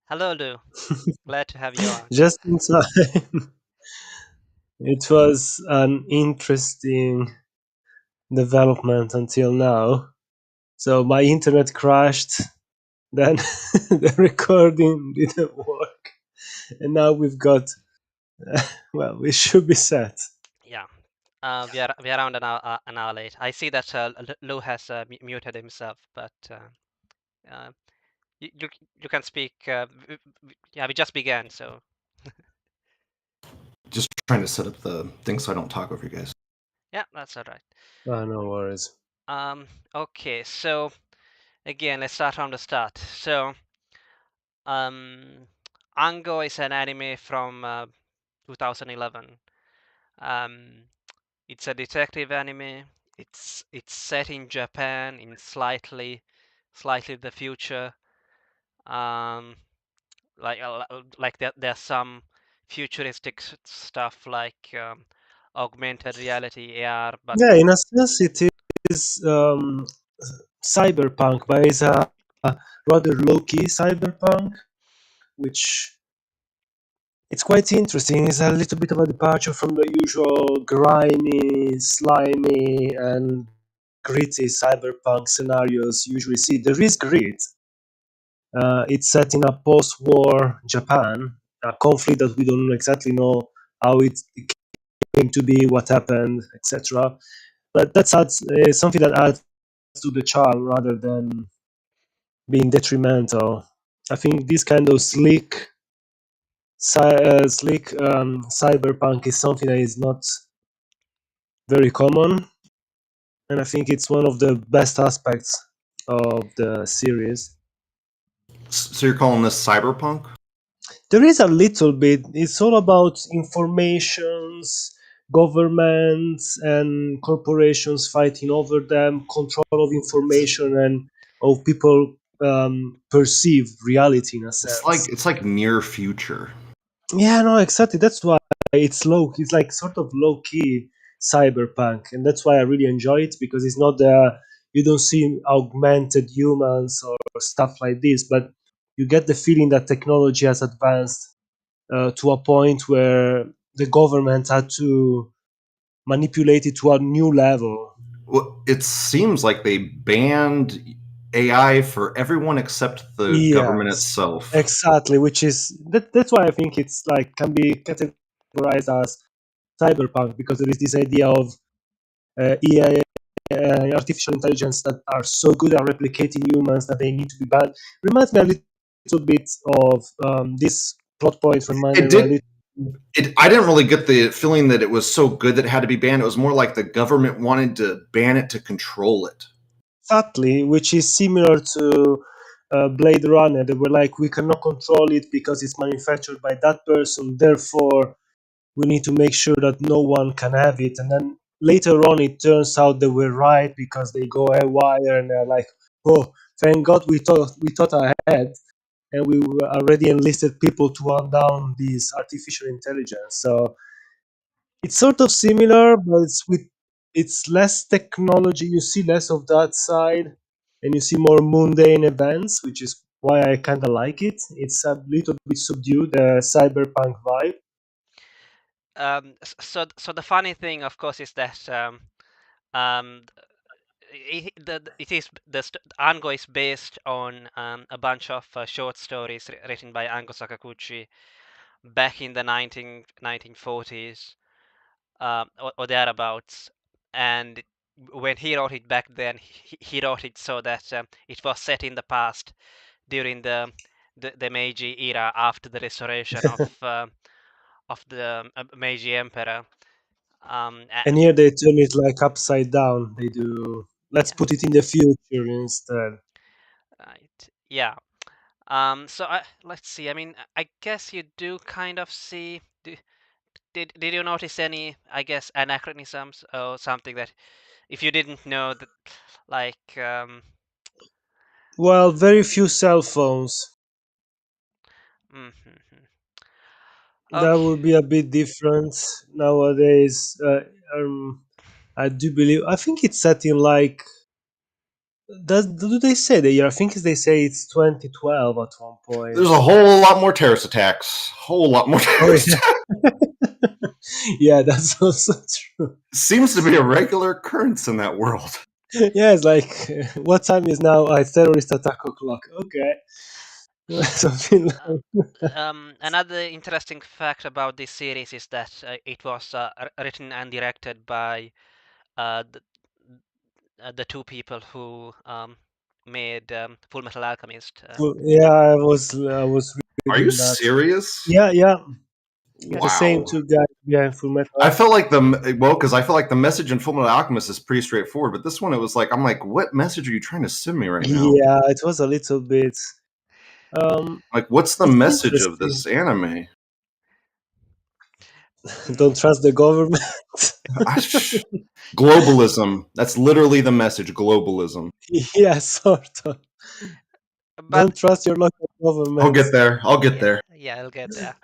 Hello, Lou. Glad to have you on. Just in time. It was an interesting development until now. So my internet crashed, then the recording didn't work, and now we've got, well, we should be set. Yeah, we are around an hour late. I see that Lou has muted himself, but uh, you, you you can speak. Yeah, we just began, so Just trying to set up the thing so I don't talk over you guys. yeah, that's all right. No worries. Okay, so again, let's start from the start. So, um, Ango is an anime from 2011. Um, it's a detective anime. It's set in Japan in slightly the future. Um, like there's some futuristic stuff like augmented reality AR, but Yeah, in a sense, it is cyberpunk, but it's a rather low-key cyberpunk, which it's quite interesting. It's a little bit of a departure from the usual grimy, slimy, and gritty cyberpunk scenarios you usually see. There is grit. It's set in a post-war Japan, a conflict that we don't exactly know how it came to be, what happened, etc. But that's something that adds to the charm rather than being detrimental. I think this kind of slick cyberpunk is something that is not very common, and I think it's one of the best aspects of the series. So you're calling this cyberpunk? There is a little bit. It's all about informations, governments, and corporations fighting over them, control of information, and how people perceive reality in a It's like sense. it's like near future. Yeah, no, exactly. That's why it's low. It's like sort of low key cyberpunk, and that's why I really enjoy it because it's not you don't see augmented humans or stuff like this, but you get the feeling that technology has advanced to a point where the government had to manipulate it to a new level. Well, it seems like they banned AI for everyone except the government Yes, itself. exactly. Which is that's why I think it's like can be categorized as cyberpunk because there is this idea of AI, artificial intelligence that are so good at replicating humans that they need to be banned. Reminds me a little bit of this plot point. It Reminded me a did. little. I didn't really get the feeling that it was so good that it had to be banned. It was more like the government wanted to ban it to control it. Exactly, which is similar to Blade Runner. They were like, we cannot control it because it's manufactured by that person. Therefore, we need to make sure that no one can have it. And then later on, it turns out they were right because they go haywire and they're like, oh, thank God we thought ahead, and we already enlisted people to hunt down this artificial intelligence. So it's sort of similar, but it's less technology. You see less of that side, and you see more mundane events, which is why I kind of like it. It's a little bit subdued, the cyberpunk vibe. so the funny thing, of course, is that um, it is Ango is based on a bunch of short stories written by Ango Sakaguchi back in the 1940s or thereabouts. And when he wrote it back then, he wrote it so that it was set in the past during the Meiji era after the restoration of the Meiji Emperor. Um, And here they turn it like upside down. They do. Let's yeah, put it in the future instead. right. Yeah. So let's see. I mean, I guess you do kind of see. Did you notice any, I guess, anachronisms or something that if you didn't know that, like, Well, very few cell phones. mhm. That Okay. would be a bit different nowadays. I do believe. I think it's set in like Do they say the year? I think they say it's 2012 at one point. There's a whole lot more terrorist attacks. Whole lot more Oh terrorist attacks. yeah, yeah, that's also true. Seems to be a regular occurrence in that world. Yeah, it's like what time is now? Terrorist attack o'clock. Okay, something Uh, like. Another interesting fact about this series is that it was written and directed by uh, the, the two people who made Full Metal Alchemist. Yeah, I was Are you reading that. serious? Yeah, yeah, the same Wow. two guys behind Full Metal. I felt like because I felt like the message in Fullmetal Alchemist is pretty straightforward, but this one it was like I'm like, what message are you trying to send me right now? Yeah, it was a little bit. Um, Like, what's the it's message of interesting. this anime? Don't Mm, trust the government. I, globalism. That's literally the message. Globalism. Yeah, sort of. but Don't trust your local I'll governments. get there. I'll get yeah, there. yeah, I'll get there.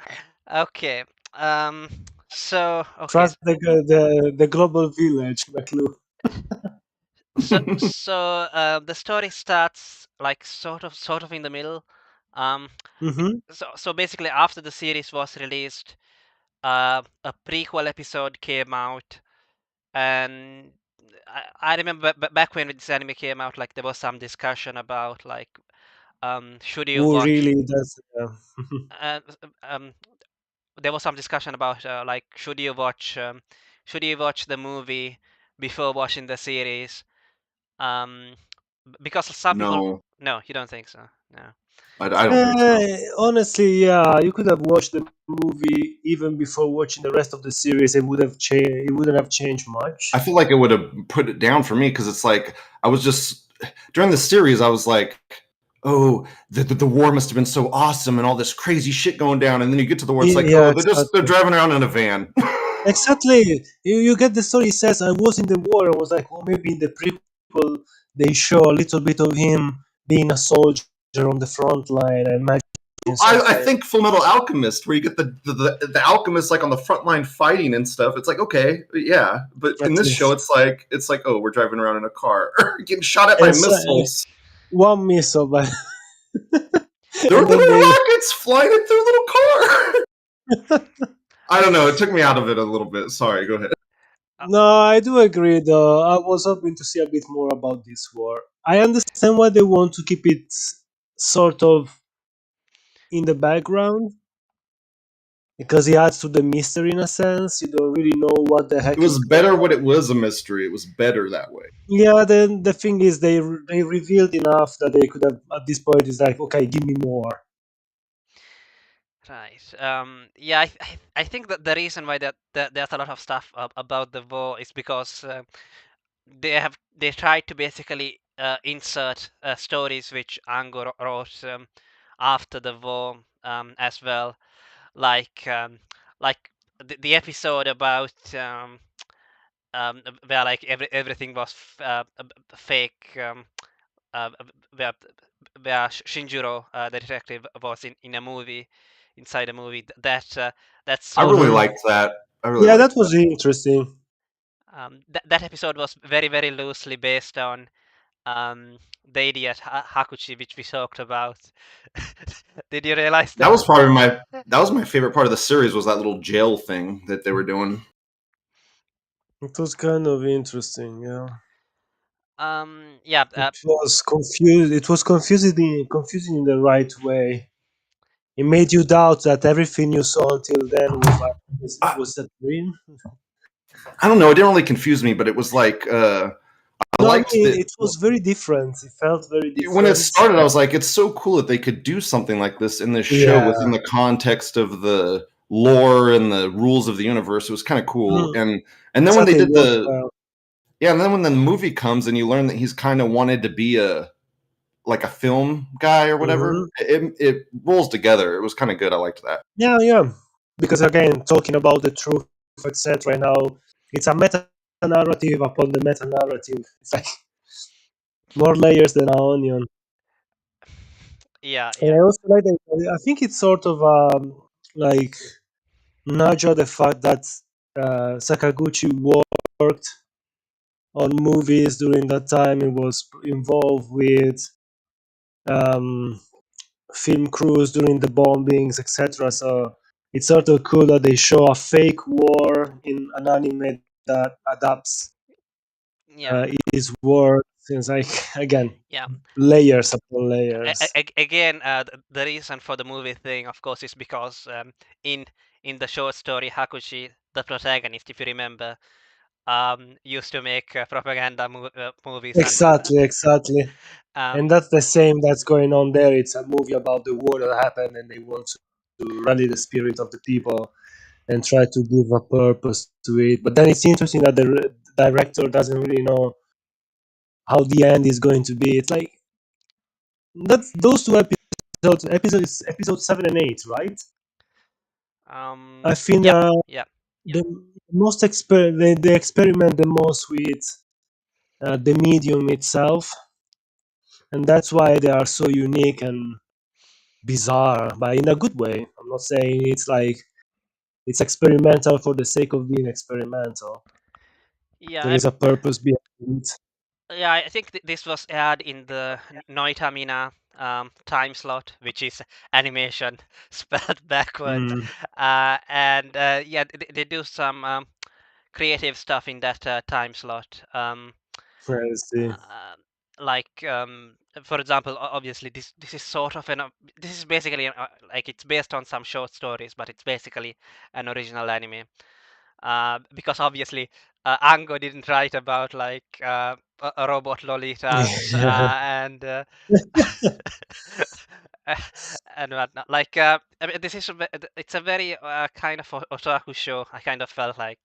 Okay. Um. So okay. Trust the global village, McLuhan. So the story starts like sort of in the middle. Um. Mm-hmm. So basically, after the series was released, a prequel episode came out, and I remember back when this anime came out, like there was some discussion about like should you Who watch really does? uh, um there was some discussion about like should you watch the movie before watching the series um because some people No, no you don't think so no I don't think so. Honestly, yeah, you could have watched the movie even before watching the rest of the series. It would have changed. It wouldn't have changed I much. feel like it would have put it down for me because it's like I was just during the series. I was like, oh, the war must have been so awesome and all this crazy shit going down, and then you get to the war, it's like, Yeah, oh, they're exactly. driving around in a van. Exactly. You get the story. He says, "I was in the war." I was like, well, maybe in the prequel they show a little bit of him being a soldier on the front line. I imagine I something. think Full Metal Alchemist, where you get the alchemist like on the front line fighting and stuff. It's like okay, yeah, but in At this show, least. it's like oh, we're driving around in a car, getting shot at by And so, missiles. one missile, but There were and then little they. rockets flying in through a little car. I don't know. It took me out of it a little bit. Sorry. Go ahead. uh, No, I do agree though. I was hoping to see a bit more about this war. I understand why they want to keep it sort of in the background because it adds to the mystery in a sense. You don't really know what the It heck is was going better on. when it was a mystery. It was better that way. Yeah, then the thing is, they revealed enough that they could have at this point. Is like, okay, give me more. right yeah I think that the reason why that there's a lot of stuff about the war is because they tried to basically insert stories which Ango wrote after the war as well, like like the episode about where like everything was fake, uh, where Shinjiro, the detective, was in a movie, inside a movie. That I sort really of Hmm. liked that. I really Yeah, liked that that. was interesting. that episode was very loosely based on the idiot Hakuchi, which we talked about. Did you realize That that? was probably my favorite part of the series was that little jail thing that they were doing. It was kind of interesting. Yeah, Yeah. it was confused. It was confusing in the right way. It made you doubt that everything you saw until then was like, I, was that dream? I don't know. It didn't really confuse me, but it was like I No, I liked mean that it was very different. It felt very when it different. started. I was like, it's so cool that they could do something like this in this show Yeah. within the context of the lore and the rules of the universe. It was kind of cool. Mm, And then when they exactly. It did worked the well. yeah, and then when the movie comes and you learn that he's kind of wanted to be a like a film guy or whatever, Hmm. it rolls together. It was kind of good. I liked that. Yeah, yeah. Because again, talking about the truth, etc. Now, it's a meta narrative upon the meta narrative. It's like more layers than an onion. Yeah, And yeah. I also like that. I think it's sort of like nudge at the fact that Sakaguchi worked on movies during that time. It was involved with um, film crews during the bombings, etc. So it's sort of cool that they show a fake war in an anime that adapts Yeah, his work. Since like again, yeah. layers upon layers. Again, the reason for the movie thing, of course, is because in in the short story, Hakushi, the protagonist, if you remember, used to make propaganda movies and Exactly. um, And that's the same that's going on there. It's a movie about the war that happened, and they want to rally the spirit of the people and try to give a purpose to it. But then it's interesting that the director doesn't really know how the end is going to be. It's like that's those two episode 7 and 8, right? I think yeah, yeah, the most they experiment the most with the medium itself, and that's why they are so unique and bizarre, but in a good way. I'm not saying it's like it's experimental for the sake of being experimental. yeah. There is a purpose behind it. Yeah, I think this was aired in the Noitamina time slot, which is animation spelled backward. Mm, And yeah, they do some creative stuff in that time slot. I see. Uh, like, for example, obviously, this is sort of this is basically like it's based on some short stories, but it's basically an original anime. Because obviously Ango didn't write about like robot lolitas Yeah. and whatnot. Like I mean, this is it's a very kind of otaku show. I kind of felt like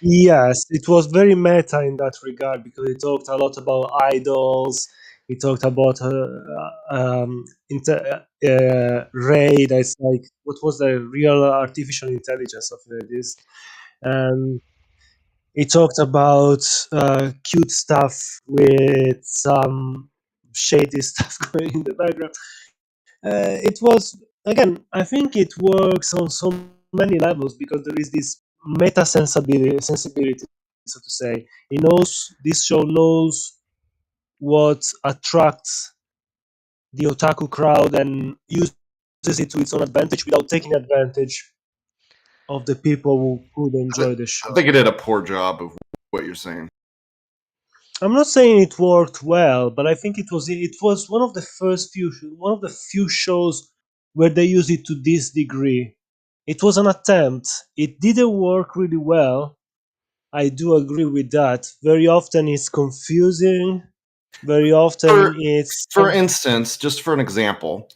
Yes, it was very meta in that regard because it talked a lot about idols. It talked about Ray. That's like what was the real artificial intelligence of this, and it talked about cute stuff with some shady stuff going in the background. It was again. I think it works on so many levels because there is this meta sensibility, so to say. It knows this show knows what attracts the otaku crowd and uses it to its own advantage without taking advantage of the people who could enjoy the I think show. it did a poor job of what you're saying. I'm not saying it worked well, but I think it was one of the few shows where they used it to this degree. It was an attempt. It didn't work really well. I do agree with that. Very often it's confusing. Very often For it's for instance, just for an example,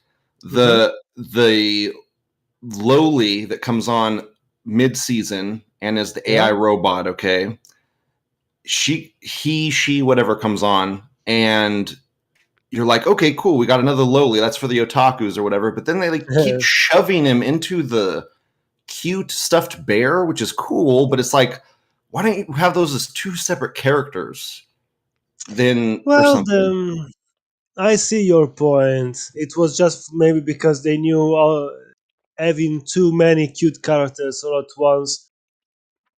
Mhm. the lowly that comes on mid-season and is the AI Yeah. robot, okay? She, whatever comes on, and you're like, okay, cool, we got another lowly. That's for the otakus or whatever. But then they like keep shoving him into the cute stuffed bear, which is cool. But it's like, why don't you have those as two separate characters? Then or Well, something. I see your point. It was just maybe because they knew having too many cute characters all at once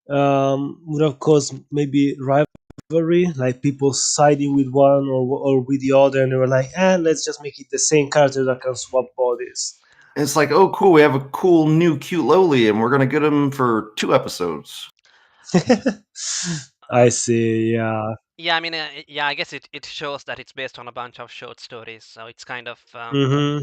would have caused maybe rivalry, like people siding with one or with the other, and they were like, let's just make it the same character that can swap bodies. And it's like, oh, cool, we have a cool new cute lowly, and we're gonna get him for 2 episodes. uh, I see, yeah. yeah, I mean, yeah, I guess it shows that it's based on a bunch of short stories, so it's kind of Hmm.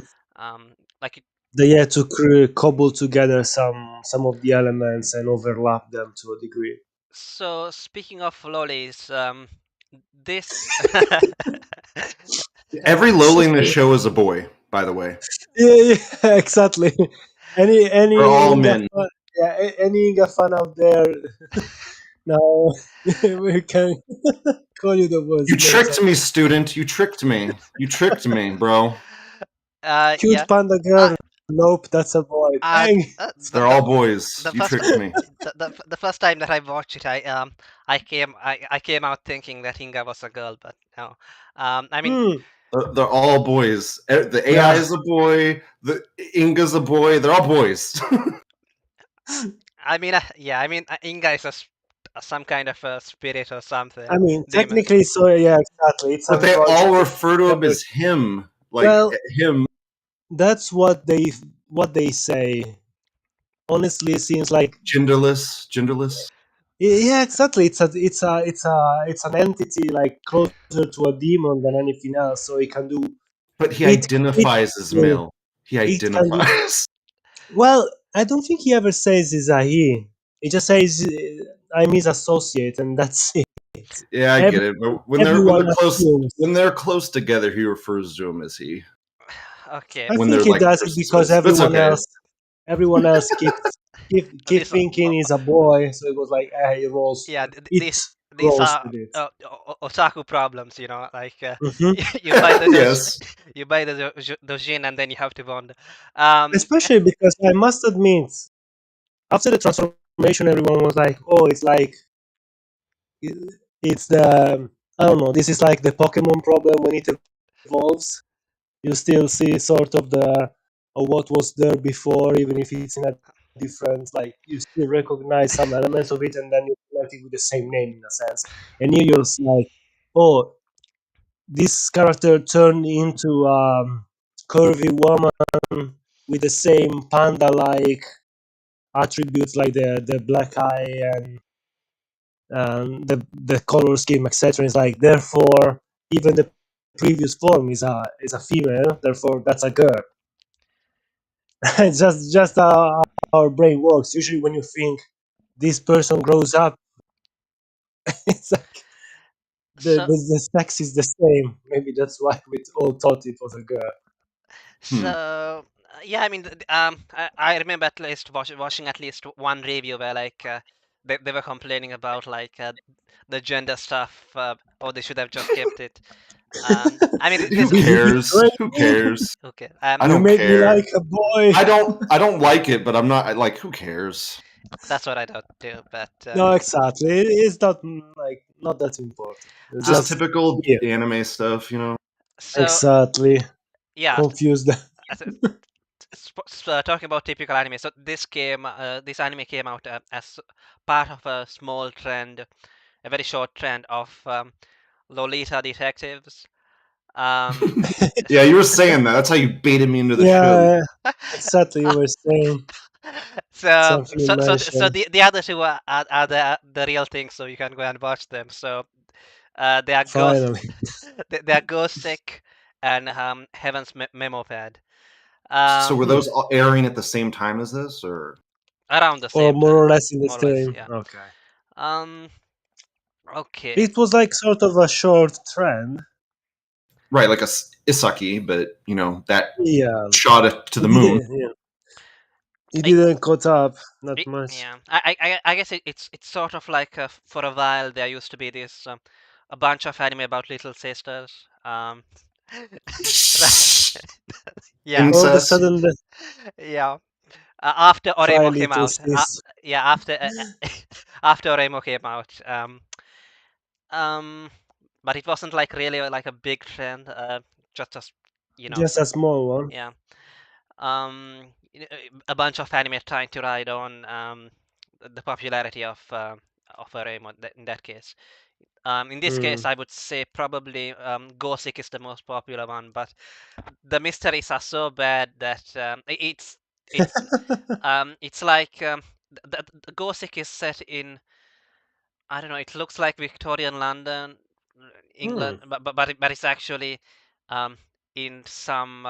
like They had to cobble together some of the elements and overlap them to a degree. so. Speaking of lollies, this Every lowly in this show is a boy, by the way. Yeah, yeah, exactly. They're Any all Inga men. fan, yeah, any Inga fan out there now we can call you the words You later. tricked me, student. You tricked me. You tricked me, bro. yeah, Cute panda uh, girl. Nope, that's a boy. uh, Dang. They're all boys. the You first tricked me. the first time that I watched it, I came out thinking that Inga was a girl, but no. I mean, Hmm. They're all boys. The AI Yeah. is a boy. The Inga's a boy. They're all boys. yeah, I mean, Inga is some kind of a spirit or something. I mean, Demon. technically, so yeah, exactly. It's But they androids. all refer to him Never- as him, like Well, him. that's what they say. Honestly, it seems like Genderless. yeah, exactly. It's an entity like closer to a demon than anything else. So it can do But he it. identifies as male. He It can do. identifies. Well, I don't think he ever says he's a he. He just says I'm his associate, and that's it. Yeah, I get it. But when Everyone assumes. they're close together, he refers to him as he. Okay. I When think they're he like does it person because space. That's okay. everyone else keep This, thinking he's a boy. So it was like, he rolls. yeah, It these rolls are with it. otaku problems, like Hmm. you buy the Yes. you buy the dojin and then you have to bond. Um, Especially because I must admit, after the transformation, everyone was like, "Oh, it's like it's the I don't know. This is like the Pokemon problem when it evolves. You still see sort of the what was there before, even if it's in a different. Like you still recognize some elements of it, and then you connect it with the same name in a sense. And here you're like, oh, this character turned into curvy woman with the same panda-like attributes, like the black eye and the color scheme, etc. It's like therefore even the previous form is a female, therefore that's a girl. It's just how our brain works. Usually, when you think this person grows up, it's like so the sex is the same. Maybe that's why we all thought it was a girl. Hmm. yeah, I mean, I remember at least watching at least one review where like they were complaining about like the gender stuff, or they should have just kept it. I mean, Who this You cares? betrayed Who me. cares? okay. I You don't made me care. like a boy. I don't like it, but I'm not like who cares? That's what I thought too. But No, exactly. It's not like not that important. It's uh, Just just typical yeah, anime stuff, you know. so exactly. yeah, Confused. talking about typical anime. So this anime came out as part of a small trend, a very short trend of Lolita detectives. Um, Yeah, you were saying that. That's how you baited me into the show. Yeah, exactly. You were saying something you so mentioned. the other two are the real thing, so you can go and watch them. So they are Finally, they are Ghostic and Heaven's Memo Pad. So were Um, hmm. those all airing at the same time as this, or around the Or same more time, or less in the more or less, same. yeah. Okay. Um, okay. It was like sort of a short trend. right, like a Isaki, but you know that Yeah, shot it to the it moon. didn't. Yeah, it I, didn't caught up that much. yeah, I guess it's sort of like for a while there used to be this a bunch of anime about little sisters. Right. Yeah, All of a Incest. sudden, the yeah. After try Oremo came little out, sis. yeah, after Oremo came out, um, but it wasn't like really like a big trend. Just as you know, Just a small one. yeah. A bunch of anime trying to ride on the popularity of Oremo in that case. In this case, Hmm. I would say probably Gothic is the most popular one, but the mysteries are so bad that it's it's like the Gothic is set in, I don't know. It looks like Victorian London, Hmm. England, but it's actually um, in some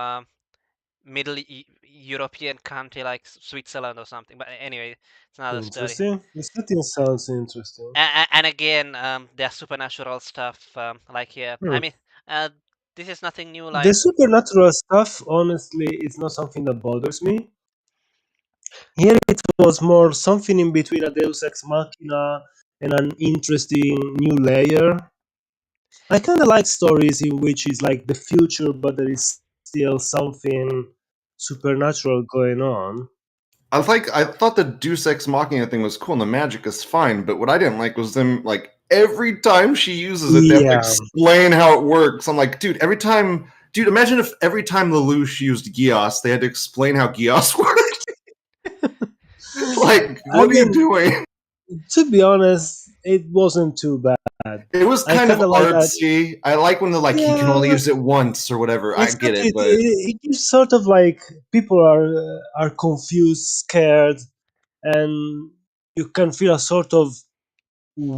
Middle European country like Switzerland or something. But anyway, it's another story. Interesting. The setting sounds interesting. And again, there's supernatural stuff like here. I Hmm. mean, this is nothing new. The Like supernatural stuff, honestly, it's not something that bothers me. Here it was more something in between a Deus Ex Machina and an interesting new layer. I kind of like stories in which it's like the future, but there is still something supernatural going on. I thought the Deus Ex Machina thing was cool and the magic is fine, but what I didn't like was them like every time she uses it, they have to Yeah, explain how it works. I'm like, dude, imagine if every time Lelouch used Gios, they had to explain how Gios worked. Like, I what are you mean, doing? To be honest, it wasn't too bad. It was I kind of kind of like that. artsy. I like when they're like he can only Yeah, use it once or whatever. I get exactly. it, but It gives sort of like people are confused, scared, and you can feel a sort of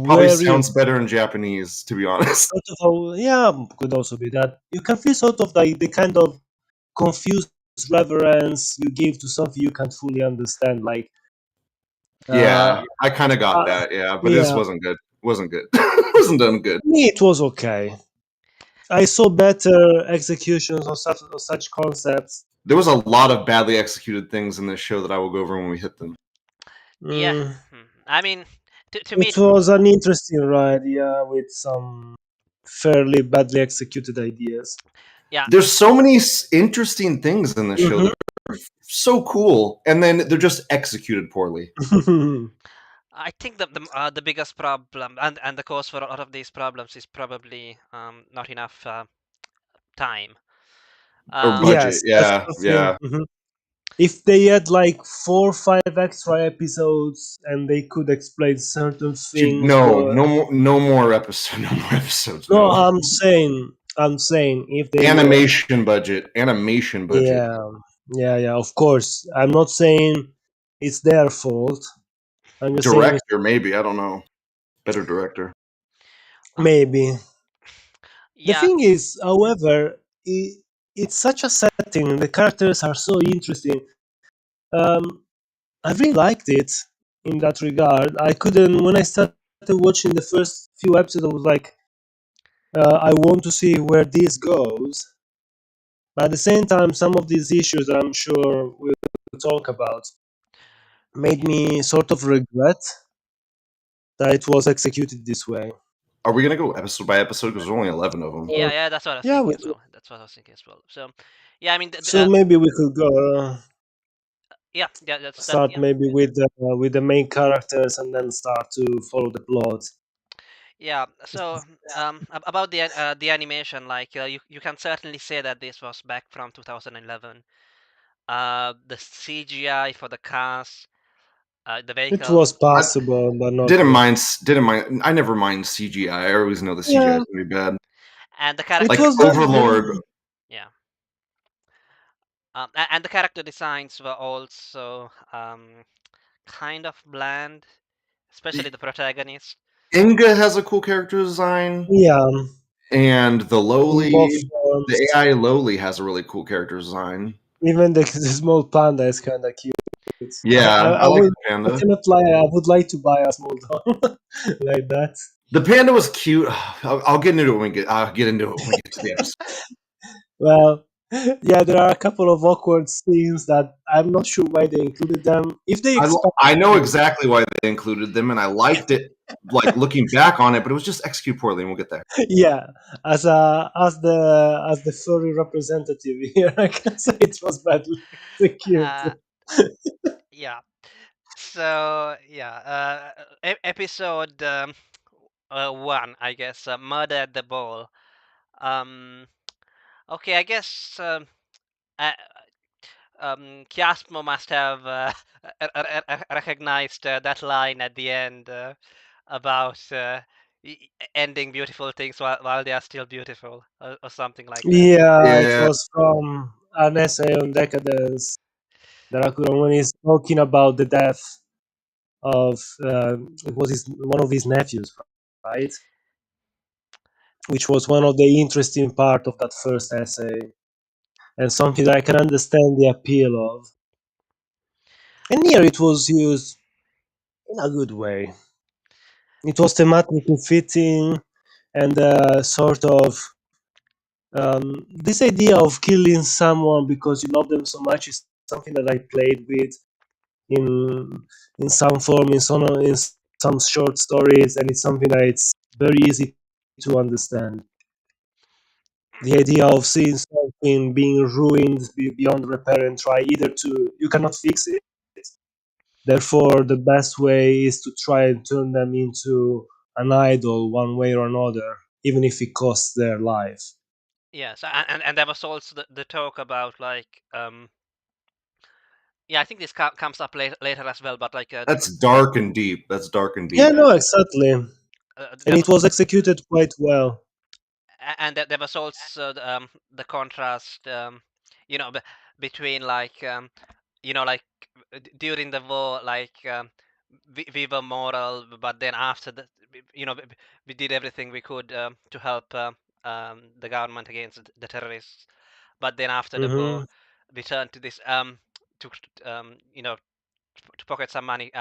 probably wary, sounds better in Japanese, to be honest. sort of yeah, could also be that. You can feel sort of like the kind of confused reverence you give to something you can't fully understand. Like, uh, Yeah, I kind of got uh that. Yeah, but this yeah, wasn't good. Wasn't good. Wasn't done good. me it was okay. I saw better executions of such concepts. There was a lot of badly executed things in this show that I will go over when we hit them. Yeah, Mm, I mean, to me, it was an interesting ride, yeah, with some fairly badly executed ideas. yeah, There's so many interesting things in this show Mhm. that are so cool, and then they're just executed poorly. I think the biggest problem and the cause for a lot of these problems is probably not enough time. Or Um, budget. Yes, that's Yeah, the thing. yeah. Mhm. If they had like 4 or 5 extra episodes and they could explain certain Dude, things, no, but no more, no more episodes. No more episodes. no, No. I'm saying if they were, Animation budget. Animation budget. yeah, yeah. Of course, I'm not saying it's their fault. I'm just saying Director, maybe. I don't know. Better director. um, maybe. The yeah, thing is, however, it's such a setting. The characters are so interesting. Um, I really liked it in that regard. I couldn't when I started watching the first few episodes. I was like, I want to see where this goes. But at the same time, some of these issues that I'm sure we'll talk about made yeah, me sort of regret that it was executed this way. Are we gonna go episode by episode? Because there's only 11 of them. yeah, Or yeah. That's what I was yeah, thinking as well. That's what I was thinking as well. So, yeah, I mean, so maybe we could go yeah, yeah. That's start yeah, maybe with the main characters and then start to follow the plot. yeah. So, about the animation, like you can certainly say that this was back from 2011. The CGI for the cars, the It vehicles. was I passable, but not didn't good. mind. Didn't mind. I never mind CGI. I always know the CGI Yeah, is gonna be bad. And the it character Like was design. done Overlord. very. Yeah. And the character designs were also kind of bland, especially the protagonist. Inga has a cool character design, Yeah, and the in both lowly, forms. the AI lowly has a really cool character design. Even the small panda is kind of cute. Yeah, I I like would. the I panda. cannot lie. I would like to buy a small dog like that. The panda was cute. I'll get into it when we get. I'll get into it when we get to the episode. Well, yeah, there are a couple of awkward scenes that I'm not sure why they included them. If they expect, I know exactly why they included them, and I liked it. Like looking back on it, but it was just executed poorly, and we'll get there. yeah, as the furry representative here, I can say it was badly Uh, executed. yeah. So yeah, episode one, I guess, murder at the ball. Um, okay, I guess uh, Chiasmo must have recognized that line at the end about ending beautiful things while they are still beautiful, or something like that. Yeah, it Yeah, was from an essay on decadence. Dracula, when he's talking about the death of it was one of his nephews, right? Which was one of the interesting part of that first essay, and something that I can understand the appeal of. And here it was used in a good way. It was thematically fitting, and sort of this idea of killing someone because you love them so much is something that I played with in in some form in some short stories, and it's something that it's very easy to understand. The idea of seeing something being ruined beyond repair and try either to you cannot fix it. Therefore, the best way is to try and turn them into an idol one way or another, even if it costs their life. Yes, and there was also the talk about like Yeah, I think this comes up later as well, but like That's dark and deep. That's dark and Yeah, deep. no, exactly. And there it was was executed quite well. and there was also the contrast, you know, between like like during the war, like we were moral, but then after the, we did everything we could to help the government against the terrorists, but then after the war, Hmm. we turned to this to to pocket some money,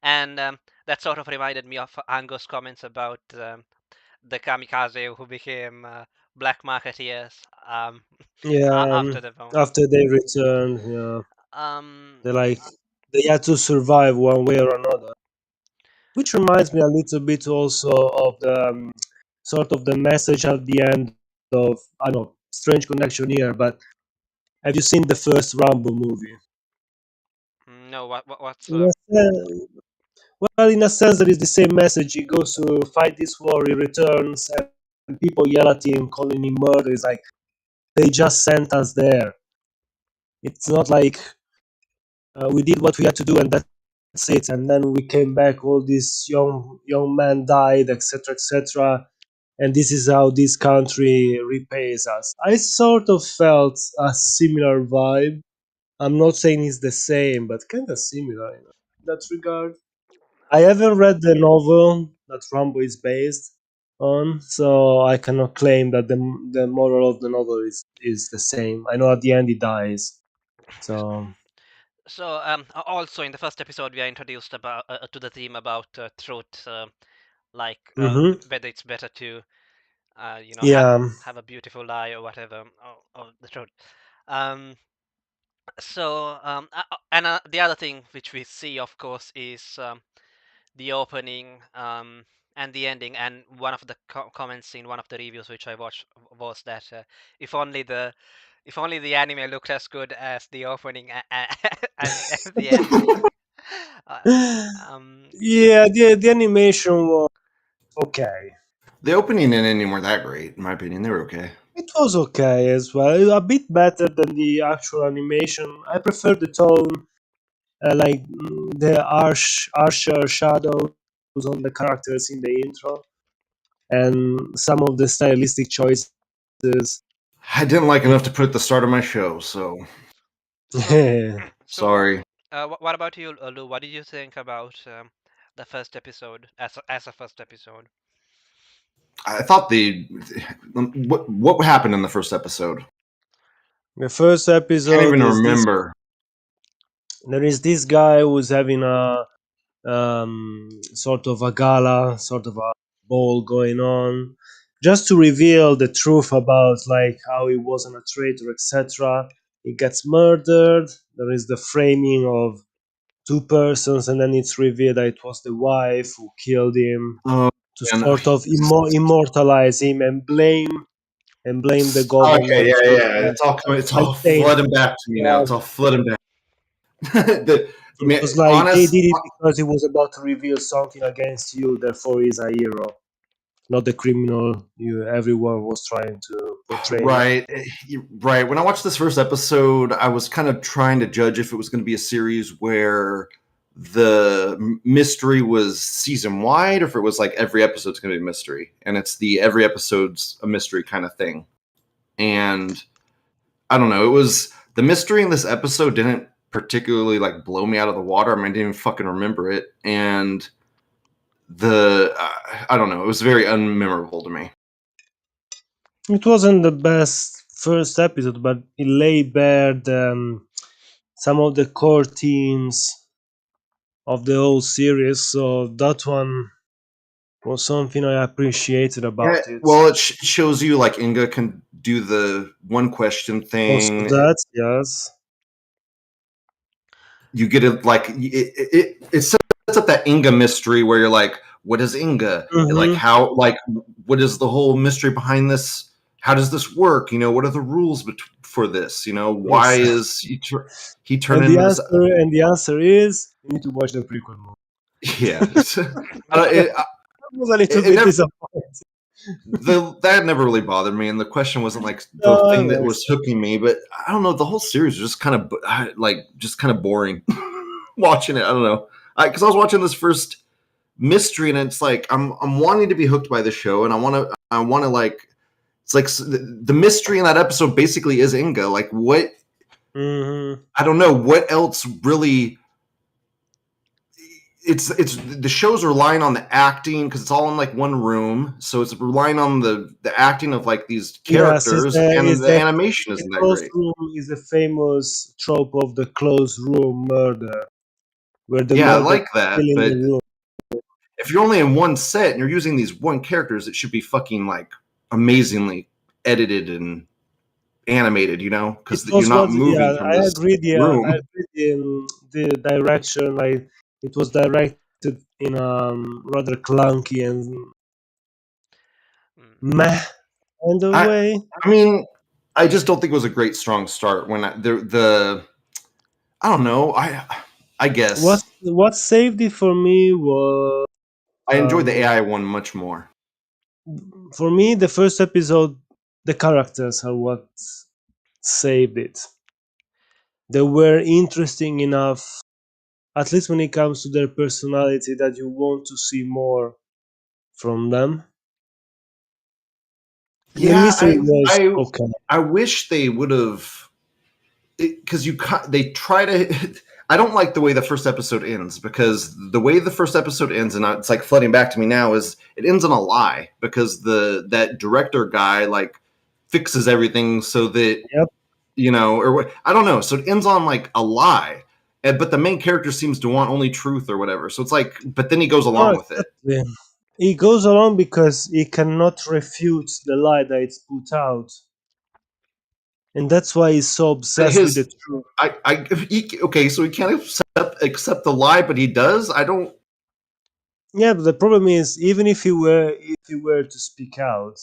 and that sort of reminded me of Ango's comments about the kamikaze who became black marketeers Yeah, after the war. after they returned, yeah, Um, they like they had to survive one way or another. Which reminds me a little bit also of the sort of the message at the end of, I know, strange connection here, but have you seen the first Rambo movie? no, what's In a sense, well, in a sense, there is the same message. He goes to fight this war, he returns, and people yell at him, calling him murder. It's like they just sent us there. It's not like we did what we had to do and that's it. And then we came back. All these young men died, etc., etc. And this is how this country repays us. I sort of felt a similar vibe. I'm not saying it's the same, but kind of similar, in that regard. I haven't read the novel that Rambo is based on, so I cannot claim that the moral of the novel is the same. I know at the end he dies, so. so also in the first episode we are introduced about to the theme about truth, like Hmm. whether it's better to Yeah. have a beautiful lie or whatever, or the truth. Um, and the other thing which we see, of course, is the opening and the ending. And one of the comments in one of the reviews which I watched was that if only the if only the anime looked as good as the opening and the ending. uh, um, Yeah, the animation was okay. The opening and ending weren't that great, in my opinion. They were okay. It was okay as well. A bit better than the actual animation. I prefer the tone, like the harsher shadows on the characters in the intro, and some of the stylistic choices. I didn't like It, enough to put at the start of my show, so so so sorry. what about you, Lou? What did you think about the first episode as a first episode? I thought what happened in the first episode? the first Can't episode even is this. remember. There is this guy who's having a sort of a gala, sort of a ball going on, just to reveal the truth about like how he wasn't a traitor, etc. He gets murdered. There is the framing of two persons, and then it's revealed that it was the wife who killed him Oh to man. sort of immortalize him and blame the Okay, government yeah, for yeah. It's all coming. It's by all saying flooding back to me now. It's all flooding back. it Man, was like they honest, did it because he was about to reveal something against you, therefore he's a hero, not the criminal everyone was trying to portray. right, right. When I watched this first episode, I was kind of trying to judge if it was going to be a series where the mystery was season wide, or if it was like every episode's going to be a mystery, and it's the every episode's a mystery kind of thing. And I don't know. It was the mystery in this episode didn't particularly like blow me out of the water. I mean, I didn't even fucking remember it, and I don't know. It was very unmemorable to me. It wasn't the best first episode, but it laid bare some of the core themes of the whole series, so that one was something I appreciated Yeah, about it. well, it shows you like Inga can do the one question Also thing. that, yes. You get it like it sets up that Inga mystery where you're like, what is Inga? Like Hmm. how like what is the whole mystery behind this? How does this work? What are the rules for this? Why Yes. is he turning into this? And the answer is you need to watch the prequel movie. Yeah, I was a little it bit never disappointed. That never really bothered me, and the question wasn't like the No, thing that yes. was hooking me. But I don't know, the whole series was just kind of just kind of boring watching it. I don't know, because I was watching this first mystery, and it's like I'm wanting to be hooked by the show, and I want to like it's like the mystery in that episode basically is Inga. Like what Hmm. I don't know what else really. It's the show's relying on the acting because it's all in like one room, so it's relying on the acting of like these Yes, characters, and the animation the isn't that closed great. room is a famous trope of the closed room murder, where the Yeah, I murder is like that, still in the but room. if you're only in one set and you're using these one characters, it should be fucking like amazingly edited and animated, It because you're was not what, moving yeah, from this I room. agreed in the direction. Like it was directed in rather clunky and Mm. meh kind of I way. I mean, I just don't think it was a great strong start when the I don't know. I guess What saved it for me was I enjoyed the um, AI one much more. for me the first episode. The characters are what saved it. They were interesting enough, at least when it comes to their personality, that you want to see more from them. The Yeah, mystery was I okay. I wish they would have, because they try to. I don't like the way the first episode ends, because the way the first episode ends, and it's like flooding back to me now, is it ends on a lie, because that director guy like fixes everything so that Yep. or what, I don't know. So it ends on like a lie, but the main character seems to want only truth or whatever. So it's like, but then he goes No, along with it. exactly. He goes along because he cannot refute the lie that it's put out, and that's why he's so But obsessed with the truth. okay, so he can't accept the lie, but he does. I don't. Yeah, but the problem is, even if he were to speak out,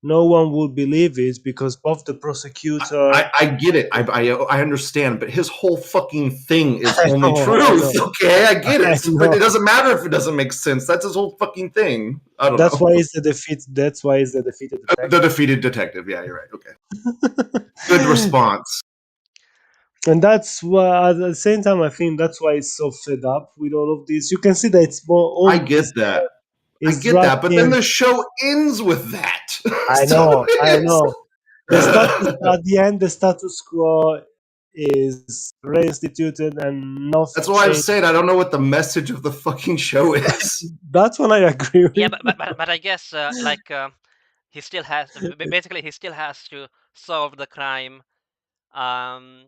no one would believe it because both the prosecutor. I get it. I understand, but his whole fucking thing is I only know, I truth. know, Okay, I get I it, but know. it doesn't matter if it doesn't make sense. That's his whole fucking thing. I don't That's know. why he's the defeat. That's why he's the defeated The detective. defeated detective. Yeah, you're right. Okay, good response. And that's why, at the same time, I think that's why he's so fed up with all of this. You can see that it's more I all get that. I is get that, but then dragging. the show ends with that. I So know, I it's. know. The status at the end, the status quo is reinstituted and That's nothing why I'm changed. saying I don't know what the message of the fucking show is. That's what I agree Yeah, with. but I guess he still has basically he still has to solve the crime, um,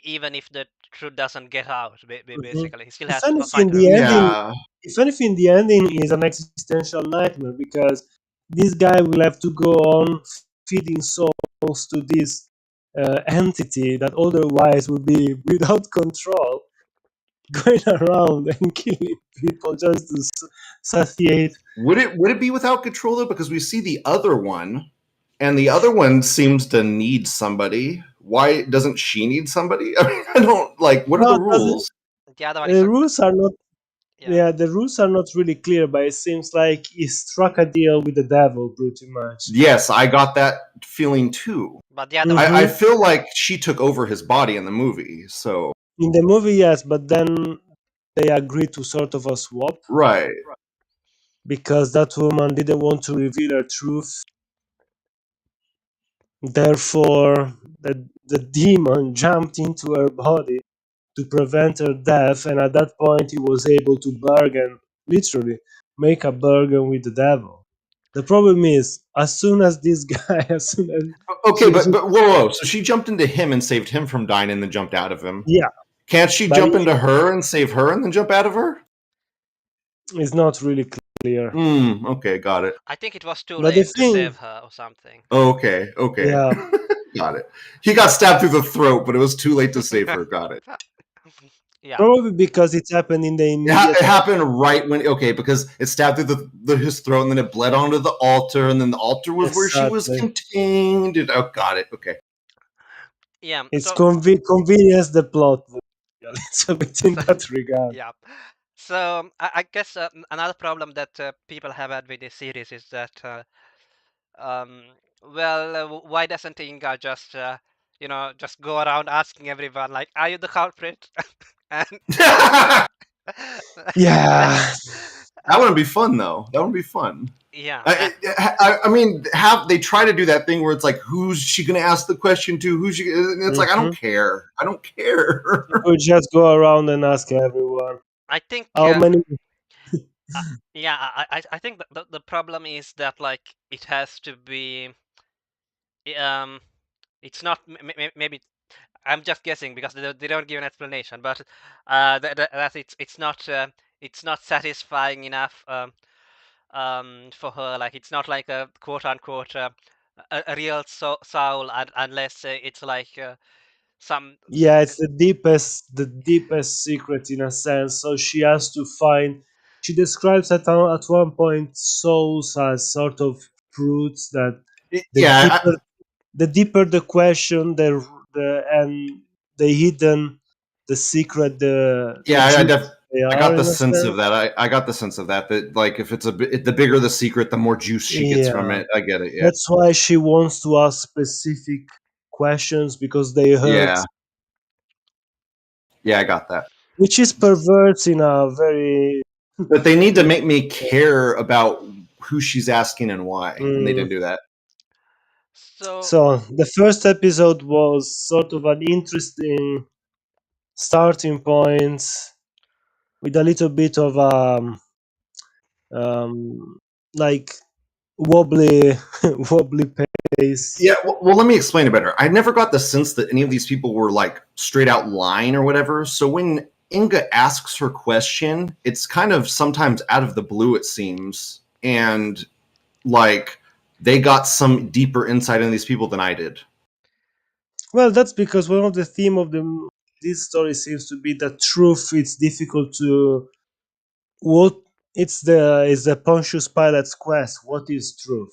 even if the truth doesn't get out. Mhm. Basically, he still If has to anything, find her. the ending, Yeah. if anything, the ending is an existential nightmare because this guy will have to go on feeding souls to this entity that otherwise would be without control, going around and killing people just to satiate. Would it be without control though? Because we see the other one, and the other one seems to need somebody. Why doesn't she need somebody? I mean, I don't like. What are No, the it doesn't. rules? The other one is The a rules are not. yeah, Yeah, the rules are not really clear, but it seems like he struck a deal with the devil, pretty much. Yes, I got that feeling too. but the other one I Hmm. feel like she took over his body in the movie. So In the movie, yes, but then they agreed to sort of a swap right. because that woman didn't want to reveal her truth. Therefore, the demon jumped into her body to prevent her death, and at that point, he was able to bargain, literally, make a bargain with the devil. The problem is, as soon as this guy, as soon as Okay, she, but whoa. So she jumped into him and saved him from dying, and then jumped out of him. yeah, Can't she but jump into her and save her, and then jump out of her? it's not really clear. Okay, got it. I think it was too But the late to thing, save her or something. Okay. yeah, Got it. He got stabbed through the throat, but it was too late to save her. Got it. Yeah, probably because it happened in the immediate. It happened right when because it stabbed through his throat, and then it bled onto the altar, and then the altar was where she was Exactly. contained. Got it. Okay. yeah. It's So convenience the plot. A little bit in that regard. yeah. So I guess another problem that people have had with this series is that, um, well, why doesn't Inga just, just go around asking everyone like, "Are you the culprit?" and That that, Yeah, wouldn't be fun though. That would be fun. yeah, I mean, have they try to do that thing where it's like, who's she going to ask the question to? Who's she? And it's like, I don't hmm care. I don't care. you could just go around and ask everyone I think, how many. yeah, I think the problem is that like it has to be, um, it's not maybe I'm just guessing because they don't give an explanation, but that it's not satisfying enough, for her. Like it's not like a quote unquote a real soul, unless it's like some. Yeah, it's the deepest secret in a sense. So she has to find. She describes at one point souls as sort of fruits that the Yeah, deeper the deeper the question, the and the hidden, the secret, the yeah, juice they I are got the in a sense of sense. that. I got the sense of that. That like if it's the bigger the secret, the more juice she gets from Yeah, it. I get it. Yeah, that's why she wants to ask specific questions because they hurt, yeah, yeah. I got that. which is perverse in a very. But they need to make me care about who she's asking and why, and they Mm. didn't do that. So So the first episode was sort of an interesting starting point with a little bit of um like wobbly wobbly pace. Yeah, well, let me explain it better. I never got the sense that any of these people were like straight out lying or whatever. So when Inga asks her question, it's kind of sometimes out of the blue, it seems. And like they got some deeper insight into these people than I did. Well, that's because one of the theme of this story seems to be that truth. It's difficult to what it's the Pontius Pilate's quest. What is truth?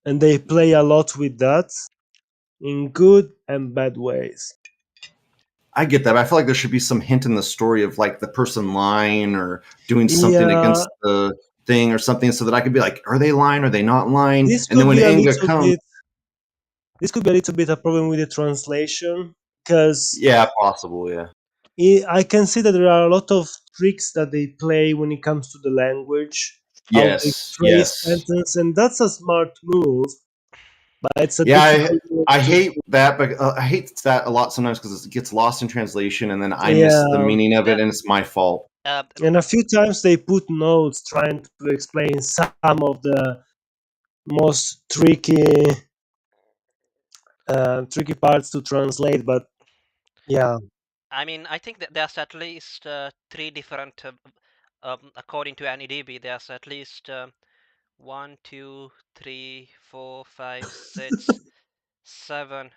And they play a lot with that in good and bad ways. I get that. But I feel like there should be some hint in the story of like the person lying or doing something Yeah, against the thing or something so that I could be like, are they lying? Are they not lying? this And then could when be a Inga little comes, bit this could be a little bit a problem with the translation because yeah, possible, yeah. I can see that there are a lot of tricks that they play when it comes to the language, how they Yes, phrase yes. sentence, and that's a smart move, but it's a Yeah, difficult move I to. hate that, but I hate that a lot sometimes because it gets lost in translation, and then I miss the Yeah, meaning of it, the and it's my fault. uh, and a few times they put notes trying to explain some of the most tricky parts to translate, but yeah. I mean, I think that there's at least three different, according to AnyDB, there's at least one, two, three, four, five, six, seven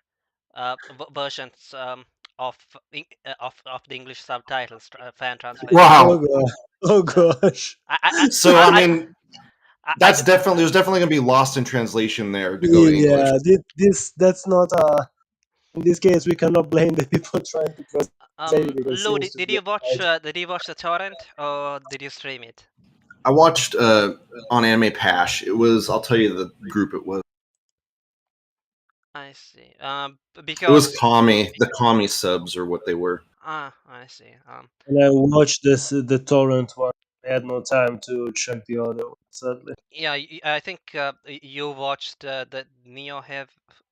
versions of the English subtitles, fan translations. Oh Wow. god. Oh So gosh. So I mean, I that's definitely there's definitely going to be lost in translation there to go to English. Yeah, this that's not in this case we cannot blame the people trying to translate it because it Lou, seems to did be you watch hard. the torrent or did you stream it? I watched on Anime Pash. It was I'll tell you the group it was. I see. It was Because Kami. The Kami subs or what they were. I see. And I watched the torrent one. I had no time to check the other one, sadly. Yeah, I think you watched the Neo Hev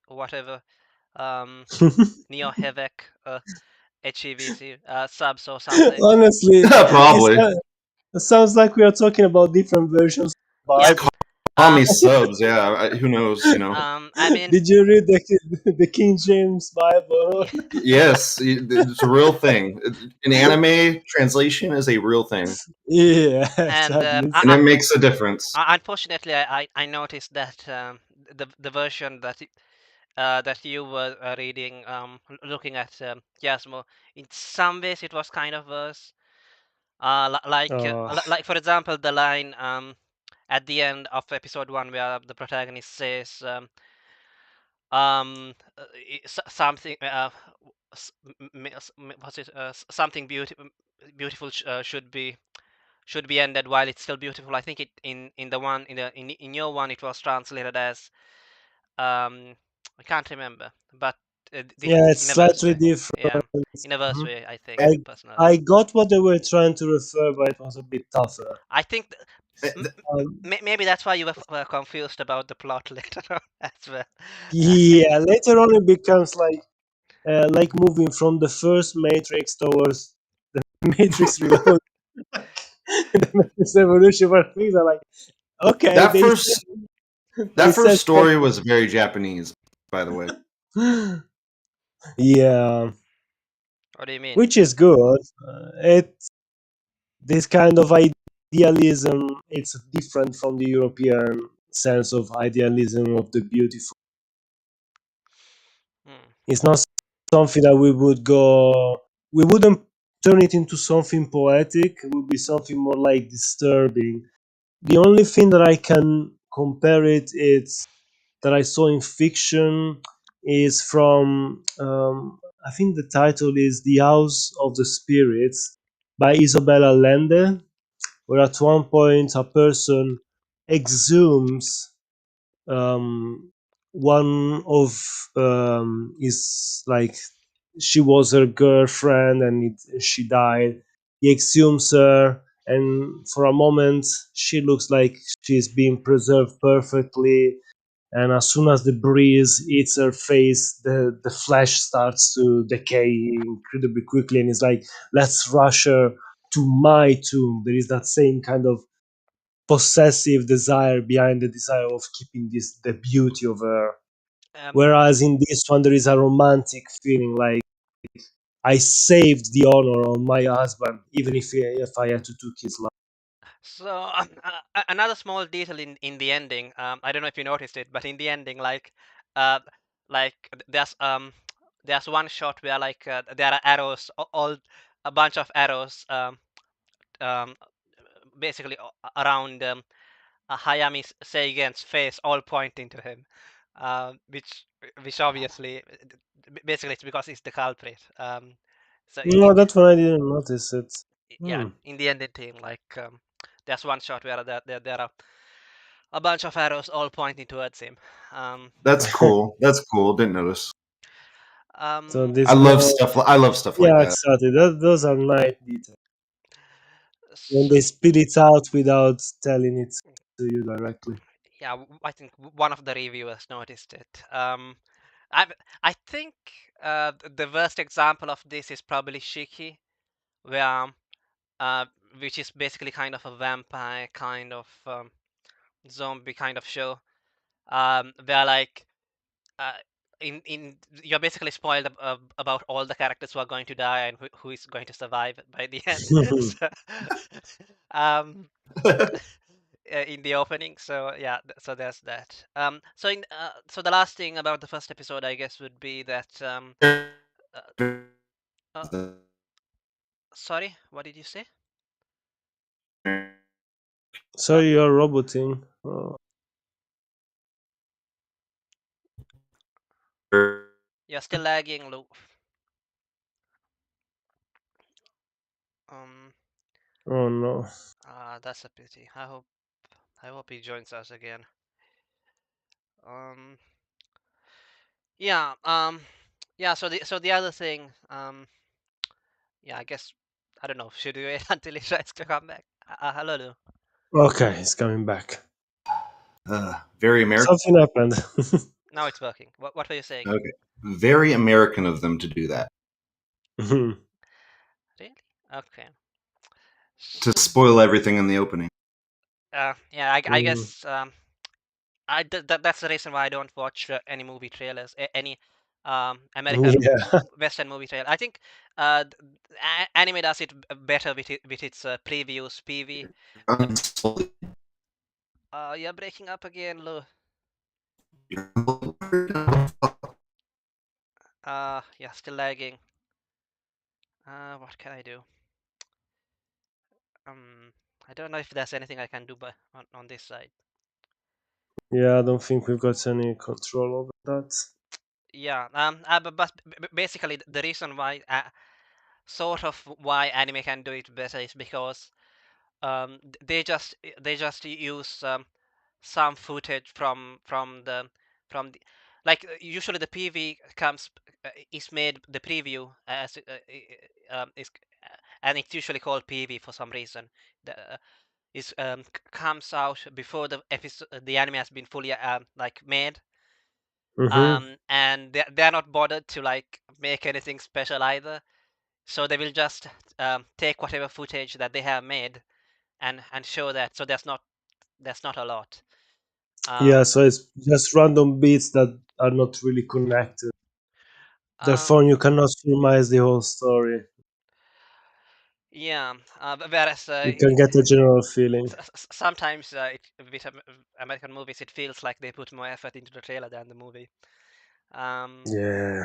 whatever, um, Neo Hevek HEVC subs or something. Honestly, it's, Probably. it sounds like we are talking about different versions of Yeah. the It's Bible. Kami Um. subs. Yeah. Who knows? You know. I mean, Did you read the King James Bible? yeah, Yes, it's a real thing. An anime translation is a real thing, Yeah, and sadly. and it makes a difference. unfortunately, I noticed that the version that you were reading, looking at Yasmo, in some ways it was kind of worse. Oh, Like for example, the line at the end of episode one where the protagonist says something. what's it? Something beautiful should be ended while it's still beautiful. I think it in the one in your one it was translated as I can't remember, but this Yeah, is it's in a worse slightly way. different. Yeah, in a worse Mhm. way, I think I personally. I got what they were trying to refer, but it was a bit tougher. I think Um, maybe that's why you were confused about the plot later on as well. yeah, later on it becomes like moving from the first Matrix towards Matrix Reload, the Matrix Evolution, where things are like, okay, that they first said, they that said first story was very Japanese, by the way. yeah, What do you mean? which is good. It this kind of idealism, it's different from the European sense of idealism of the beautiful. Hmm. It's not something that we wouldn't turn it into something poetic. It would be something more like disturbing. The only thing that I can compare it's that I saw in fiction is from I think the title is The House of the Spirits by Isabella Allende, where at one point a person exhumes one of is like she was her girlfriend and she died. He exhumes her, and for a moment she looks like she's being preserved perfectly. And as soon as the breeze hits her face, the flesh starts to decay incredibly quickly. And it's like, let's rush her to my tomb. There is that same kind of possessive desire behind the desire of keeping this the beauty of her. Um, Whereas in this one there is a romantic feeling like I saved the honor of my husband, even if I had to took his life. so another small detail in the ending. I don't know if you noticed it, but in the ending, uh, there's one shot where there are arrows, all a bunch of arrows, um, basically around Hayami Seigen's face, all pointing to him, which obviously basically it's because he's the culprit. So No, that one I didn't notice it. yeah, Hmm. in the ending thing, there's one shot where there are a bunch of arrows all pointing towards him. Um, That's cool. That's cool. Didn't notice. So um, this more, I love stuff like yeah, that. exactly. Those are nice details when so, they spit it out without telling it to you directly. yeah, I think one of the reviewers noticed it. I I think the worst example of this is probably Shiki, where uh, which is basically kind of a vampire kind of zombie kind of show, where uh, in you're basically spoiled about all the characters who are going to die and who is going to survive by the end. So, um, in the opening. So yeah, so there's that. So the last thing about the first episode, I guess, would be that uh, uh, sorry, what did you say? So Uh, you're roboting. Oh. you're still lagging, Lou. Um, Oh no. that's a pity. I hope he joins us again. Um, yeah. Yeah. So the other thing. Yeah. I guess I don't know. Should we wait until he tries to come back? Hello, Lou. Okay, it's coming back. Very American. Something happened. Now it's working. What were you saying? Okay. Very American of them to do that. Really? Okay. To spoil everything in the opening. Yeah. I Mm. guess that's the reason why I don't watch any movie trailers, any American Yeah. Western movie trailer. I think anime does it better with its previews, PV. But you're breaking up again, Lou. Yeah, still lagging. What can I do? Um, I don't know if there's anything I can do on this side. Yeah, I don't think we've got any control over that. Yeah. But basically, the reason why, sort of why anime can do it better is because they just use some footage from the like usually the PV comes is made the preview as is and it's usually called PV for some reason. The, is comes out before the episode the anime has been fully like made, Hmm. and they're not bothered to like make anything special either, so they will just take whatever footage that they have made and show that, so that's not a lot. Yeah, um so it's just random beats that are not really connected. um Therefore, you cannot surmise the whole story. yeah, whereas You can get a general feeling. sometimes with American movies it feels like they put more effort into the trailer than the movie. um Yeah.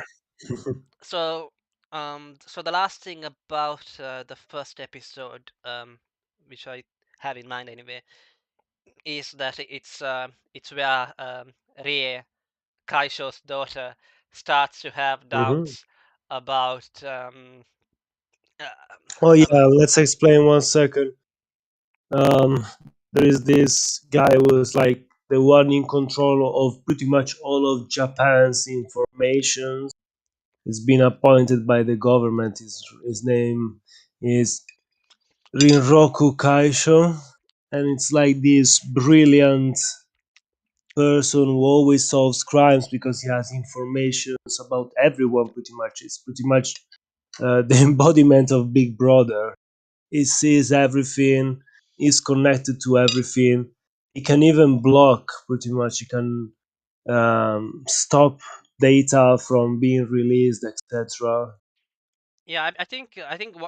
so the last thing about the first episode, which I have in mind anyway, is that it's where Rie, Kaisho's daughter, starts to have Hmm. doubts about uh, Oh ab- yeah, let's explain 1 second. Um, there is this guy who is like the one in control of pretty much all of Japan's information. He's been appointed by the government. His name is Rinroku Kaisho, and it's like this brilliant person who always solves crimes because he has information about everyone. Pretty much, it's pretty much the embodiment of Big Brother. He sees everything. He's connected to everything. He can even block. Pretty much, he can stop data from being released, etc. yeah, I think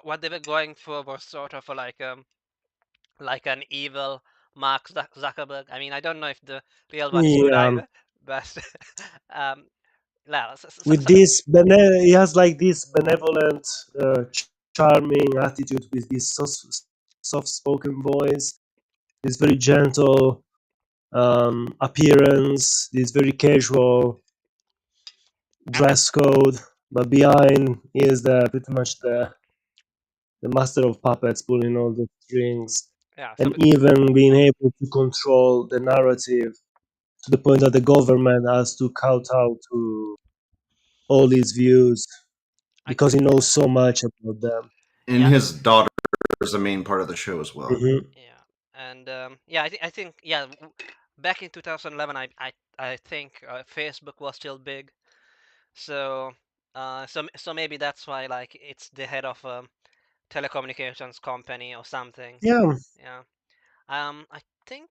what they were going for was sort of like an evil Mark Zuckerberg. I mean, I don't know if the real one is good Yeah, either, but um, well, with this he has like this benevolent, charming attitude with this soft-spoken voice, this very gentle appearance, this very casual dress code, but behind is the pretty much the master of puppets pulling all the strings, yeah, and even being able to control the narrative to the point that the government has to kowtow to all these views I because he knows so much about them. And yeah, his daughter is a main part of the show as well. Hmm. yeah, and yeah, I think yeah, back in 2011, I think Facebook was still big, so so maybe that's why like it's the head of a telecommunications company or something. Yeah. Yeah. I think,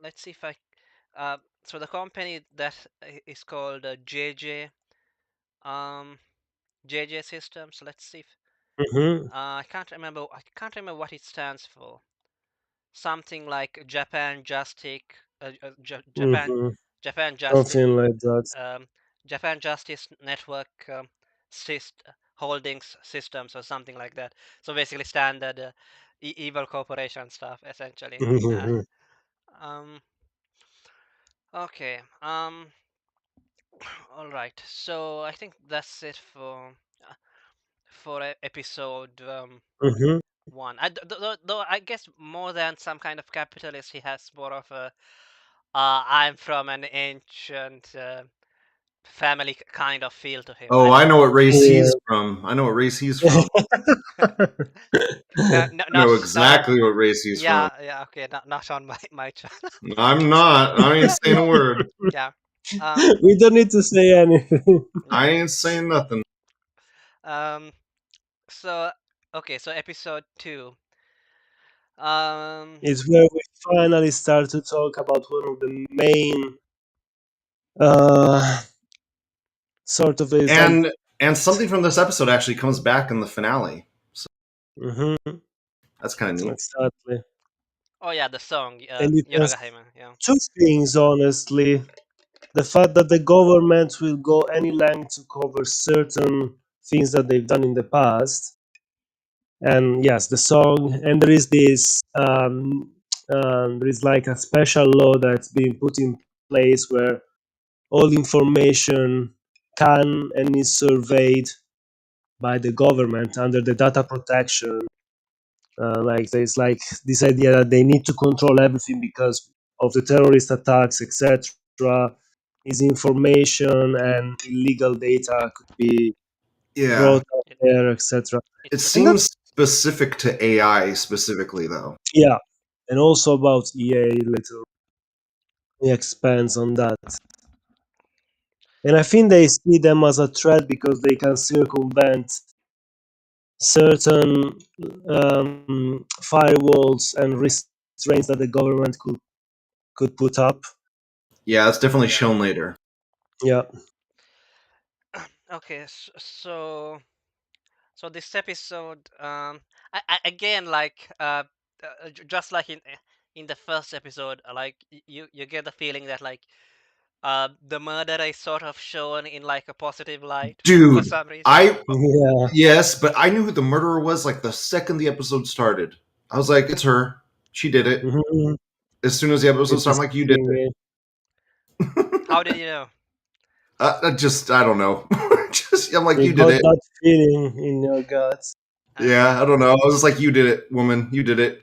let's see if I so the company that is called JJ um JJ Systems. Let's see if Hmm. I can't remember what it stands for. Something like Japan Justice, Japan Hmm. Japan Justice Something like that. um, Japan Justice Network Holdings Systems or something like that. So basically standard evil corporation stuff essentially. Hmm. Um, okay. All right. So I think that's it for episode Hmm. one. Though I guess more than some kind of capitalist, he has more of a I'm from an ancient family kind of feel to him. I Oh, don't I know. know what race Yeah. he's from. I know what race he's from. No, no, I know not on. exactly what race he's from. Yeah, yeah. Okay, not on my channel. I'm not. I ain't saying a word. Yeah. Um. We don't need to say anything. I Yeah. ain't saying nothing. Um. So okay. So episode two. Um. It's where we finally start to talk about one of the main, uh, sort of is like. And something from this episode actually comes back in the finale. So Hmm. that's kind of neat. Exactly. Oh yeah, the song. And you can Yorogahime. Yeah. two things, honestly. The fact that the government will go any length to cover certain things that they've done in the past, and yes, the song, and there is this, there is like a special law that's being put in place where all information can and is surveyed by the government under the data protection. Like there's like this idea that they need to control everything because of the terrorist attacks, etc. Is information and illegal data could be Yeah. brought up It, there, etc. It it's And seems that's specific to AI specifically, though. yeah, and also about EA little expands on that. And I think they see them as a threat because they can circumvent certain firewalls and restraints that the government could put up. Yeah, it's definitely shown later. Yeah. okay. So this episode, again, like just like in the first episode, like you get the feeling that like the murder is sort of shown in like a positive light for Dude, some reason. I Yeah. yes, but I knew who the murderer was like the second the episode started. I was like, it's her. She did it. Mm-hmm. As soon as the episode It's started, this I'm like, you did it. thing. How did you know? I don't know. Just I'm like, You you did got it. that feeling in your guts. Yeah, I don't know. I was just like, you did it, woman. You did it.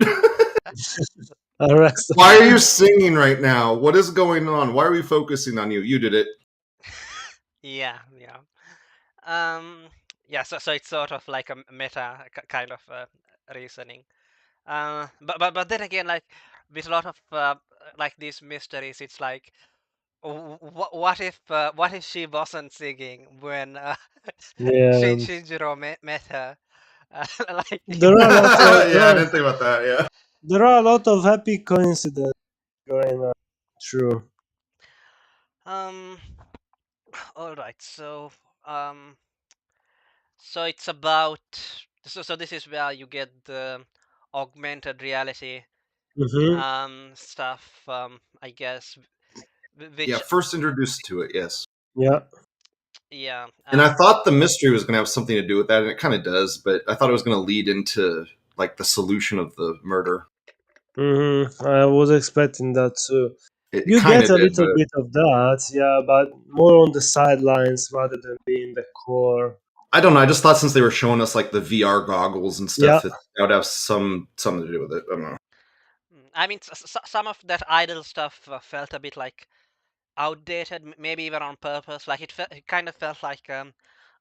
Arrest. Why are you singing right now? What is going on? Why are we focusing on you? You did it. Yeah, yeah. Um, yeah. So it's sort of like a meta kind of reasoning. But then again, like with a lot of like these mysteries, it's like, what if she wasn't singing when Yeah. Shinjiro met her? Like There are a lot of Yeah, I didn't think about that. Yeah. there are a lot of happy coincidences going on. True. um, all right. Um, so it's about so this is where you get the augmented reality Mm-hmm. stuff. I guess Yeah, which first introduced to it, yes. Yeah. yeah. And I thought the mystery was going to have something to do with that, and it kind of does, but I thought it was going to lead into like the solution of the murder. Mm-hmm. I was expecting that too. It You kind get of a did, little but bit of that, yeah, but more on the sidelines rather than being the core. I don't know. I just thought since they were showing us like the VR goggles and Yeah. stuff, that would have something to do with it. I don't know. I mean, some of that idle stuff felt a bit like outdated, maybe even on purpose. Like it kind of felt like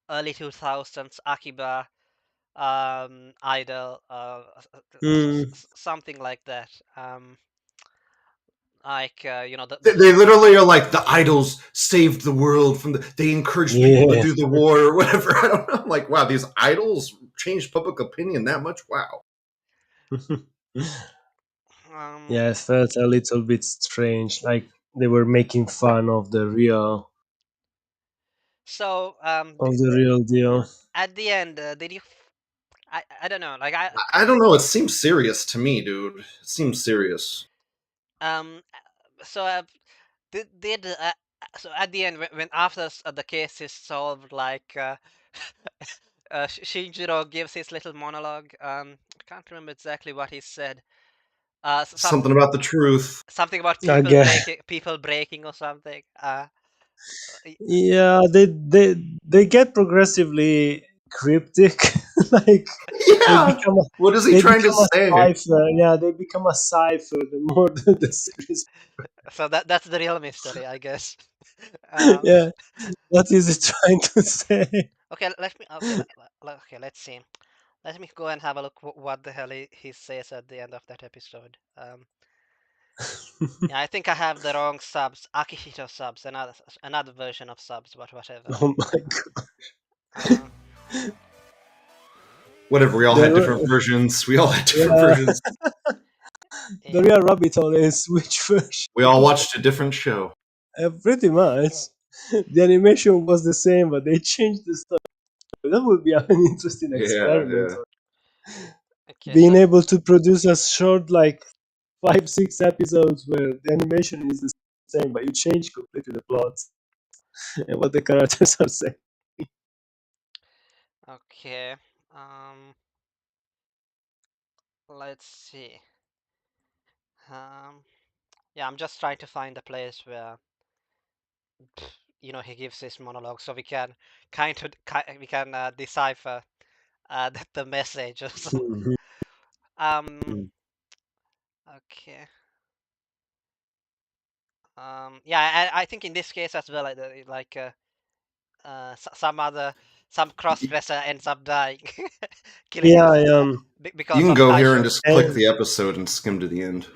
early 2000s Akiba idol, Mm. something like that. Like They literally are like the idols saved the world from the. They encouraged people to Yeah. do the war or whatever. I don't know. I'm like, wow, these idols changed public opinion that much. Wow. um, Yeah, it felt a little bit strange, like they were making fun so of the real deal. at the end, did you? I don't know. Like I don't know. It seems serious to me, dude. It seems serious. um so did so at the end when after the case is solved, like Shinjiro gives his little monologue. I can't remember exactly what he said. Something about the truth. Something about Again, people breaking or something. Y- yeah, they get progressively cryptic, like they Yeah. become What is he they trying to become a say? cipher. Yeah, they become a cipher the more the series. so that's the real mystery, I guess. um, Yeah, what is it trying to say? okay, let me. Okay, okay. Let's see. Let me go and have a look. What the hell he says at the end of that episode. Yeah, I think I have the wrong subs. Akihito subs, another version of subs, but whatever. Oh my god! Uh, Whatever. We all had different The versions. We all had different yeah, versions. the yeah. real rabbit hole is which version? We all watched a different show. Pretty much. The animation was the same, but they changed the story. That would be an interesting Yeah, experiment. yeah. Okay, Being so able to produce a short, like 5, 6 episodes where the animation is the same, but you change completely the plot and what the characters are saying. okay. Um, let's see. Um, yeah, I'm just trying to find a place where he gives his monologue, so we can we can decipher the message also. Mhm. Um, okay. Yeah, I think in this case as well, some cross-dresser ends up dying, killing Yeah, himself You because can of go here and typhoid. just click and the episode and skim to the end.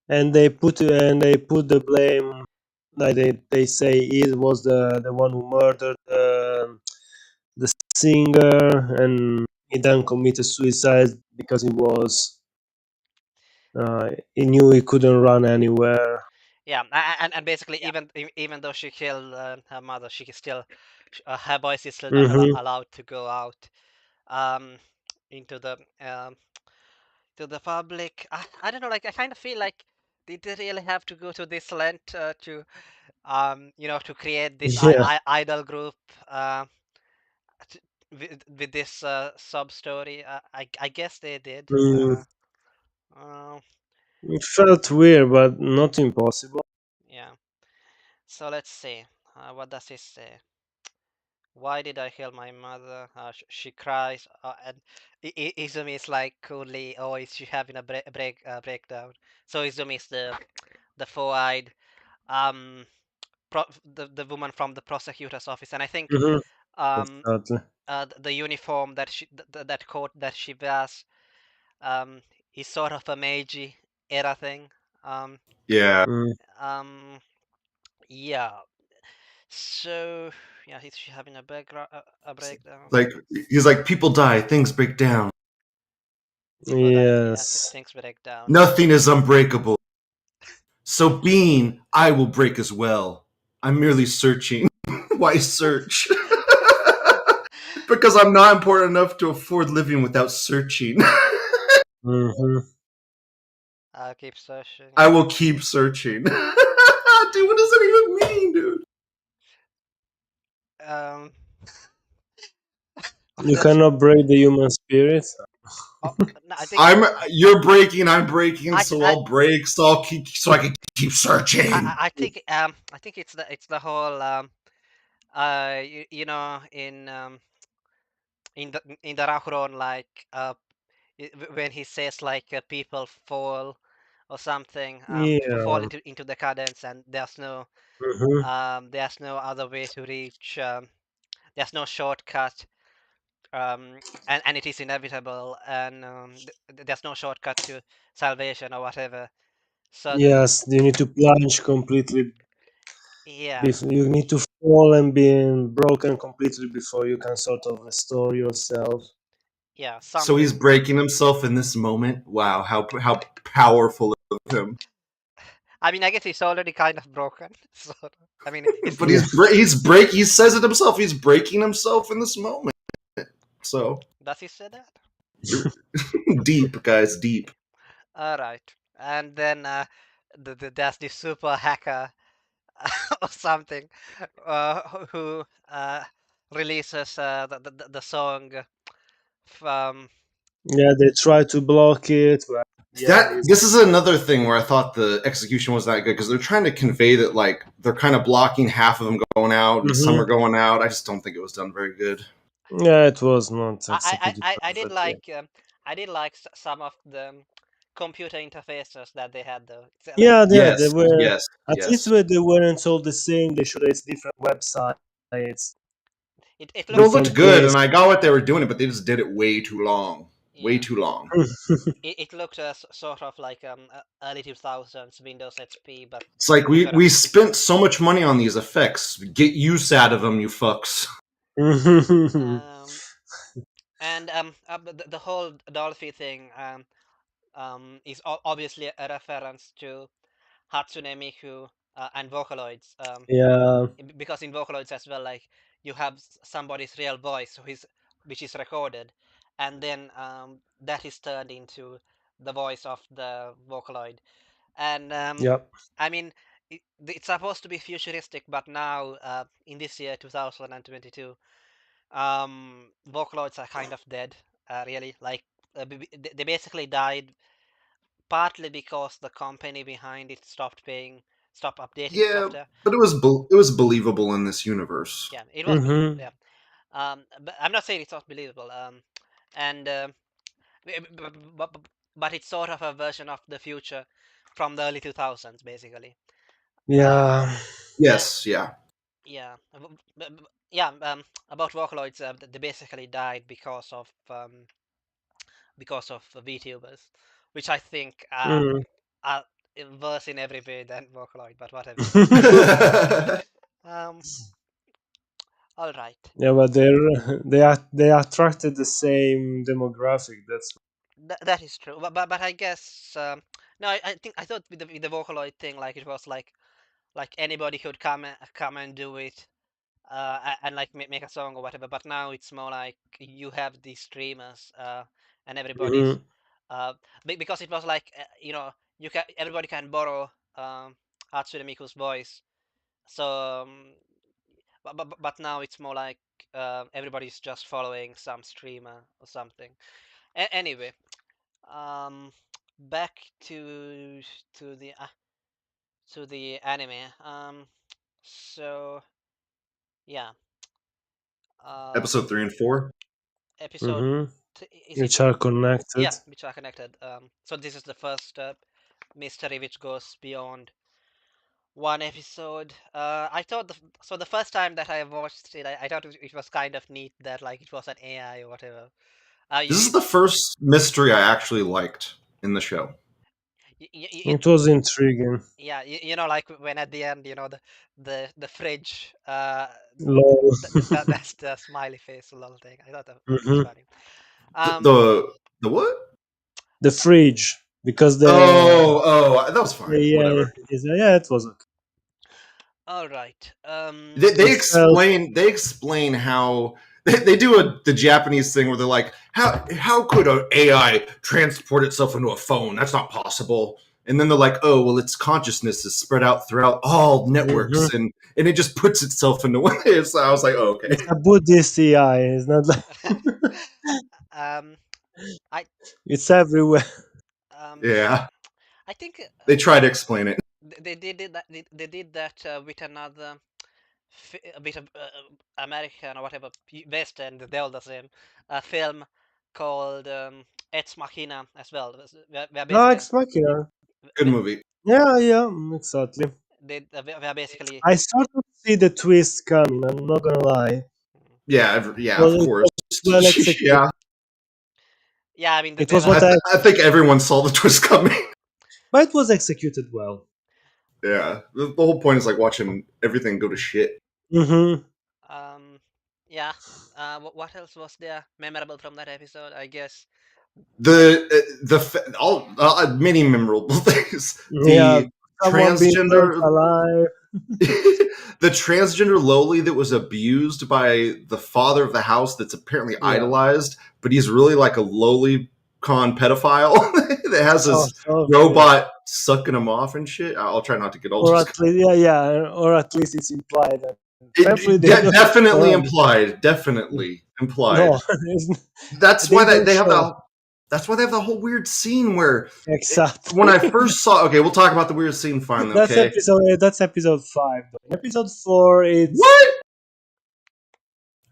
and they put the blame, like they say it was the one who murdered the singer, and he then committed suicide because he knew he couldn't run anywhere. Yeah, and basically even though she killed her mother, she is still her voice is still not Hmm. allowed to go out um into um the public. I don't know, like I kind of feel like did they really have to go to this length to create this Yeah. idol group uh t- with this sub story? I guess they did. Mm. Uh, It felt weird, but not impossible. yeah. So let's see. What does he say? Why did I kill my mother? She cries, and Izumi is like coolly, oh, is she having a breakdown? So Izumi is the four-eyed, um, the woman from the prosecutor's office, and I think Hmm. um, Exactly. the uniform that that coat that she wears, um, is sort of a Meiji era thing. Um, Yeah. Mm. um, yeah. So yeah, is she having a breakdown? Like he's like, people die, things break down. People die. Yeah, Yes. things break down. Nothing is unbreakable. So Bean, I will break as well. I'm merely searching. Why search? Because I'm not important enough to afford living without searching. Hmm. I'll keep searching. I will keep searching. Dude, what does that even mean, dude? Um, what You does? cannot break the human spirit. Oh, no, I think You're breaking, I'm breaking, I, so I, I'll break, so I can keep searching. I think it's the whole in the Rahron, like when he says like people fall or something, people fall Yeah. into decadence, and Hmm. there's no other way to reach, there's no shortcut, and it is inevitable, and there's no shortcut to salvation or whatever. So Yes, you need to plunge completely. yeah, You need to fall and be broken completely before you can sort of restore yourself. yeah, So he's something. breaking himself in this moment. Wow, how powerful of him. I mean, I guess he's already kind of broken. So I mean, it's But Yeah. he says it himself. He's breaking himself in this moment. So does he say that? you're deep, guys, deep. All right, and then there's this super hacker or something who releases the song from. Yeah, they try to block it, but yeah, That this is another thing where I thought the execution was that good because they're trying to convey that like they're kind of blocking half of them going out and some hmm are going out. I just don't think it was done very good. yeah, it was not executed I did perfectly. like some of the computer interfaces that they had though. It's, like Yeah, yeah, they Yes, were yes, at least yes. they weren't all the same. They showed us different websites, it No, it looked looked different good, ways. and I got what they were doing, but they just did it way too long. Way yeah too long. it looked sort of like early 2000s Windows XP but It's like with we with spent so much money on these effects. Get use out of them, you fucks. um and the whole Dolphy thing is obviously a reference to Hatsune Miku and Vocaloids, Yeah, because in Vocaloids as well, like you have somebody's real voice which is recorded, and then that is turned into the voice of the Vocaloid. And yep, I mean, it's supposed to be futuristic, but now in this year 2022, Vocaloids are kind of dead, really. Like they basically died partly because the company behind it stopped paying stop updating Yeah, software. but it was believable in this universe. Yeah, it was believable. Mm-hmm. Yeah. But I'm not saying it's not believable. And but, but it's sort of a version of the future from the early 2000s, basically. Um, Yeah. and Yes, yeah. yeah, yeah. About Vocaloids, they basically died because of VTubers, which I think Mm. are worse in every way than Vocaloid. But whatever. Um, all right. Yeah, but they attracted the same demographic. That's That is true, but I guess no, I think I thought with the Vocaloid thing, like it was like anybody could come and do it, and like make a song or whatever. But now it's more like you have these streamers, and everybody's mm-hmm. uh, because it was like you can everybody can borrow Hatsune Miku's voice. So, but now it's more like everybody's just following some streamer or something. Anyway, um, back to the to the anime. So yeah, Episode um, 3 and 4. episode Mm-hmm. is it? Which are connected. Yeah, which are connected. So this is the first mystery which goes beyond one episode. I thought the first time that I watched it, I thought it was kind of neat that like it was an AI or whatever. This is the first mystery I actually liked in the show. You, It was intriguing. yeah, you know, like when at the end, the fridge, Lol. that's the smiley face lol thing. I thought that was Mm-hmm. funny. The Um, the what? The fridge, because That was fine. yeah, Whatever. yeah, it was okay. all right. They It felt. explain how they do the Japanese thing where they're like, how could an AI transport itself into a phone? That's not possible. And then they're like, oh well, its consciousness is spread out throughout all Mm-hmm. networks, and it just puts itself into one. So I was like, oh, okay, It's a Buddhist AI. It's not like um, I it's everywhere. um, yeah. I think They try to explain it. they did that they did that with another a bit of American or whatever Western, they're all the same. A film called Ex Machina as well, where No, basically Ex Machina. Good movie. Yeah, yeah, exactly. where basically I sort of see the twist coming. I'm not gonna lie. Yeah, yeah, Well, of it course. was well executed. Yeah, yeah, I mean It they was were what I think everyone saw the twist coming. but it was executed well. Yeah, the whole point is like watching everything go to shit. Mm-hmm. um yeah. What else was there memorable from that episode? I guess All many memorable things. Yeah, The someone being burnt transgender, alive. the transgender lowly that was abused by the father of the house. That's apparently Yeah. idolized, but he's really like a lowly con pedophile that has Sort his of, yeah. robot sucking him off and shit. I'll try not to get all Or those. at least, yeah, yeah, or at least it's implied that. Hopefully, they don't. Definitely Alright. implied. Definitely implied. No, it's, That's they why don't they have show. the. That's why they have the whole weird scene where when Exactly. I first saw. Okay, we'll talk about the weird scene finally. That's Okay. episode. That's episode 5. Though. Episode 4, it's What?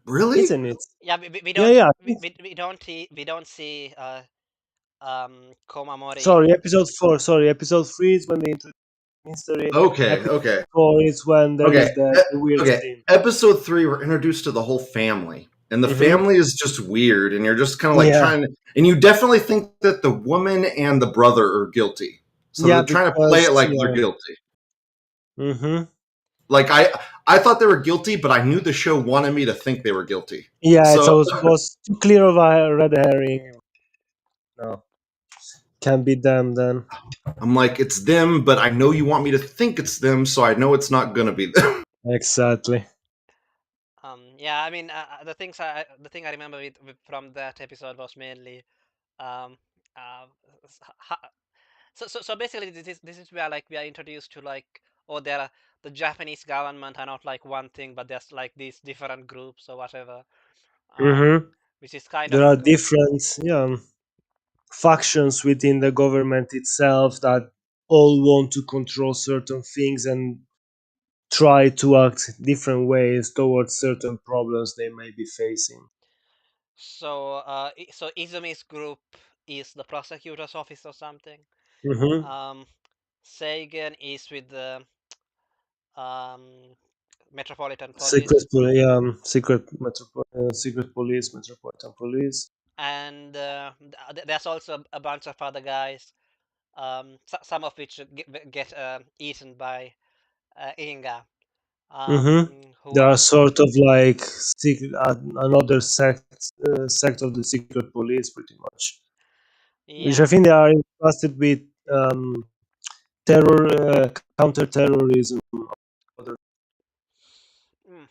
Really? isn't it? yeah we Yeah, don't yeah. we don't see Komamori. Sorry, episode 4. Sorry, episode 3 is when they introduce mystery. Okay. Episode Okay. 4 is when there Okay. is the weird Okay. scene. Episode 3, we're introduced to the whole family, and the Mm-hmm. family is just weird, and you're just kind of like Yeah, trying to, and you definitely think that the woman and the brother are guilty. So yeah, they're trying to play it because like they're yeah. guilty. Mm-hmm. Like I thought they were guilty, but I knew the show wanted me to think they were guilty. Yeah, So so it was too clear of a red herring. No, can be them then. I'm like, it's them, but I know you want me to think it's them, so I know it's not gonna be them. Exactly. Yeah, I mean, the thing I remember from that episode was mainly, um, uh, s- ha- so basically this is where like we are introduced to like, oh, there are the Japanese government are not like one thing, but there's like these different groups or whatever, um, Mm-hmm. which is kind There of are different, yeah, factions within the government itself that all want to control certain things and try to act different ways towards certain problems they may be facing. So, so Izumi's group is the prosecutor's office or something. Hmm. Um, Seigen is with the um, Metropolitan Police, Secret police, metropolitan police. and there's also a bunch of other guys, some of which get eaten by Inga, Hmm. who They are are sort of like another sect of the secret police, pretty much. Which I yeah. think they are entrusted with terror, counter-terrorism. Mhm.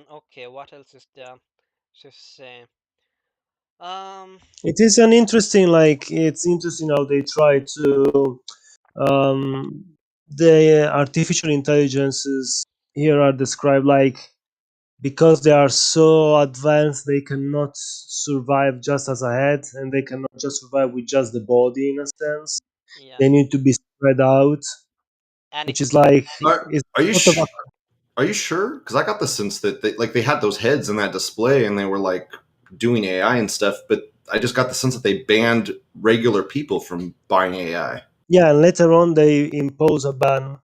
Okay, what else is there to say? Um, It is an interesting, like it's interesting how they try to um, the artificial intelligences here are described like because they are so advanced they cannot survive just as a head and they cannot just survive with just the body in a sense. yeah, They need to be spread out, and which is like Are, it's are you sort of a, are you sure? Because I got the sense that they had those heads in that display and they were like doing AI and stuff, but I just got the sense that they banned regular people from buying AI. yeah, and later on they impose a ban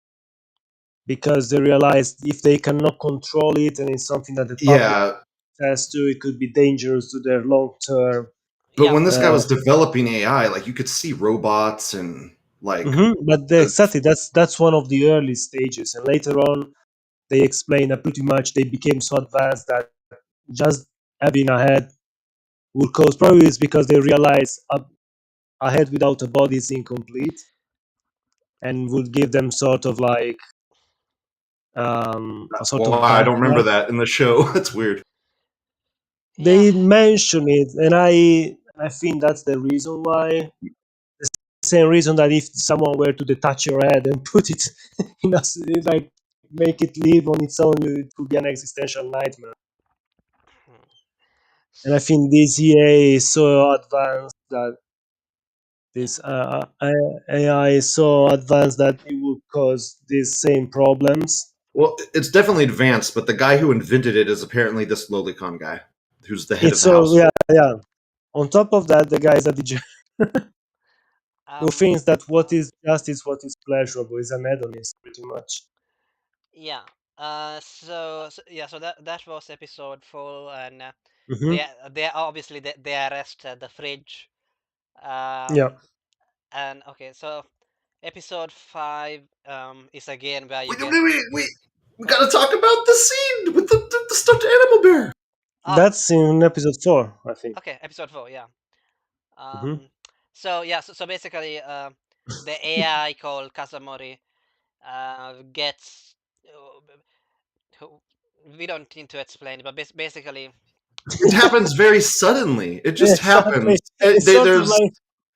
because they realized if they cannot control it and it's something that the public Yeah, has to, it could be dangerous to their long term. but yeah, when this guy Uh, was developing AI, like you could see robots and like but exactly, that's one of the early stages, and later on they explain that pretty much they became so advanced that just having a head would cause problems because they realize a head without a body is incomplete and would give them sort of like a sort well, of I bad don't remember breath. that in the show. That's weird. yeah. They mention it, and I think that's the reason why. The same reason that if someone were to detach your head and put it in a like make it live on its own, it would be an existential nightmare. Hmm. And I S- think this EA is so advanced that Yeah, this AI is so advanced that it will cause these same problems. Well, it's definitely advanced, but the guy who invented it is apparently this lolicon guy, who's the head of It's the so yeah, household. yeah. On top of that, the guy is a DJ who um, thinks that what is justice, what is pleasurable, is an hedonist, pretty much. yeah. So yeah, so that was episode 4, and Hmm. they obviously they arrest the fridge. Yeah, And okay, so episode 5 is again where you Wait, wait, get wait, wait. We what? gotta talk about the scene with the stuffed animal bear. Ah, that's in episode 4, I think. okay, episode 4, yeah. Hmm. So yeah, so basically, the AI called Kazamori gets. Who- we don't need to explain it, but basically, It happens very suddenly. It just Exactly. happens. And It's sort of there's like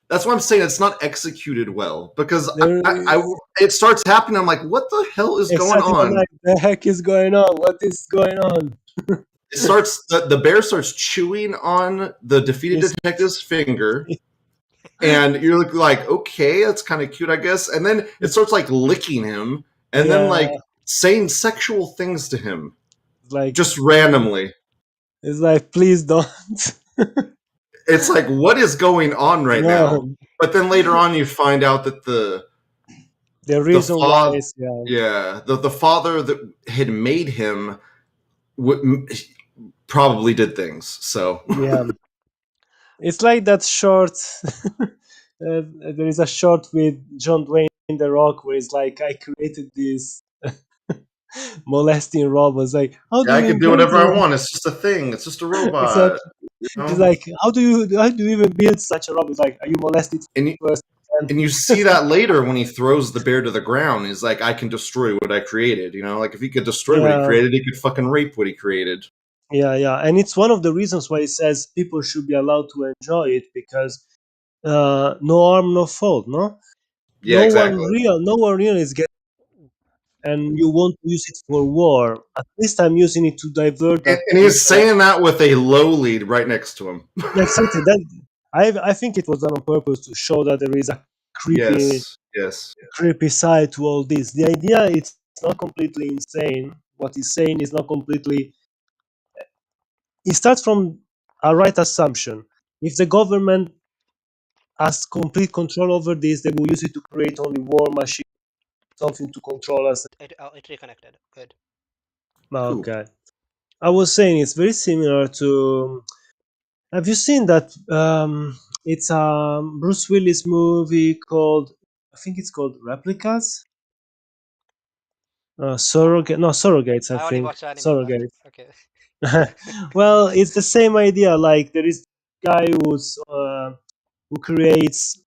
that's why I'm saying it's not executed well because there. it starts happening. I'm like, what the hell is going Exactly. I'm on? like, the heck is going on? What is going on? It starts the bear starts chewing on the defeated It's, detective's finger, and you're like, okay, that's kind of cute, I guess. And then it starts like licking him, and then yeah. like saying sexual things to him It's like just randomly. please don't. It's like, what is going on right now? No. But then later on, you find out that The the reason why father, is yeah. yeah, the father that had made him w- probably did things. So Yeah. It's like that short. There is a short with John Dwayne The Rock where it's like I created this molesting robots. Like, how do yeah, I you can do implant whatever I it? want. It's just a thing. It's just a robot. Exactly. You It's know? like, how do you even build such a robot? It's like, are you molested And first? and you see that later when he throws the bear to the ground. He's like, I can destroy what I created. You know, like if he could destroy what he Yeah, created, he could fucking rape what he created. yeah, yeah. And it's one of the reasons why it says people should be allowed to enjoy it because no harm, no fault. No, Yeah, exactly. no one real is getting, and you want to use it for war. At least I'm using it to divert And, that. and he's saying that with a low lead right next to him. Yeah, exactly. That I think it was done on purpose to show that there is a creepy Yes, yes. creepy side to all this. The idea it's not completely insane. What he's saying is not completely. It starts from a right assumption. If the government has complete control over this, they will use it to create only war machines, something to control us. It reconnected. Good. Cool. Okay. I was saying it's very similar to. Have you seen that? It's a Bruce Willis movie called. I think it's called Replicas. Uh, Surrogate. No, Surrogates. I I only think watch anime, but Surrogates. okay. Well, it's the same idea. Like there is guy who creates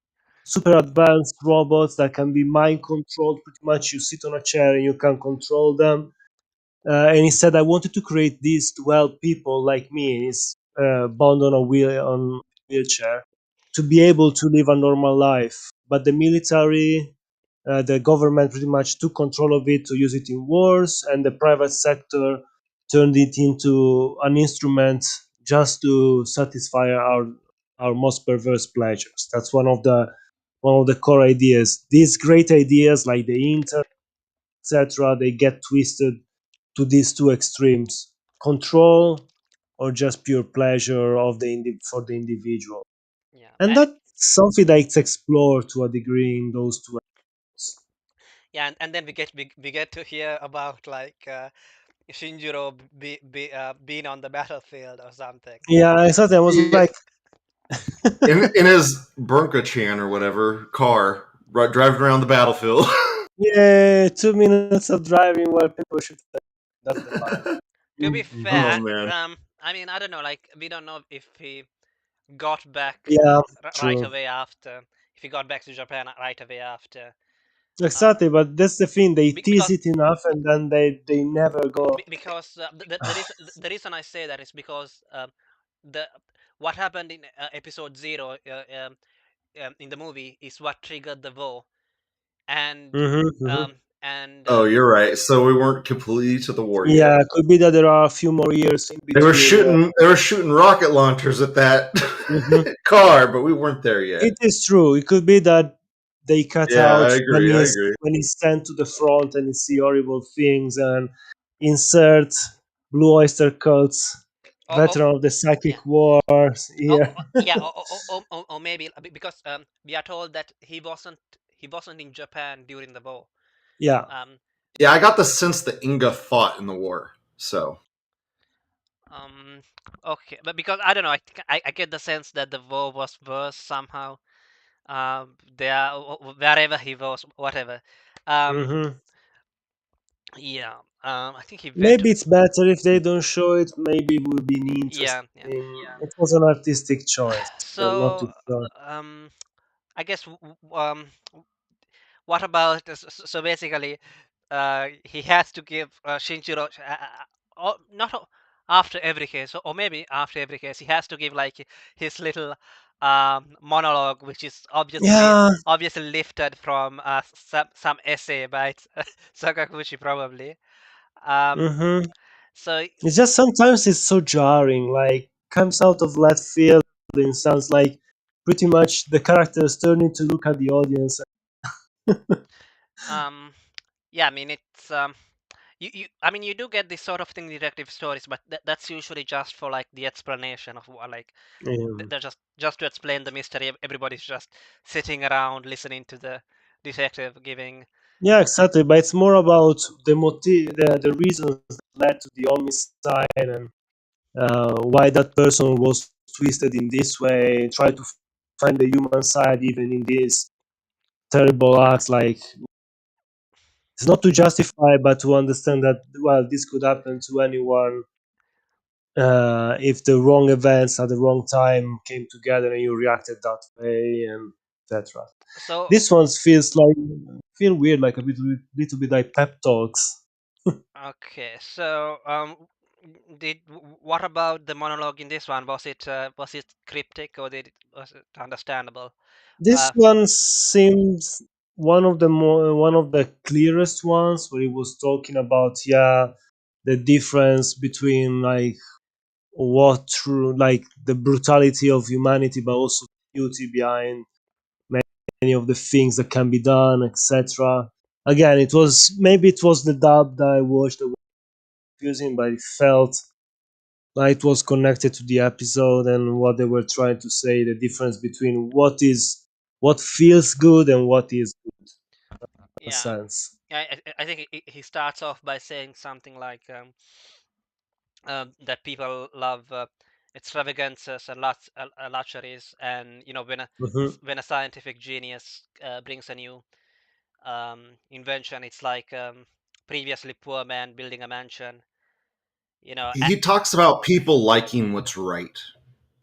super advanced robots that can be mind controlled. Pretty much, you sit on a chair and you can control them. And he said, "I wanted to create this to help people like me." And he's bound on a wheelchair to be able to live a normal life. But the military, the government pretty much took control of it to use it in wars, and the private sector turned it into an instrument just to satisfy our most perverse pleasures. That's one of the core ideas. These great ideas like the internet, etc., they get twisted to these two extremes: control or just pure pleasure of for the individual. Yeah. And that's something that's explored to a degree in those two episodes. Yeah, and then we get to hear about like Shinjiro being on the battlefield or something. Yeah, exactly. I was Yeah, like, in his Bronco-chan or whatever car, driving around the battlefield. yeah, 2 minutes of driving where people should. That's the line. To be Oh Mhm. fair, man. I mean, I don't know, like we don't know if he got back Yeah, right true. away after, if he got back to Japan right away after, uh, Exactly, but that's the thing. They tease because it enough, and then they never go. because the reason I say that is because the what happened in episode 0 in the movie is what triggered the war, and Hmm, hmm. um and Oh, you're right. So we weren't completely to the war yet. Yeah, could be that there are a few more years in They were between. shooting. They were shooting rocket launchers at that Mhm. car, but we weren't there yet. It is true. It could be that they cut Yeah, out I agree. I agree. when he's sent to the front and he see horrible things and insert Blue Oyster Cult's oh veteran of the yeah. Psychic Wars here. Yeah, or maybe because we are told that he wasn't in Japan during the war. Yeah. Um, Yeah, I got the sense that Inga fought in the war. So um, okay, but because I don't know, I get the sense that the war was worse somehow. There, wherever he was, whatever. Um, Hmm. yeah. I think he went. Maybe it's better if they don't show it. Maybe it would be interesting. Yeah, yeah. It was an artistic choice, not So, to show. I guess what about so basically he has to give Shinjiro not after every case, or maybe after every case, he has to give like his little monologue, which is Yeah. obviously lifted from some essay by Sakaguchi probably. Um, Hmm. so It's just sometimes it's so jarring. Like comes out of left field and sounds like pretty much the characters turning to look at the audience. um, yeah, I mean it's you I mean you do get this sort of thing in detective stories, but that's usually just for like the explanation of what like Um, they're just to explain the mystery. Everybody's just sitting around listening to the detective giving. yeah, exactly. But it's more about the motive, the reasons that led to the homicide, and why that person was twisted in this way. Try to find the human side even in these terrible acts. Like it's not to justify, but to understand that well, this could happen to anyone if the wrong events at the wrong time came together and you reacted that way, and etc. So This one feel weird, like a little bit like pep talks. okay, so did what about the monologue in this one? Was it cryptic or was it understandable? This Uh, one seems one of the clearest ones, where he was talking about the difference between like what true like the brutality of humanity, but also the beauty behind man. any of the things that can be done, etc. Again, it was the dub that I watched that was confusing, but it felt like it was connected to the episode and what they were trying to say, the difference between what feels good and what is good, in a Yeah, sense. I think he starts off by saying something like that people love extravagances and luxuries, and Hmm. when a scientific genius brings a new invention, it's like previously poor man building a mansion. You know, He talks about people liking what's right,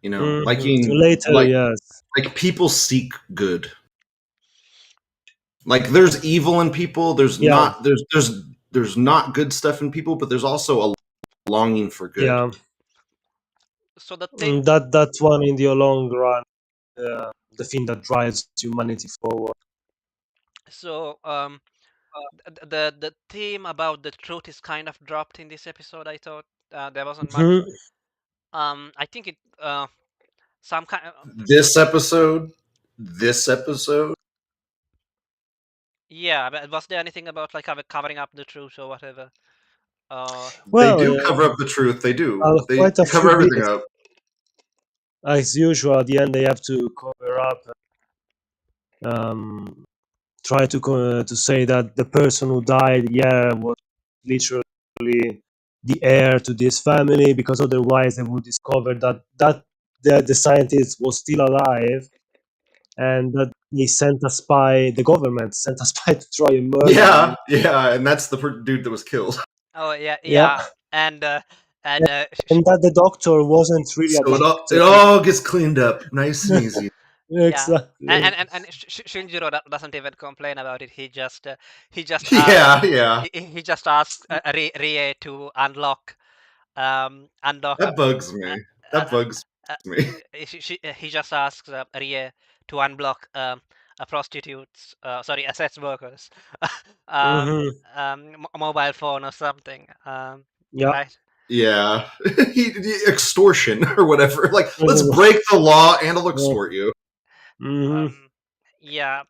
Hmm. liking Later, yes. like people seek good. Like there's evil in people. Yeah, There's not good stuff in people, but there's also a longing for good. yeah. so the thing, That's one in the long run, the thing that drives humanity forward. so the theme about the truth is kind of dropped in this episode. I thought there wasn't much. Mhm. I think it some kind. This episode, this episode, Yeah, but was there anything about like covering up the truth or whatever? Uh, they Well, do cover up the truth. They do. They quite a few cover everything bits. up. As usual, at the end they have to cover up, um, try to say that the person who died, yeah, was literally the heir to this family, because otherwise they would discover that the scientist was still alive, and that they sent a spy, the government sent a spy to try and murder him. Yeah, yeah, and that's the dude that was killed. oh yeah, Yeah, yeah, and and and that the doctor wasn't really a So it doctor. all gets cleaned up, nice and easy. yeah, Exactly. and Shinjiro doesn't even complain about it. He just asks Yeah, yeah, he just asks Rie to unlock that bugs uh, me. That uh, bugs uh, me. he just asks Rie to unblock a prostitute's a sex worker's um, Hmm. mobile phone or something. Yeah. Right? Yeah, extortion or whatever. Like, let's Hmm. break the law and I'll extort you. Um, yeah.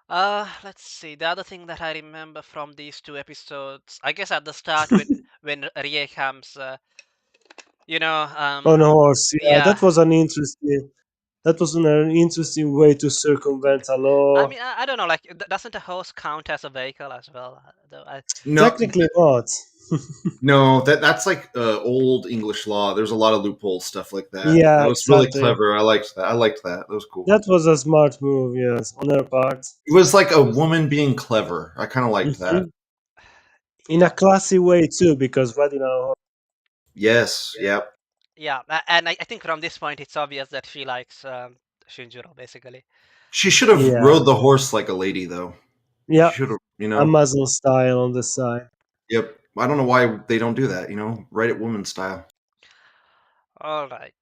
Let's see. The other thing that I remember from these two episodes, I guess at the start when Rie comes, you know, On a horse. Yeah, yeah. that was an interesting way to circumvent a I law. mean, I don't know. Like, doesn't a horse count as a vehicle as well? Though No, Technically not. no, that's like old English law. There's a lot of loophole stuff like that. That Yeah, was really exactly. clever. I liked that. I liked that. That was cool. That was a smart move, yes, on her part. It was like a woman being clever. I kind of liked that. Mhm. In a yeah, classy way too, because riding on a horse. Yes. Yep. yeah. And I think from this point it's obvious that she likes Shinjiro basically. She should have Yeah, rode the horse like a lady, though. yeah, She should have, a muzzle style on the side. Yep. I don't know why they don't do that. Ride it woman style. All right.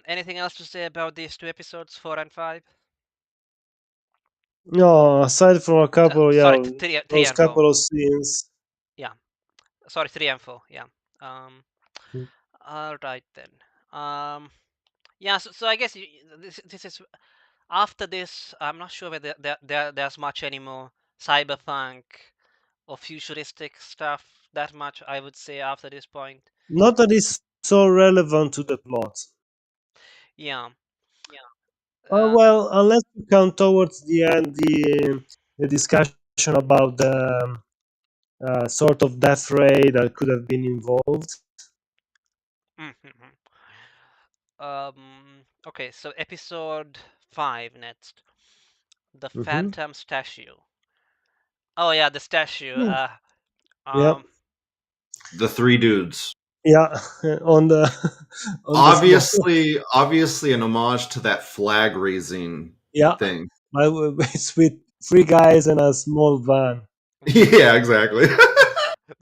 Anything else to say about these two episodes, 4 and 5? No, aside from a couple, Sorry, yeah, three those and four. couple of scenes. Yeah, sorry, 3 and 4. Yeah. Um. All right then. Um. Yeah. So I guess this is after this. I'm not sure whether there's much anymore cyberpunk or futuristic stuff that much. I would say after this point. Not that it's so relevant to the plot. Yeah. Uh, Well, unless you count towards the end the discussion about the sort of death ray that could have been involved. Okay, so episode 5 next. The Hmm. Phantom Statue. Oh yeah, the statue. Yeah, Um, The three dudes. yeah, on the on the small. Obviously, an homage to that flag raising Yeah, thing. it's with three guys and a small van. Yeah, exactly.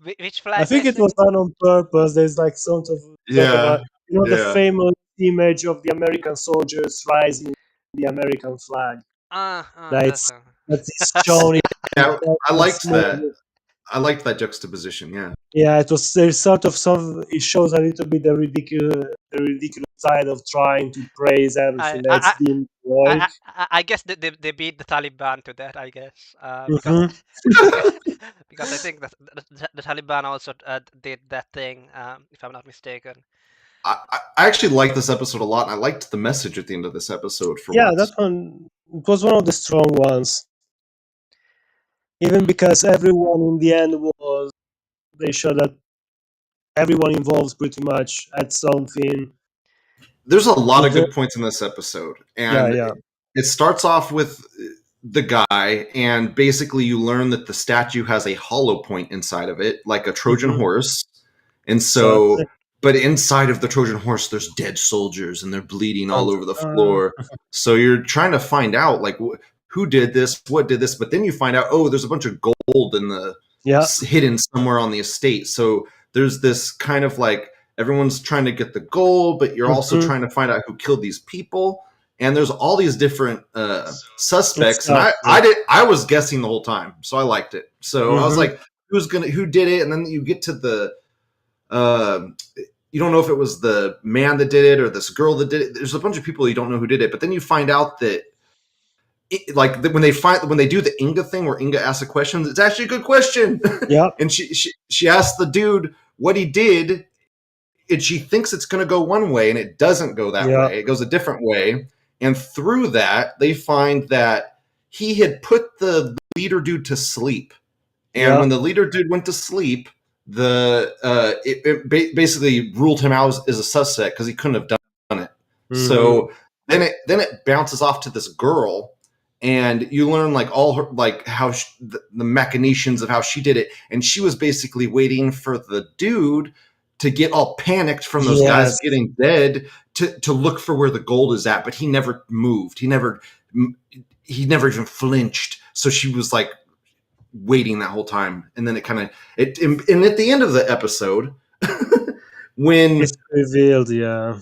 which I flag think it raising? was done on purpose. There's like sort of Yeah, a the yeah, famous image of the American soldiers rising the American flag. That's That's that is shown in yeah. I a liked small. that. I liked that juxtaposition. Yeah, Yeah, it was there's sort of some. It shows a little bit the ridiculous side of trying to praise I, everything I that's been. like. I guess they beat the Taliban to that. I guess because Hmm. because because I think that the Taliban also did that thing, if I'm not mistaken. I actually liked this episode a lot, and I liked the message at the end of this episode for Yeah, that once. one, it was one of the strong ones. Even Mm. because everyone in the end was, they showed that everyone involved pretty much had something There's a lot to of the. good points in this episode, Yeah, and yeah. it starts off with the guy, and basically you learn that the statue has a hollow point inside of it, like a Trojan Hmm. horse. And Exactly. so, but inside of the Trojan horse, there's dead soldiers, and they're bleeding Dun, all over the dun, floor. So you're trying to find out, like, who did this, what did this, but then you find out, oh, there's a bunch of gold in the yeah. hidden somewhere on the estate. So there's this kind of like everyone's trying to get the gold, but you're also Hmm. trying to find out who killed these people. And there's all these different suspects, and Exactly. I was guessing the whole time, so I liked it. So I was Hmm. like, who did it? And then you get to the uh, you don't know if it was the man that did it or this girl that did it. There's a bunch of people you don't know who did it, but then you find out that when they do the Inga thing where Inga asks a question, it's actually a good question. Yeah, And she asks the dude what he did, and she thinks it's going to go one way, and it doesn't go that yeah, way. It goes a different way. And through that, they find that he had put the leader dude to sleep. And yeah. when the leader dude went to sleep, it basically ruled him out as a suspect because he couldn't have done it. Hmm. So then it bounces off to this girl, and you learn like all her like how the machinations of how she did it, and she was basically waiting for the dude to get all panicked from those guys Yes. getting dead to look for where the gold is at, but he never moved. He never even flinched. So she was like waiting that whole time, and then it kind of and at the end of the episode It's when revealed. Yeah.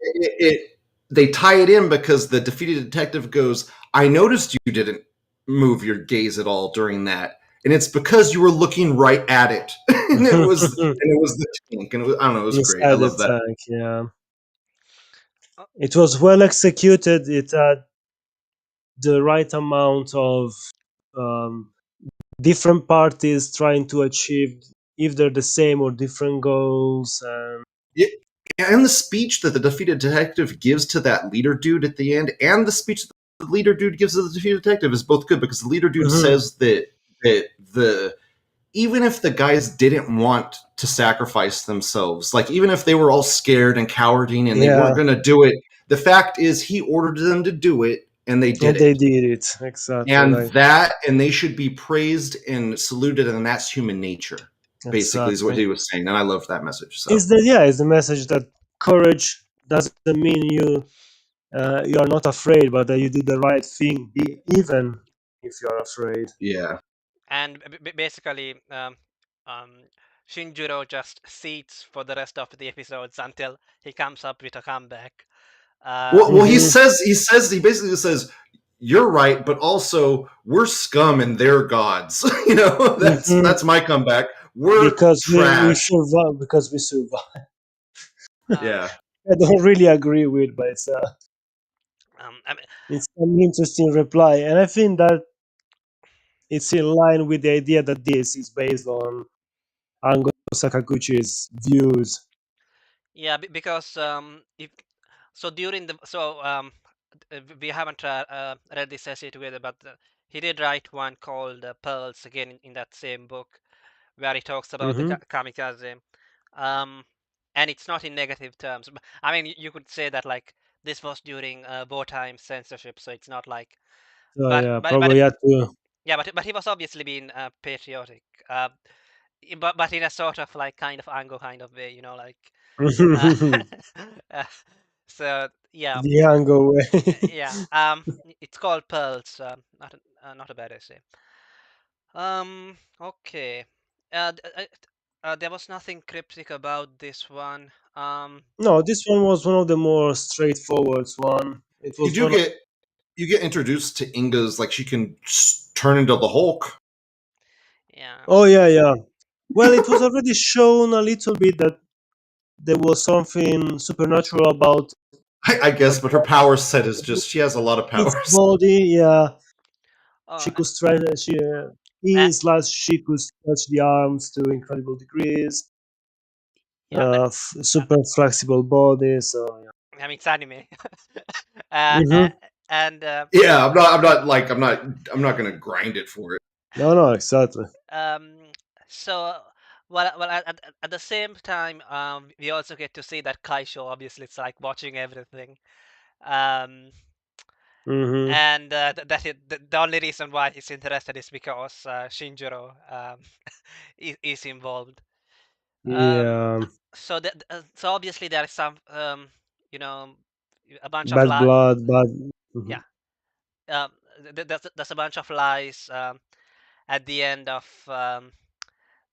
it they tie it in because the defeated detective goes, I noticed you didn't move your gaze at all during that, and it's because you were looking right at it. And it was the tank, and I don't know, it was great. I Inside the love that. tank. Yeah. Uh, It was well executed. It had the right amount of um, different parties trying to achieve either the same or different goals. And Yeah, and the speech that the defeated detective gives to that leader dude at the end, and the speech that the leader dude gives to the defeated detective is both good because the leader dude Mhm. says that the even if the guys didn't want to sacrifice themselves, like even if they were all scared and cowarding and they Yeah, weren't going to do it, the fact is he ordered them to do it and they did and they it. did it exactly And like they should be praised and saluted, and that's human nature, basically, is what exactly. he was saying. And I loved that message. So Is that yeah? Is the message that courage doesn't mean you are not afraid, but that you do the right thing, even if you are afraid. yeah. and basically, um, Shinjiro just sits for the rest of the episodes until he comes up with a comeback. Well, he Hmm. says he basically says you're right, but also we're scum and they're gods. Hmm. That's my comeback. We're Because we trash. survive. Because we survive. um, Yeah. I don't really agree with, but I mean, it's an interesting reply, and I think that it's in line with the idea that this is based on Ango Sakaguchi's views. yeah, because if so during the so we haven't read this essay together, but he did write one called Pearls again in that same book where he talks about the Hmm. kamikaze, um, and it's not in negative terms. I mean, you could say that like this was during wartime censorship, so it's not like, So but yeah, but but probably had to. yeah, but he was obviously being patriotic, but in a sort of like kind of Ango kind of way, like. Uh, uh, so yeah, The Ango way. yeah. It's called Pearls. Not a bad essay. Okay. There was nothing cryptic about this one. No, this one was one of the more straightforward one. It You was do one. Of, get introduced to Inga's, like she can turn into the Hulk. Yeah. oh yeah, yeah. Well, it was already shown a little bit that there was something supernatural about I guess, but her power set is just she has a lot of Its powers. body, yeah. Oh, She could strengthen. uh, She could stretch the arms to incredible degrees. yeah, uh, Super flexible body. So yeah. I mean, it's anime. uh, uh, Hmm. and Yeah, I'm not gonna grind it for it. No, no, exactly. um, so well, at the same time, we also get to see that Kaisho. Obviously, it's like watching everything. Um, Hmm. and the only reason why he's interested is because Shinjiro is involved. Um, Yeah, so obviously there is some you know a bunch of bad blood, bad. Mhm. yeah there's a bunch of lies at the end of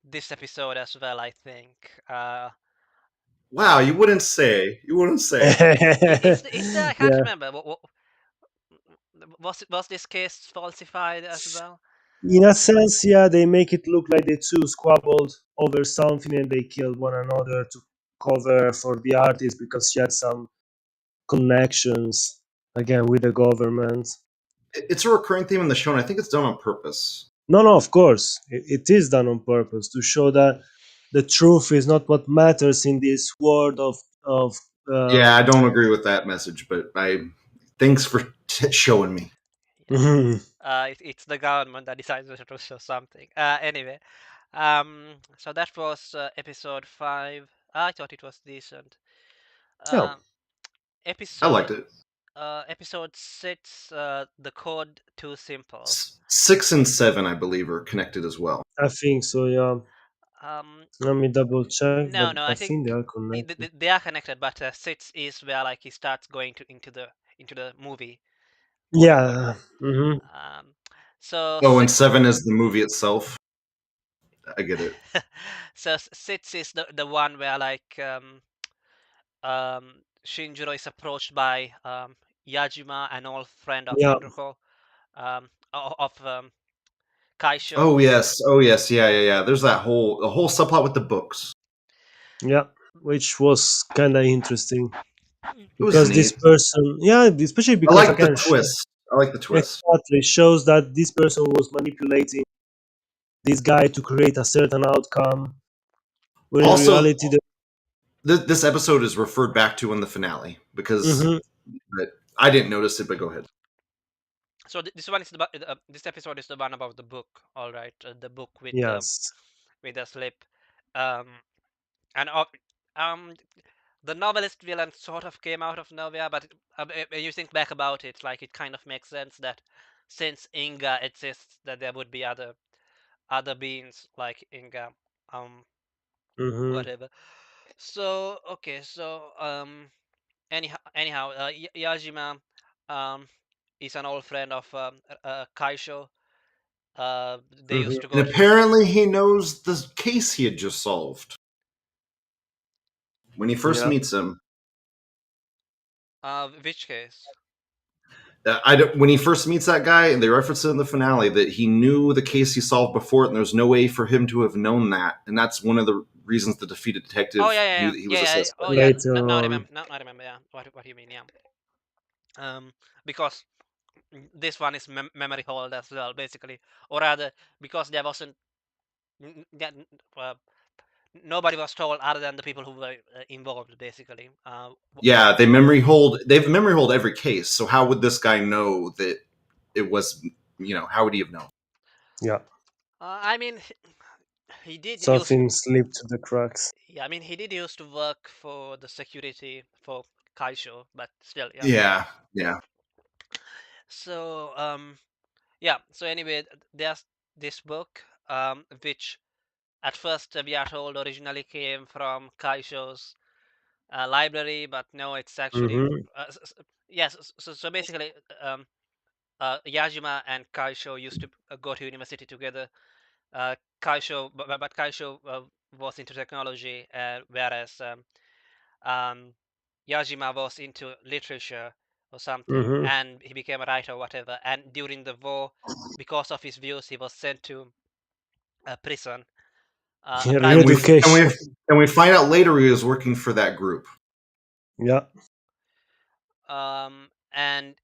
this episode as well. I think Wow, you wouldn't say. You wouldn't say. is there I can't Yeah, remember was this case falsified as well? in a sense, yeah, they make it look like the two squabbled over something and they killed one another to cover for the artist because she had some connections again with the government. It's a recurring theme in the show, and I think it's done on purpose. No, no, of course, it is done on purpose to show that the truth is not what matters in this world of Yeah, I um, don't agree with that message, but I thanks for showing me. Yeah, it's the government that decides to show something. Anyway, so that was episode 5. I thought it was decent. yeah, Um, I liked episode it. episode 6, the code too simple. 6 and 7, I believe, are connected as well. I think so. Yeah, Um, let me double check, but no, I I think think they are connected. they are connected, but 6 is where like he starts going into the movie world. Yeah. Hmm. Um, so Oh, and 7 is the movie itself. I get it. so Sits is the one where like Shinjiro is approached by Yajima, an old friend of Yeah, Enruko, of Kaisho. Oh yes, oh yes, yeah, yeah, yeah. There's that whole subplot with the books. yeah, which was kind of interesting It was because this neat. person, yeah, especially I because like the again, twist. I like the twist. exactly shows that this person was manipulating this guy to create a certain outcome, when in Also, reality, the. this episode is referred back to in the finale because Hmm. but I didn't notice it, but go ahead. So this one is this episode is the one about the book. All right, the book Yes. with a slip, um, and um, the novelist villain sort of came out of nowhere. But when you think back about it, like it kind of makes sense that since Inga exists, that there would be other beings like Inga, Hmm. whatever. So okay, so anyhow, Yajima um is an old friend of Kaisho. They used Hmm. to And go to apparently, he knows the case he had just solved when he first Yeah. meets him. which case? When he first meets that guy, and they reference it in the finale that he knew the case he solved before, and there's no way for him to have known that, and that's one of the reasons the defeated Oh detective yeah, yeah, knew yeah, that he was yeah, a yeah. suspect. Oh yeah. Later Now I on. remember. Now I remember. Yeah. What do you mean? Yeah. Because this one is memory hold as well, basically, or rather, because there wasn't. Yeah, uh, nobody was told other than the people who were involved, basically. Yeah, they've memory hold every case. So how would this guy know that it was? How would he have known? Yeah. I mean, he did use. Something slipped to the cracks. Yeah, I mean, he did used to work for the security for Kaisho, but still, yeah. Yeah, yeah. So, yeah. So anyway, there's this book, which at first we are told originally came from Kaisho's library, but no, it's actually Hmm. yes. So basically, Yajima and Kaisho used to go to university together. But Kaisho was into technology, whereas Yajima was into literature or something, Hmm. and he became a writer or whatever. And during the war, because of his views, he was sent to a prison, a And private we prison. and we Re-education. and we find out later he was working for that group. Yeah. and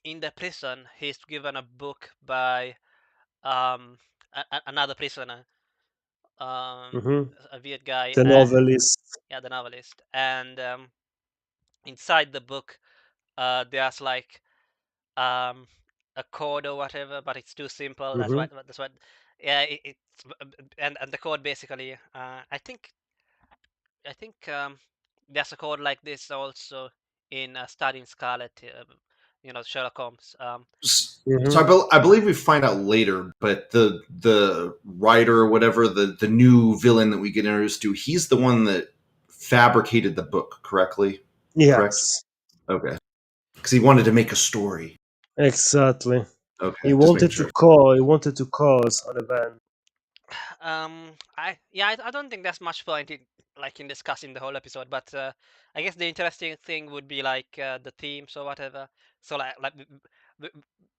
in the prison, he's given a book by um, another prisoner, Hmm. a weird guy, The novelist. yeah, the novelist, and inside the book, there's like um, a code or whatever, but it's too simple. That's Hmm. what. That's what. Yeah, it's and the code basically. I think there's a code like this also in Studying Scarlet. Sherlock Holmes. So Hmm. I believe we find out later, but the writer or whatever, the new villain that we get introduced to, he's the one that fabricated the book correctly. Correct? Yes, Okay. Because he wanted to make a story. exactly. Okay, He just making wanted to sure. call. He wanted to cause an event. I don't think there's much point in discussing the whole episode, but I guess the interesting thing would be like the themes or whatever. So b-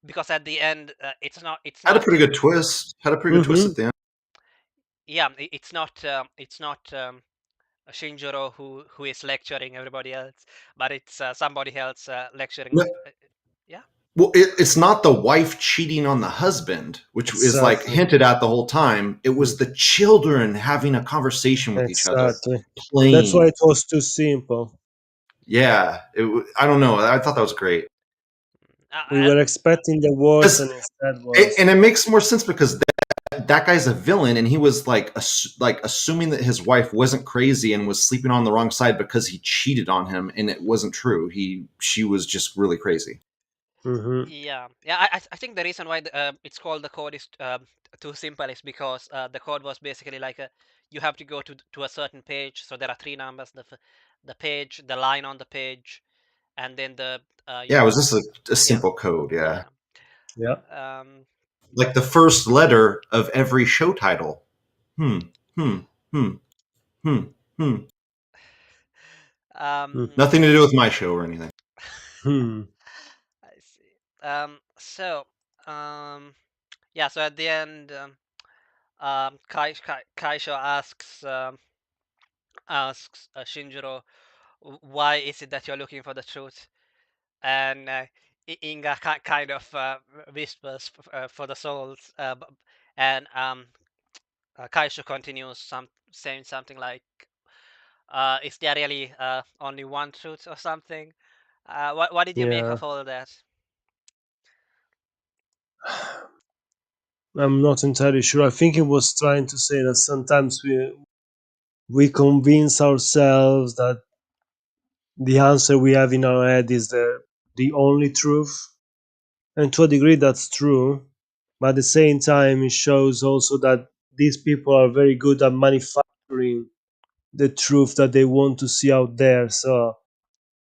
because at the end, it's Had a not pretty good twist. Had a pretty good twist Hmm. at the end. yeah, it's not Shinjiro who is lecturing everybody else, but it's somebody else lecturing. No, Yeah, well, it's not the wife cheating on the husband, which is like Exactly. hinted at the whole time. It was the children having a conversation with each other, Exactly. That's why playing. it was too simple. Yeah, I don't know. I thought that was great. We and were expecting the worst, 'Cause- and instead was. and it makes more sense because that guy's a villain, and he was like assuming that his wife wasn't crazy and was sleeping on the wrong side because he cheated on him, and it wasn't true. She was just really crazy. Hmm. I think the reason why it's called the code is too simple is because the code was basically like you have to go to a certain page. So there are three numbers: the page, the line on the page, and then the Yeah, it was just a yeah, simple code. Yeah, yeah. Yeah. Um, like the first letter of every show title. Hmm. Hmm. Hmm. Hmm. Hmm. um, Nothing to do with my show or anything. Hmm. I see. Um, yeah. So at the end, Kaisho asks Shinjiro, why is it that you're looking for the truth? And Inga kind of whispers for the souls, and Kaisho continues saying something like, "Is there really only one truth or something?" What did you make Yeah. of all of that? I'm not entirely sure. I think he was trying to say that sometimes we convince ourselves that the answer we have in our head is the only truth, and to a degree that's true. But at the same time, it shows also that these people are very good at manufacturing the truth that they want to see out there. So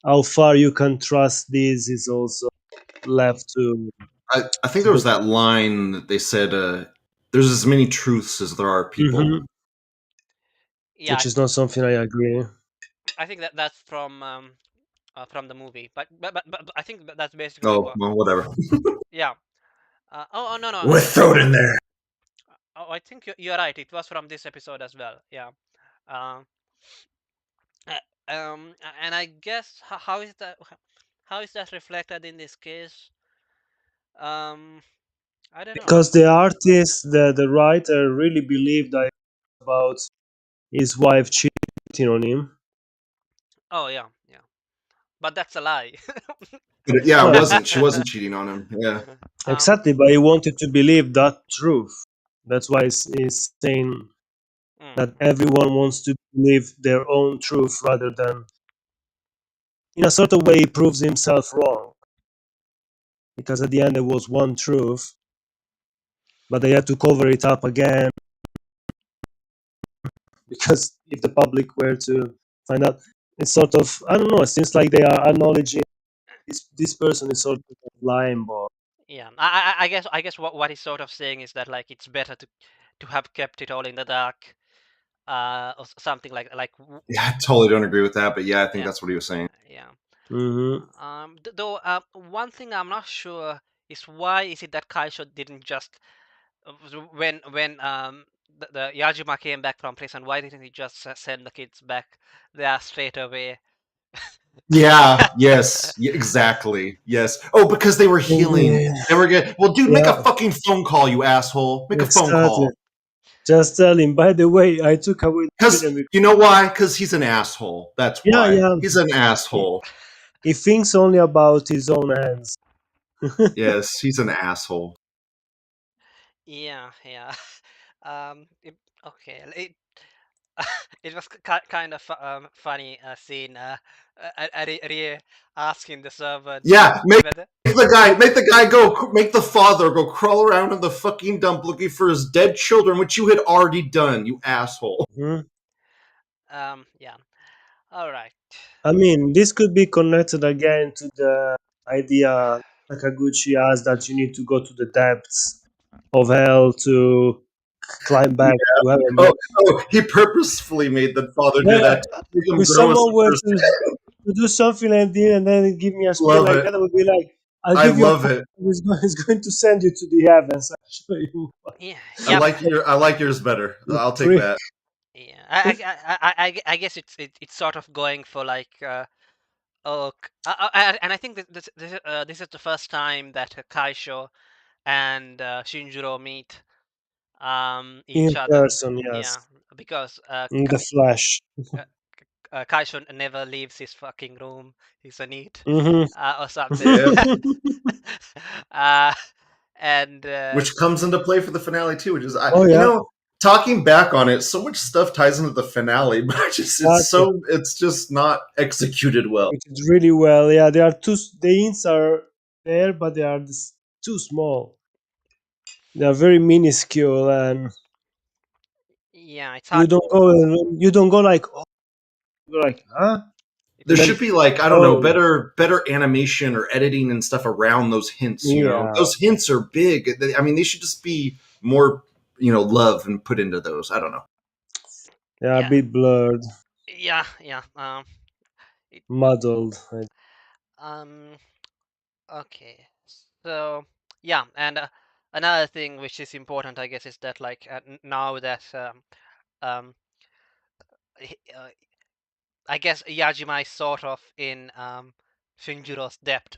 how far you can trust this is also left I think to there was the. that line that they said, "There's as many truths as there are people." Mhm. Yeah, Which is not something I agree. I think that's from the movie, but I think that's basically Oh, what. well, whatever. Yeah. No, no. We'll throw it in there. I think you're right. It was from this episode as well. Yeah. Um. And I guess how is that reflected in this case? Um. I don't know. Because the artist, the writer, really believed that about his wife cheating on him. Oh yeah, yeah. But that's a lie. But yeah, it Well, wasn't. She wasn't cheating on him. Yeah. um. exactly, but he wanted to believe that truth. That's why he's saying mm, that everyone wants to believe their own truth rather than, in a sort of way, he proves himself wrong. Because at the end, there was one truth, but they had to cover it up again. Because if the public were to find out, it's sort of, I don't know, it seems like they are acknowledging this person is sort of lying, but yeah. I guess what he's sort of saying is that like it's better to have kept it all in the dark. Or something Yeah, I totally don't agree with that, but yeah, I think yeah, that's what he was saying. yeah. hmm. Though one thing I'm not sure is why is it that Kaisho didn't just when the Yajima came back from prison, why didn't he just send the kids back there straight away? Yeah, yes, exactly. Yes. Oh, because they were healing. Yeah, They were good. Well, dude, make a yeah, fucking phone call, you asshole. Make a phone exactly. call. Just tell him. By the way, I took away the Because villain. you know why? Because he's an asshole. That's Yeah, why. yeah. He's an He, asshole. he thinks only about his own hands. Yes, he's an asshole. Yeah, yeah. Okay. It was kind of funny scene. Rie asking the servant Yeah, whether. make the guy go, make the father go crawl around in the fucking dump looking for his dead children, which you had already done, you asshole. Mhm. Yeah. All right. I mean, this could be connected again to the idea Sakaguchi has that you need to go to the depths of hell to climb Yeah. back to heaven. Oh, But he purposefully made the father do yeah, that to make him if grow as someone a were person. to do something like this and then give me a spear Love like it. that, I would be like, I'll I give you a love power. it. It's going to send you to the heavens. I'll show you. Yeah. Yep. I like yours better. You I'll take prick. that. Yeah. I guess it's sort of going for like oh and I think this is the first time that Kaisho and Shinjiro meet In each other. person, Yeah, yes. because In the flesh. Uh, Kaishon never leaves his fucking room. He's a neat Hmm. or something. Yeah. uh, and Which comes into play for the finale too, which is Oh, yeah. talking back on it, so much stuff ties into the finale, but Exactly. it's just not executed well. Which is really well. Yeah, they are too. The hints are there, but they are too small. They are very minuscule, and yeah, it's you hard. don't go. You don't go like, oh, you're like, huh? There And It's then, should be like, I don't know, oh, better animation or editing and stuff around those hints, you know. yeah, Those hints are big. I mean, they should just be more, love and put into those. I don't know. they are a yeah, bit blurred, yeah, yeah. It, muddled. um. Okay. So yeah, and another thing which is important, I guess, is that like now that um he- I guess Yajima is sort of in Shinjiro's debt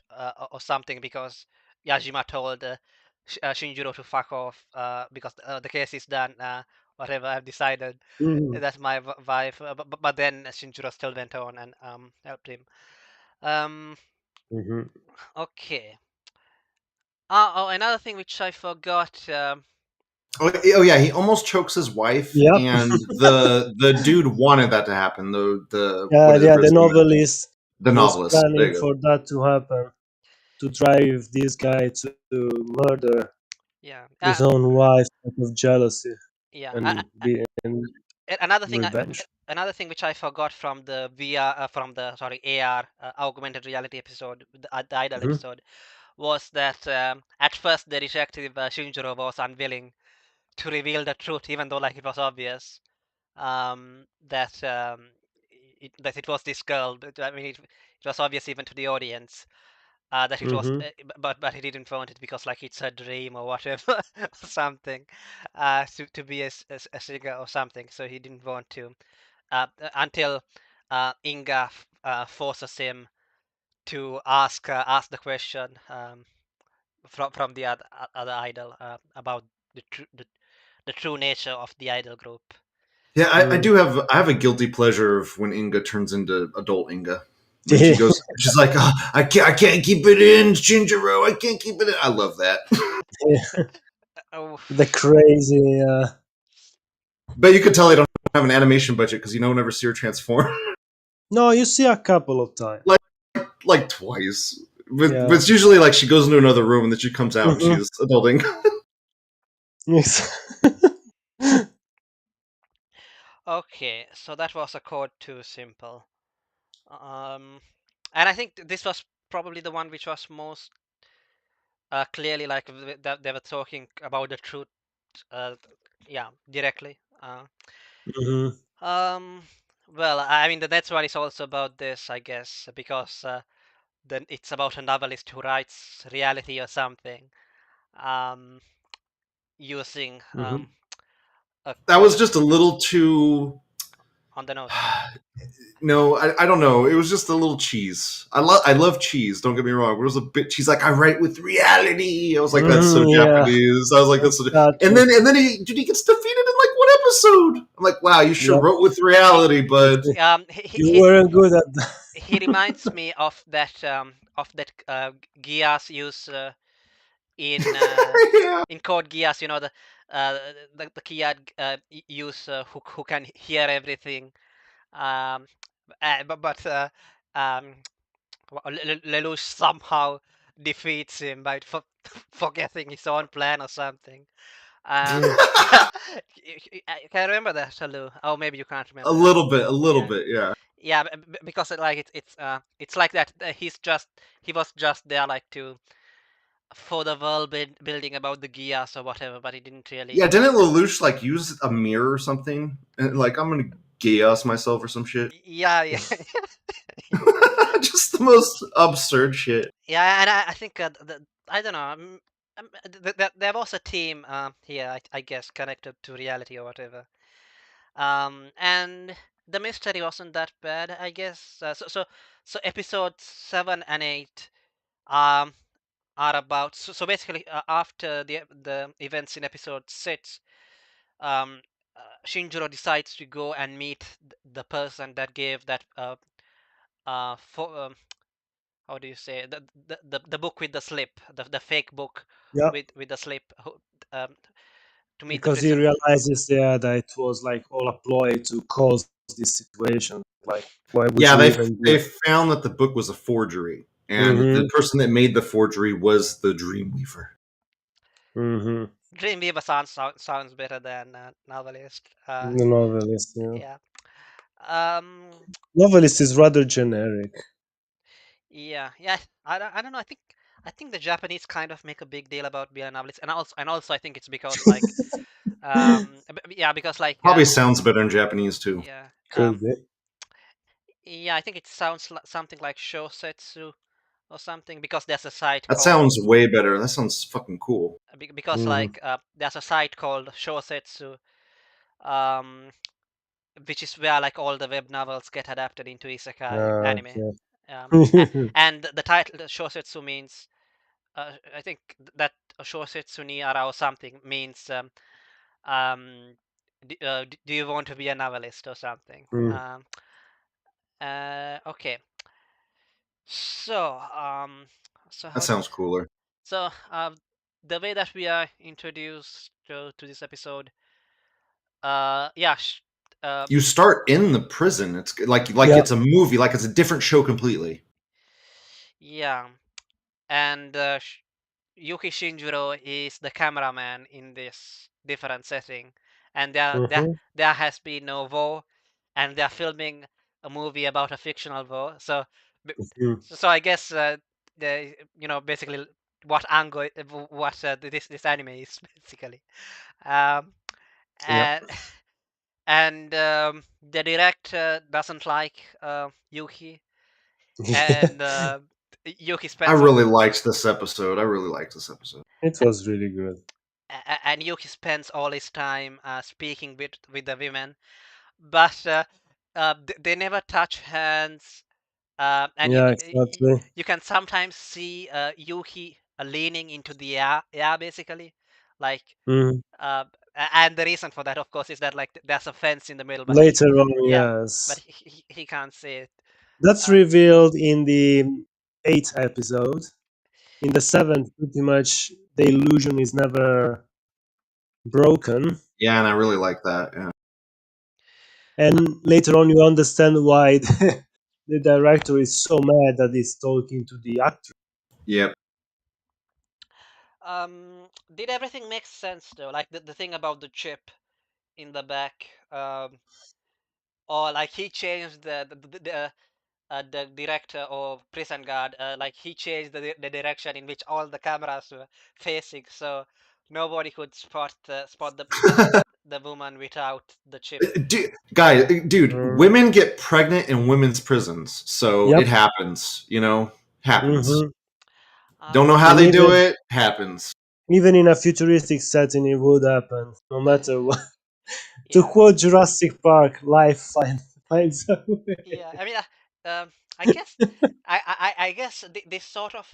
or something because Yajima told Shinjiro to fuck off because the case is done. Whatever I've decided, Mhm. that's my wife. But then Shinjiro still went on and helped him. Um, Mhm. okay. Oh, another thing which I forgot. Oh yeah, he almost chokes his wife, Yep. and the dude wanted that to happen. The what Yeah, is it? yeah. The Rizzo? novelist The was novelist. There planning you go. for that to happen, to drive this guy to murder Yeah. his own wife out of jealousy Yeah. and Another thing. revenge. Another thing which I forgot from the VR, from the sorry AR augmented reality episode, the Idol Mhm. episode, was that at first the detective Shinjiro was unwilling to reveal the truth, even though like it was obvious that that it was this girl. But, I mean, it was obvious even to the audience that it was, Mhm. but he didn't want it because like it's a dream or whatever, or something, to be a singer or something. So he didn't want to until Inga forces him to ask the question from the other idol about the true nature of the idol group. Yeah, I Mm. do have a guilty pleasure of when Inga turns into adult Inga. When she goes, she's like, oh, I can't keep it in, Shinjiro. I can't keep it in. I love that. Oh, The crazy. But you could tell they don't have an animation budget because you don't ever see her transform. No, you see a couple of times. Like twice. But Yeah. it's usually like she goes into another room and then she comes out and Mhm. she's adulting. Yes. okay, so that was a code too simple. And I think this was probably the one which was most clearly like that they were talking about the truth, uh, yeah, directly. Mhm. Um, well, I mean the next one is also about this, I guess, because then it's about a novelist who writes reality or something, um, using Mhm. a That was just a little too on the nose. No, I don't know. It was just a little cheese. I love cheese. Don't get me wrong. But it was a bit. She's like, I write with reality. I was like, that's so Yeah, Japanese. I was like, that's so. And exactly. then he gets defeated in like one episode. I'm like, wow, you sure Yep. wrote with He, reality, bud. You weren't good at that. he reminds me of that Gias use Yeah. in Code Geass. You know uh, the Kia use who can hear everything. Um, but um, Lelouch somehow defeats him by forgetting his own plan or something. Um, Mm. you can remember that, Lou? Oh, maybe you can't A remember that. little bit, a little Yeah, bit, yeah. yeah, because like it's like that. He was just there like to for the world building about the Gias or whatever, but he didn't Yeah, really. didn't Lelouch like use a mirror or something? And like, I'm gonna gay us myself or some shit. Yeah, yeah, Just the most absurd shit. yeah, and I think I don't know. There was a team here, I guess, connected to reality or whatever. And the mystery wasn't that bad, I guess. So episodes 7 and 8 um are about so basically after the events in episode 6, um Shinjiro decides to go and meet the person that gave that for how do you say the book with the slip, the fake book Yeah, with the slip, um, to meet the because he prisoner. realizes, yeah, that it was like all a ploy to cause this situation. Like, why would Yeah, you even do they it? found that the book was a forgery, and the Mm-hmm. person that made the forgery was the Dreamweaver. Mm-hmm. Dreamweaver sounds better than novelist. The novelist, yeah. Yeah. Um. Novelist is rather generic. Yeah. Yeah. I don't know. I think the Japanese kind of make a big deal about being a novelist, and also I think it's because like yeah, because like Probably sounds better in Japanese too. yeah Could be. yeah, I think it sounds something like shosetsu or something, because there's a site That called sounds way better. That sounds fucking cool. because Mm-hmm. like there's a site called shosetsu, um which is where like all the web novels get adapted into isekai anime. Yeah. And the title shosetsu means I think that shosetsu ni ara or something means um do you want to be a novelist or something. Mm. Okay, so so That how do sounds cooler. so the way that we are introduced to this episode, yeah, uh, You start in the prison. It's like Yeah. it's a movie, like it's a different show completely. yeah, and Yuki Shinjiro is the cameraman in this different setting, and Mm-hmm. there has been no war, and they're filming a movie about a fictional war. So Mm-hmm. so I guess the basically what Ango what this anime is basically. Um, Yep. and and the director doesn't like Yuki, Yeah. and Yuki I spends really liked this episode. I really liked this episode. It was really good. and Yuki spends all his time speaking with the women, but they never touch hands. And Yeah, exactly. you can sometimes see Yuki leaning into the air basically, like Mm. uh, and the reason for that, of course, is that like there's a fence in the middle, but Later on, yeah, but yes. he can't see it. That's Uh, revealed in the eighth episode. In the seventh, pretty much the illusion is never broken. Yeah, and I really like that. Yeah. And later on, you understand why the director is so mad that he's talking to the actor. Yep. did everything make sense though? Like the thing about the chip in the back, or like he changed the director or prison guard, like he changed the direction in which all the cameras were facing, so nobody could spot the woman without the chip. Dude, Mm. women get pregnant in women's prisons, so Yep. it happens. Happens. Hmm. Don't Um, know how And they do it. Happens. even in a futuristic setting, it would happen, no matter what. To Yeah, quote Jurassic Park, life finds a way. yeah. I mean, I guess, I guess this sort of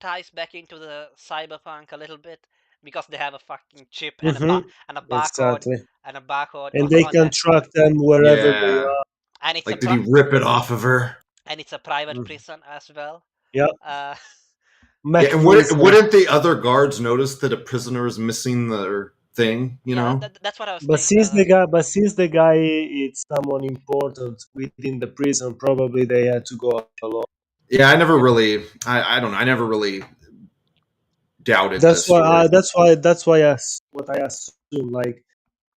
ties back into the cyberpunk a little bit because they have a fucking chip and Hmm. and a barcode Exactly. And they on can that, track them wherever they Yeah. are. and it's a Like, did he rip it off of her? and it's a private Mhm. prison as well. Yeah, Uh, Yeah, and McPrison. wouldn't the other guards notice that a prisoner is missing their thing? You yeah, know? that's what I was But thinking. since the guy, is someone important within the prison, probably they had to go alone. Yeah, I never really. I don't know. I never really doubted the That's why. story. What I assume. Like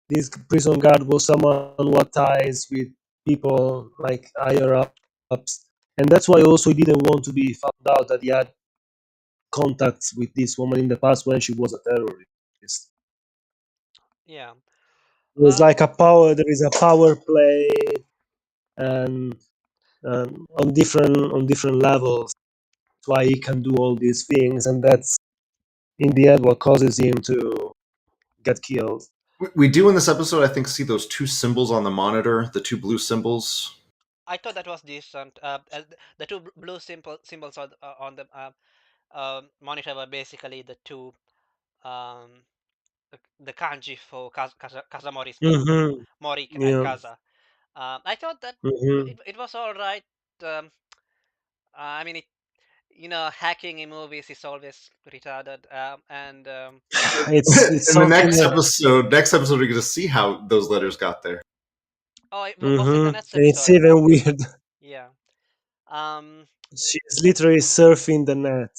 this prison guard was someone who had ties with people like higher ups, and that's why also he didn't want to be found out that he had contacts with this woman in the past when she was a terrorist. Yeah. There's like a power. There is a power play, and on different levels. That's why he can do all these things, and that's in the end what causes him to get killed. We do in this episode, I think, see those two symbols on the monitor, the two blue symbols. I thought that was decent. The two blue symbols on the monitor were basically the two um, the kanji for Kazamori's name, Mm-hmm. Mori and Yeah. Kaza. I thought that Mm-hmm. it was all right. I mean, hacking in movies is always retarded, and It's In the something next that. episode, we're going to see how those letters got there. oh, was it the Mm-hmm. next It's episode? even weird. Yeah. Um. She's literally surfing the net.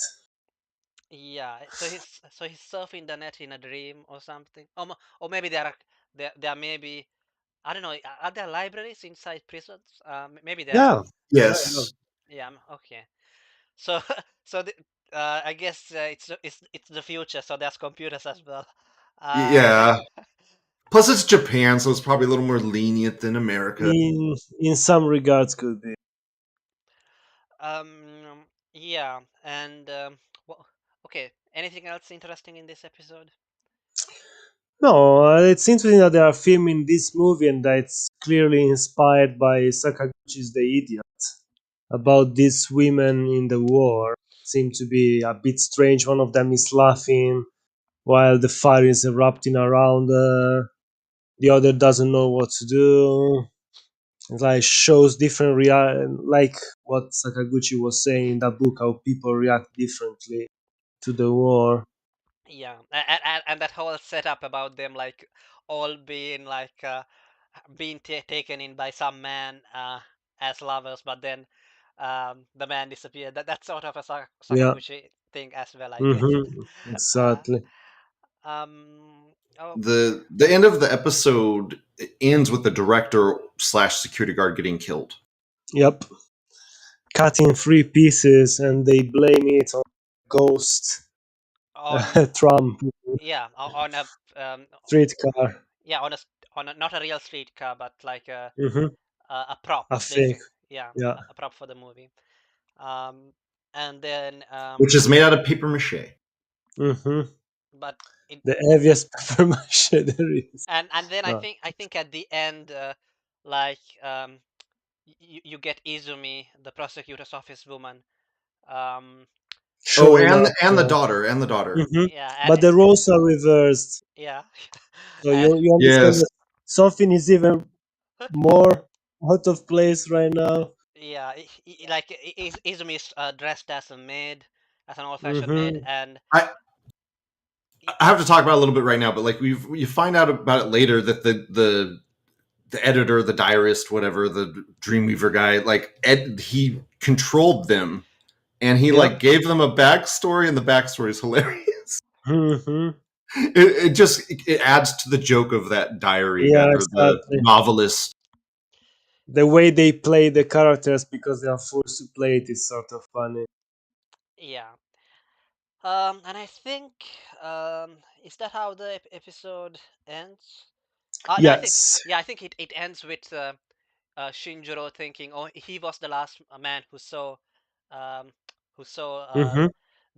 Yeah. So he's surfing the net in a dream or something. Or maybe there may be, I don't know. Are there libraries inside prisons? Maybe there are. Yeah. Yeah. Yes. Yeah. Okay. So so I guess it's the future. So there's computers as well. Uh, Yeah. Plus, it's Japan, so it's probably a little more lenient than America. In some regards, could be. yeah, and well, okay. Anything else interesting in this episode? No, it's interesting that they are filming this movie and that it's clearly inspired by Sakaguchi's The Idiot. About these women in the war seem to be a bit strange. One of them is laughing while the fire is erupting around her. The other doesn't know what to do. It like shows different like what Sakaguchi was saying in that book, how people react differently to the war. Yeah, and that whole setup about them like all being like being taken in by some man as lovers, but then the man disappeared. That's sort of a Yeah. Sakaguchi thing as well, I guess. uh, Exactly. oh The end of the episode ends with the director slash security guard getting killed. Yep. Cut in three pieces and they blame it on ghost on Trump yeah on a um, streetcar. yeah on a not a real street car, but like Hmm. a prop, I think. basic. Yeah, Yeah. a prop for the movie. Um, and then Which is made out of paper mache. Hmm. but it The heaviest paper mache there is. and then I No. think at the end, like you get Izumi, the prosecutor's office woman. Um, Oh, Showing up. and the daughter, and the daughter. Hmm. yeah, But the roles are reversed. yeah, So and you understand Yes. that something is even more out of place right now. yeah, like Izumi is dressed as a maid, as an old-fashioned maid, Hmm. and I I have to talk about it a little bit right now, but like you find out about it later that the editor, the diarist, whatever, the Dreamweaver guy, like he controlled them and he Yeah. like gave them a backstory, and the backstory is hilarious. Hmm. It adds to the joke of that diary guy Yeah, or the exactly. novelist. The way they play the characters because they are forced to play it is sort of funny. yeah. And I think is that how the episode ends? No, I think Yes. yeah, I think it ends with Shinjiro thinking, oh, he was the last man um, who saw Hmm.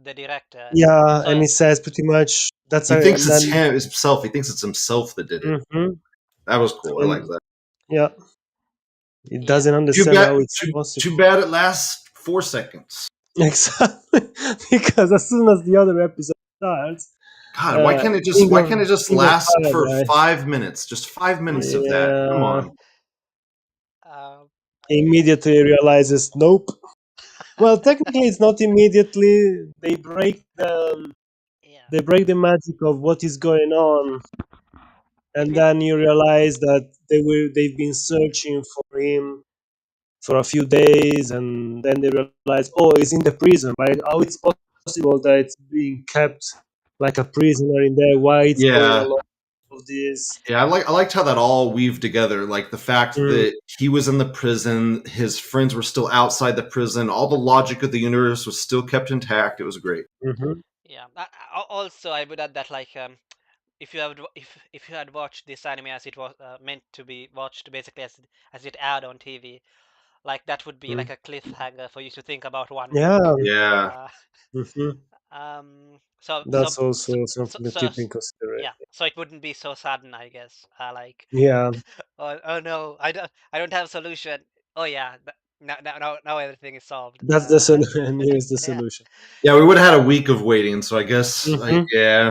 the director. Yeah, So and he says pretty much that's He a, thinks and it's then himself. He thinks it's himself that did it. mhm. That was cool. I like And that. yeah, it Yeah. doesn't understand how it's possible. Too bad it lasts 4 seconds. Exactly, because as soon as the other episode starts, God, uh, why can't it just King of last for Paradise, 5 minutes? Just 5 minutes of that. Come yeah, on. Um, immediately realizes nope. Well, technically, it's not immediately. yeah. They break the magic of what is going on, It and will. then you realize that they've been searching for him for a few days, and then they realize, oh, he's in the prison, right? How it's possible that it's being kept like a prisoner in there? Why it's going Yeah. along of this? Yeah, I liked how that all weaved together. Like the fact Mm, that he was in the prison, his friends were still outside the prison, all the logic of the universe was still kept intact. It was great. mhm, Yeah. Also, I would add that like if you have if you had watched this anime as it was meant to be watched, basically as it aired on TV, like that would be mm. like a cliffhanger for you to think about one Yeah, week. Yeah. Uh, mhm. so That's also something to keep in yeah, consideration. so it wouldn't be so sudden, I guess. Like, Yeah, oh no, I don't have a solution. Oh yeah, now everything is solved. that's the solution. Here's the Yeah, solution. Yeah, we would have had a week of waiting, so I guess Mhm. yeah.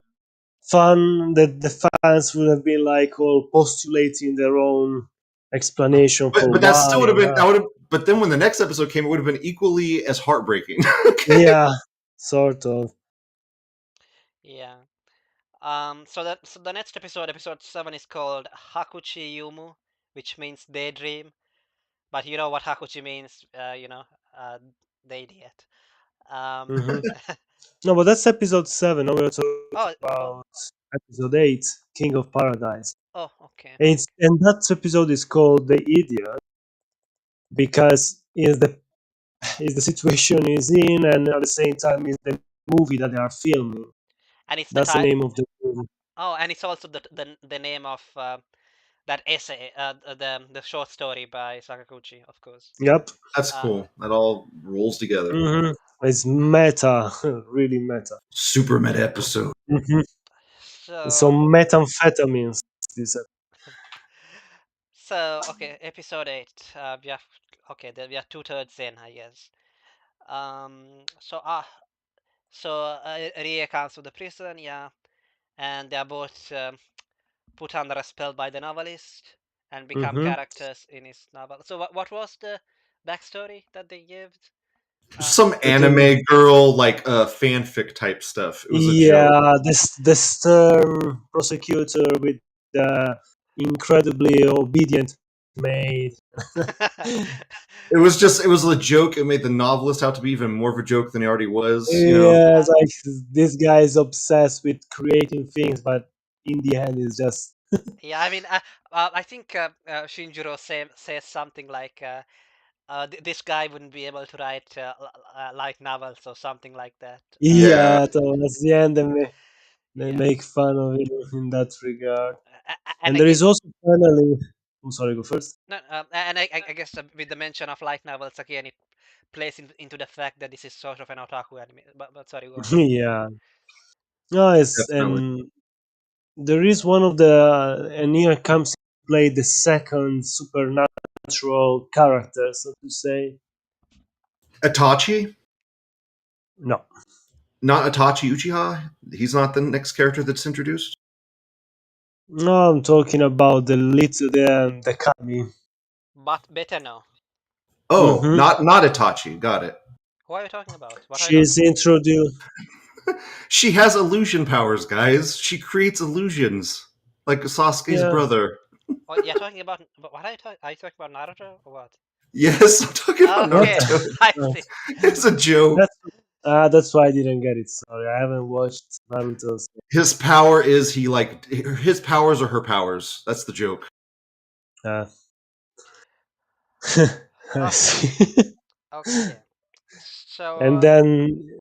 Fun that the fans would have been like all postulating their own explanation for But that why still would have and been how. that would have but then when the next episode came, it would have been equally as heartbreaking. Okay. Yeah, sort of. yeah. So the next episode, episode 7, is called Hakuchi Yumu, which means daydream. But you know what Hakuchi means, uh, the idiot. Um, Hmm. No, but that's episode 7. Now we're talking oh, oh, about episode 8, King of Paradise. oh, okay. And that episode is called The Idiot because is the situation is in, and at the same time is the movie that they are filming. And it's the That's the time. name of the movie. Oh, and it's also the name of that essay, the short story by Sakaguchi, of course. Yep. That's Uh, cool. That all rolls together. Hmm. It's meta, really meta. Super meta episode. Hmm. so Some methamphetamines. This so okay, episode 8. We have okay, we are 2/3 in, I guess. Um, so ah, Rie comes to the prison, yeah, and they are both put under a spell by the novelist and become hmm. characters in his novel. So what was the backstory that they gave? Some The, anime girl like fanfic type stuff. It was a joke. yeah, this stern prosecutor with the incredibly obedient maid. It was a joke. It made the novelist out to be even more of a joke than he already was, you know. Yeah, uh, it's like this guy is obsessed with creating things, but in the end, it's just yeah, I mean, I think Shinjiro says something like, this guy wouldn't be able to write light novels or something like that. Yeah. yeah. Towards the end, they Yeah, make fun of him in that regard. and And there again, is also finally. I'm sorry, go first. no, and I guess with the mention of light novels again, it plays into the fact that this is sort of an otaku anime. But sorry, go ahead. Yeah. No, it's Definitely. and there is one of the and here comes to play the second supernatural character, so to say. Itachi? No, Not Itachi Uchiha? He's not the next character that's introduced? no, I'm talking about the Kami. But better now. Oh, Hmm. not Itachi. Got it. Who are you talking about? What are you talking She's about? introduced. She has illusion powers, guys. She creates illusions. Like Sasuke's Yeah, brother. Oh, you're talking about. What are you talking? Are you talking about Naruto or what? Yes, I'm talking about what? Okay, Naruto. I Uh, see. It's a joke. that's that's why I didn't get it. Sorry, I haven't watched Naruto. His power is his powers are her powers. That's the joke. Uh, I Okay, see. okay. And So then yeah,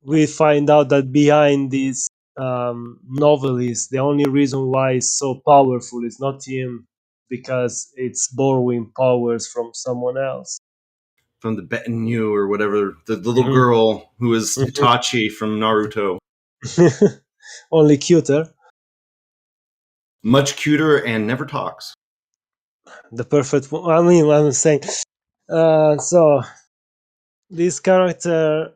we find out that behind this novelist, the only reason why it's so powerful is not him, because it's borrowing powers from someone else. From the Betenyu or whatever, the little Mhm. girl who is Mhm. Itachi from Naruto. Only cuter. Much cuter and never talks. The perfect one. I mean, I'm saying. So this character.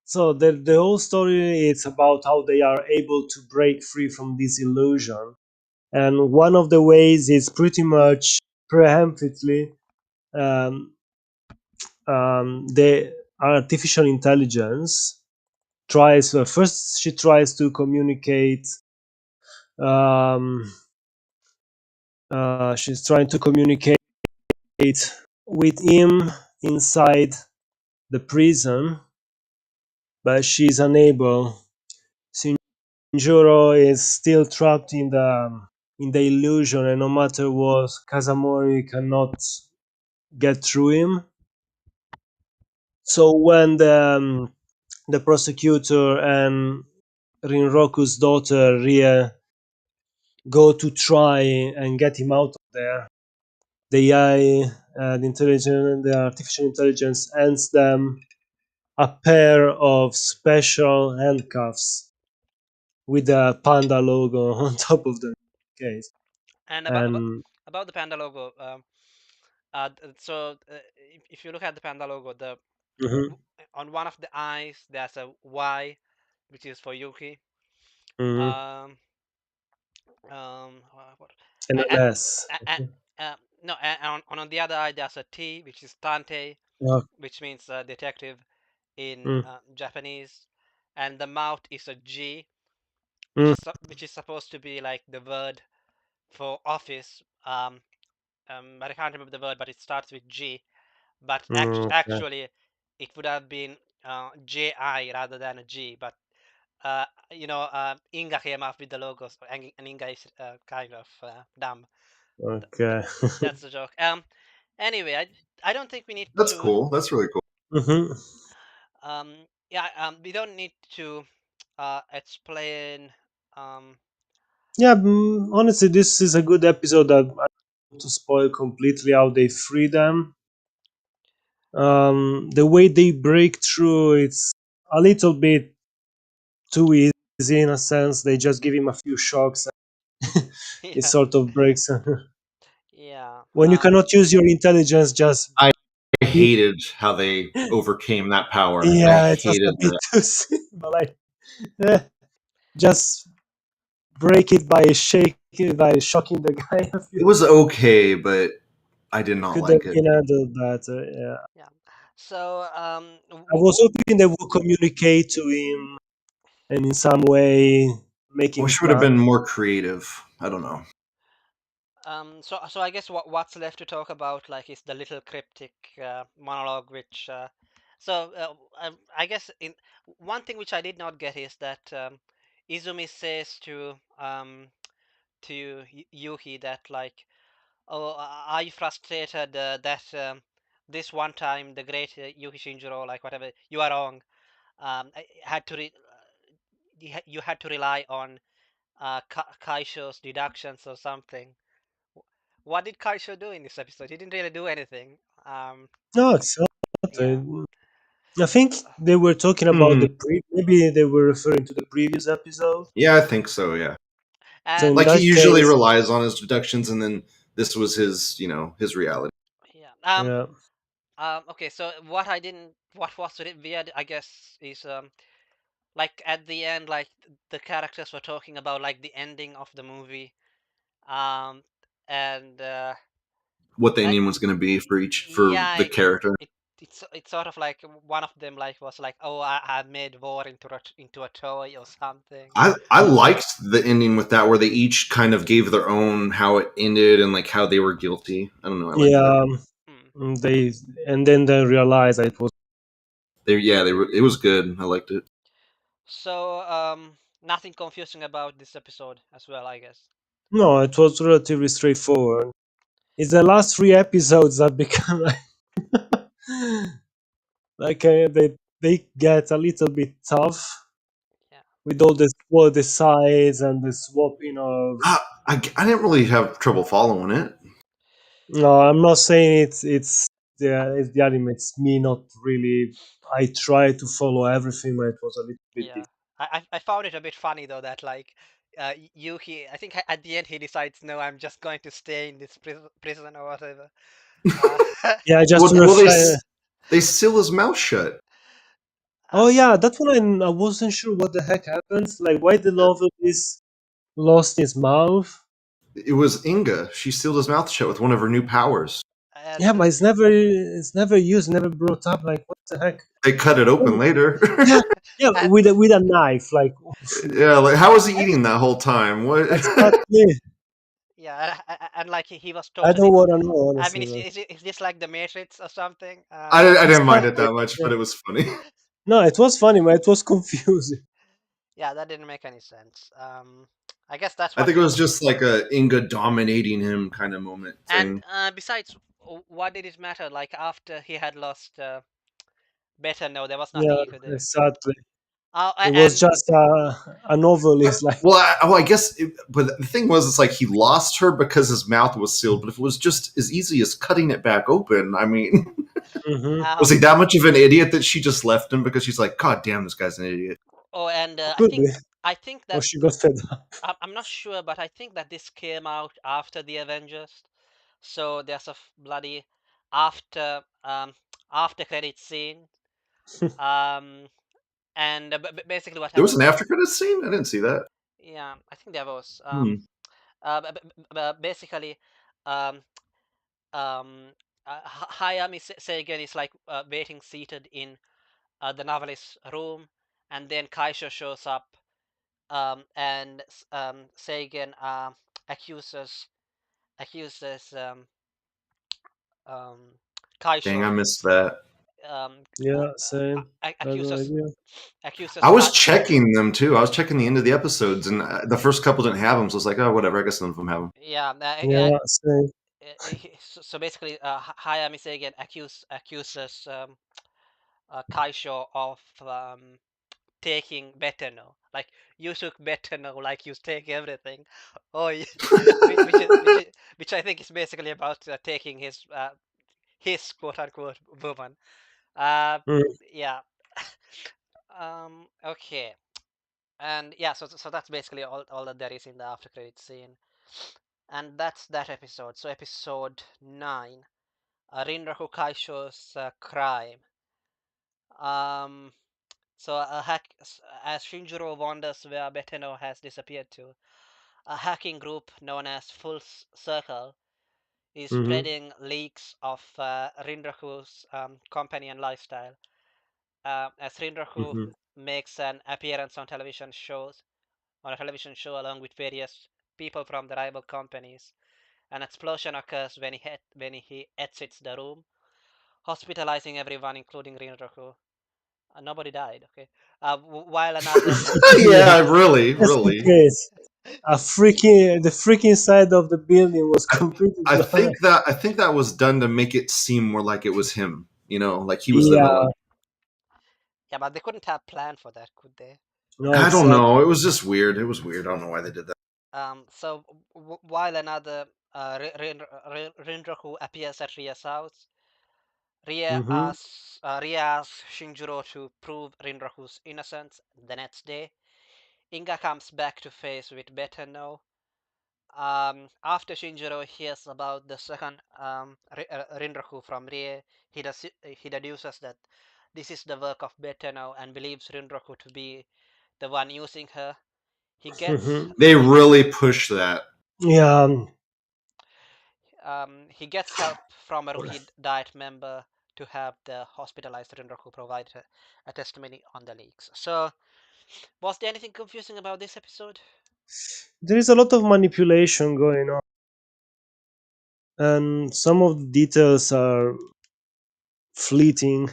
So the whole story is about how they are able to break free from this illusion, and one of the ways is pretty much preemptively the artificial intelligence tries first she tries to communicate um, she's trying to communicate with him inside the prison, but she's unable. Shinjuro is still trapped in the illusion, and no matter what, Kazamori cannot get through him. So when the prosecutor and Rinroku's daughter Rie go to try and get him out of there, the AI, the artificial intelligence, hands them a pair of special handcuffs with a panda logo on top of the case. And And about the panda logo, if you look at the panda logo, mhm, on one of the eyes there's a Y, which is for Yuki. mhm, Um, what? and I, an S. no, and on the other eye there's a T, which is Tante, Oh, which means detective in mm, Japanese, and the mouth is a G, mm, which is supposed to be like the word for office. But I can't remember the word, but it starts with G. But okay. actually, it would have been JI rather than a G. But Inga came up with the logos, and Inga is kind of dumb. Okay. That's the joke. Anyway, I don't think we need That's to. cool. That's really cool. Mhm. Yeah. We don't need to explain. Um, Yeah, honestly, this is a good episode that I don't want to spoil completely how they free them. The way they break through, it's a little bit too easy in a sense. They just give him a few shocks, and it yeah. sort of breaks. Yeah. When you cannot use your intelligence, just I hated how they overcame that power. I yeah, it was a hated bit that. too simple. Like, eh, just break it by shocking the guy a It few. was okay, but I did not Could have like it. been handled better. Yeah, Yeah. So I was hoping they would communicate to him and in some way I making wish it would have plan. been more creative. I don't know. so I guess what's left to talk about like is the little cryptic monologue, which I guess in one thing which I did not get is that Izumi says to Yuki that like, oh, are you frustrated that this one time the great Yuki Shinjiro, like whatever, you are wrong. Had to you had to rely on Kaisho's deductions or something. What did Kaisho do in this episode? He didn't really do anything. No, it's not. Yeah. I think they were talking about Hmm. maybe they were referring to the previous episode. Yeah, I think so. Yeah, So in And like he that usually case, relies on his deductions, and then this was his, his reality. yeah. yeah, Okay, so what was weird, I guess, is like at the end, like the characters were talking about like the ending of the movie, um, and What they I, mean was going to be for yeah, the character. it's sort of like one of them like was like, oh, I made war into a toy or something. I liked the ending with that, where they each kind of gave their own how it ended and like how they were guilty. I don't know. I liked that. yeah. Hmm. They and then they realized that it was They were. It was good. I liked it. So nothing confusing about this episode as well, I guess. no, it was relatively straightforward. It's the last three episodes that become like they get a little bit tough Yeah. with all the sides and the swapping of. I didn't really have trouble following it. No, I'm not saying it's the anime. It's me not really. I try to follow everything, but it was a little bit Yeah. difficult. I found it a bit funny though that like Yuki, I think at the end he decides, no, I'm just going to stay in this prison or whatever. Yeah, just Well, to well they seal his mouth shut. Oh uh, yeah, that one I wasn't sure what the heck happens. Like, why the novelist lost his mouth? It was Inga. She sealed his mouth shut with one of her new powers. Yeah, and but it's never used, never brought up. Like, what the heck? They cut it open later. Yeah, yeah, uh, with a knife. Like, Yeah, like how was he eating that whole time? What? exactly. yeah, and like he was I don't totally. want to know I mean, honestly. But is this like the Matrix or something? I didn't mind it exactly. that much, Yeah. but it was funny. No, it was funny, but it was confusing. Yeah, that didn't make any sense. I guess that's I what think it we. was just like a Inga dominating him kind of moment And thing. besides, what did it matter? Like after he had lost better, no, there was nothing Yeah, he could do. exactly. It was And just a novelist. Like, I guess, but the thing was, it's like he lost her because his mouth was sealed. But if it was just as easy as cutting it back open, I mean, hmm was he that much of an idiot that she just left him because she's like, God damn, this guy's an idiot. oh, and could be, I think or that she got fed up. I'm not sure, but I think that this came out after the Avengers. So there's a bloody after after credit scene. Um, and basically what There was happened? an after credit scene. I didn't see that. Yeah, I think there was. Hmm. Basically, um, um, Hayami Seigen is like waiting seated in the novelist's room, and then Kaisho shows up, and Seigen accuses accuses um, Dang, I Kaisho, missed that. um, Yeah, same. I had no accuses idea. I accuses was checking them too. I was checking the end of the episodes, and the first couple didn't have them, so I was like, oh, whatever. I guess none of them have them. yeah. Yeah, same. So basically, Hayami Seigen accuses Kaisho of taking Betano. Like you took Betano, like you take everything. Oh, which I think is basically about taking his quote unquote woman. Uh, Mm. yeah. Okay. And yeah, so that's basically all that there is in the after credit scene, and that's that episode. So episode 9, Rinraku Kaisho's crime. Um, so as Shinjiro wonders where Beteno has disappeared to, a hacking group known as Full Circle is hmm spreading leaks of Rinraku's company and lifestyle. As Rinraku hmm makes an appearance on a television show along with various people from the rival companies, an explosion occurs when he exits the room, hospitalizing everyone, including Rinraku. Nobody died, okay? While another. Yeah, Yeah, really, just in really. case. The freaking side of the building was completely blown up. I think that was done to make it seem more like it was him. You know, like he was the Yeah, villain. Yeah, but they couldn't have planned for that, could they? no, I don't exactly. know. It was just weird. It was weird. I don't know why they did that. So while another Rinraku appears at Ria's house, hmm Ria asks Shinjiro to prove Rinraku's innocence. The next day, Inga comes back to face with Betano. After Shinjiro hears about the second Rinraku from Rie, he deduces that this is the work of Betano and believes Rinraku to be the one using her. He gets hmm They he really pushed that. Yeah, he gets help from a rookie diet member to have the hospitalized Rinraku provide a testimony on the leaks. So, was there anything confusing about this episode? there is a lot of manipulation going on, and some of the details are fleeting.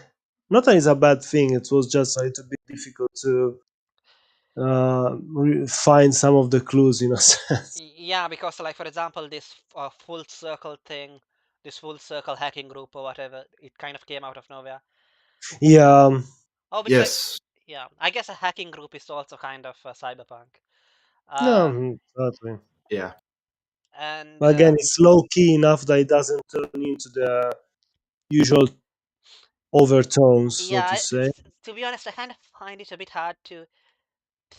Not that it's a bad thing. It was just a little bit difficult to find some of the clues in a sense. Yeah, because like for example, this full circle thing, this full circle hacking group or whatever, it kind of came out of nowhere. Yeah, Oh, which Yes. yeah, I guess a hacking group is also kind of cyberpunk. no, Uh, exactly. Yeah. and But again, it's low key enough that it doesn't turn into the usual overtones, so yeah, to say. to be honest, I kind of find it a bit hard to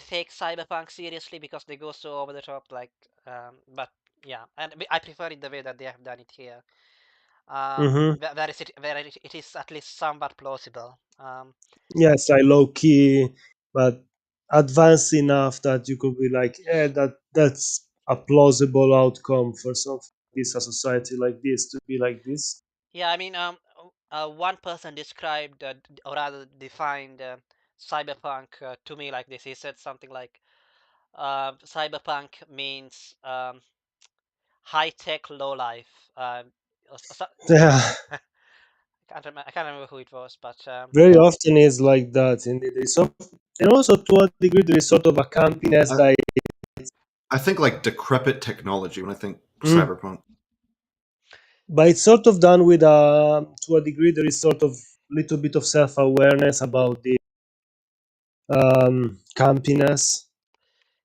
take cyberpunk seriously because they go so over the top. Like, but yeah, and I prefer it the way that they have done it here. Hmm. Where it is at least somewhat plausible. Yes, like low key, but advanced enough that you could be like, yeah, that's a plausible outcome for something this a society like this to be like this. Yeah, I mean, one person described, or rather defined, cyberpunk to me like this. He said something like, "Cyberpunk means high tech, low life." Yeah, I can't remember who it was, but very often is like that. Indeed, and also to a degree there is sort of a campiness I, that, I think like decrepit technology when I think mm, cyberpunk. but it's sort of done with a to a degree there is sort of little bit of self awareness about the campiness,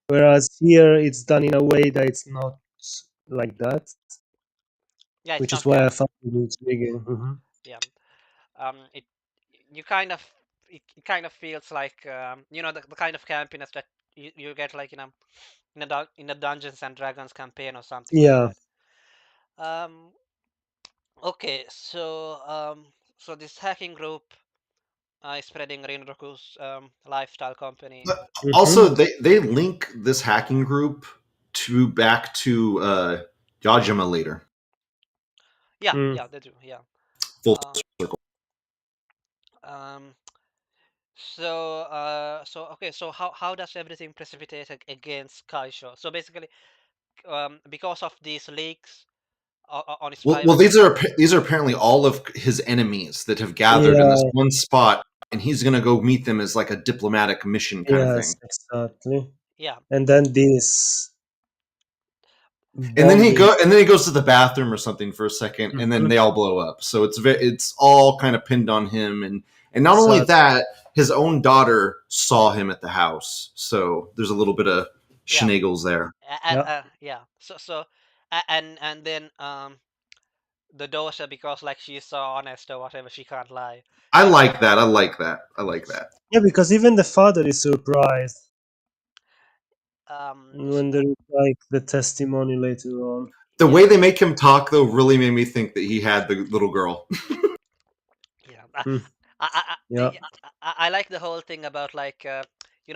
whereas here it's done in a way that it's not like that, yeah, it's which is not why I camp. found it intriguing. Hmm. Yeah, it you kind of it kind of feels like the kind of campiness that you get like in a Dungeons and Dragons campaign or something like Yeah. that. Um, okay, so this hacking group is spreading Rinroku's lifestyle company. But Hmm. also, they link this hacking group to back to Yajima later. Yeah, Mm. yeah, they do. Yeah. Full Uh, circle. um. So okay. So how does everything precipitate against Kaisho? So basically, because of these leaks on his Well, private. these are apparently all of his enemies that have gathered in this Yeah. one spot, and he's gonna go meet them as like a diplomatic mission kind of Yes. thing. Exactly. Yeah. And then this And then bombing. he goes to the bathroom or something for a second, and then Mhm. they all blow up. So it's all kind of pinned on him, and not only Exactly. that, his own daughter saw him at the house. So there's a little bit of Yeah. shenanigans there. Yeah. Yeah. And then the dosha, because like she's so honest or whatever, she can't lie. I She like that. I like that. I like that. Yeah, because even the father is surprised s- when there is like the testimony later on. The yeah, way they make him talk, though, really made me think that he had the little girl. yeah. Mm. Yeah. I like the whole thing about like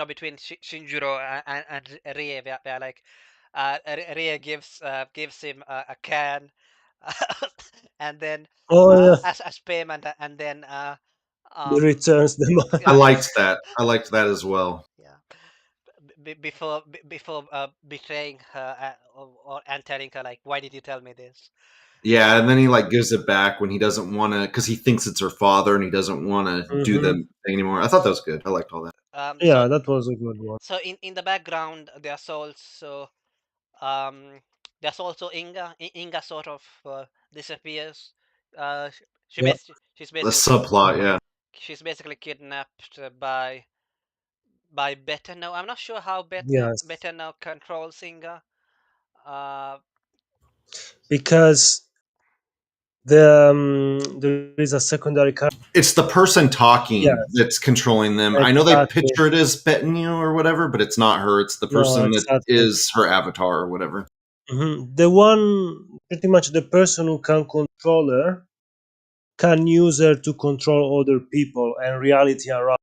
between Shinjiro and Rie, where like Rie gives him a can, and then Oh yeah. as payment, and then He um returns the I yeah, money. liked that. I liked that as well. yeah, before betraying her, or and telling her like, why did you tell me this? Yeah, and um then he like gives it back when he doesn't want to, because he thinks it's her father and he doesn't want to do the Hmm. thing anymore. I thought that was good. I liked all that. so Yeah, that was a good one. in the background um there's also Inga sort of disappears. Yeah. The subplot, yeah. She's basically kidnapped by Better now. I'm not sure how Yes. Better now controls Inga. uh Because there is a secondary character. It's the person talking Yes. that's controlling them. I know they Exactly. picture it as Betanyu or whatever, but it's not her. It's the No, person that exactly. is her avatar or whatever. The one, pretty much the person who can control her, can use her to control other people and reality around.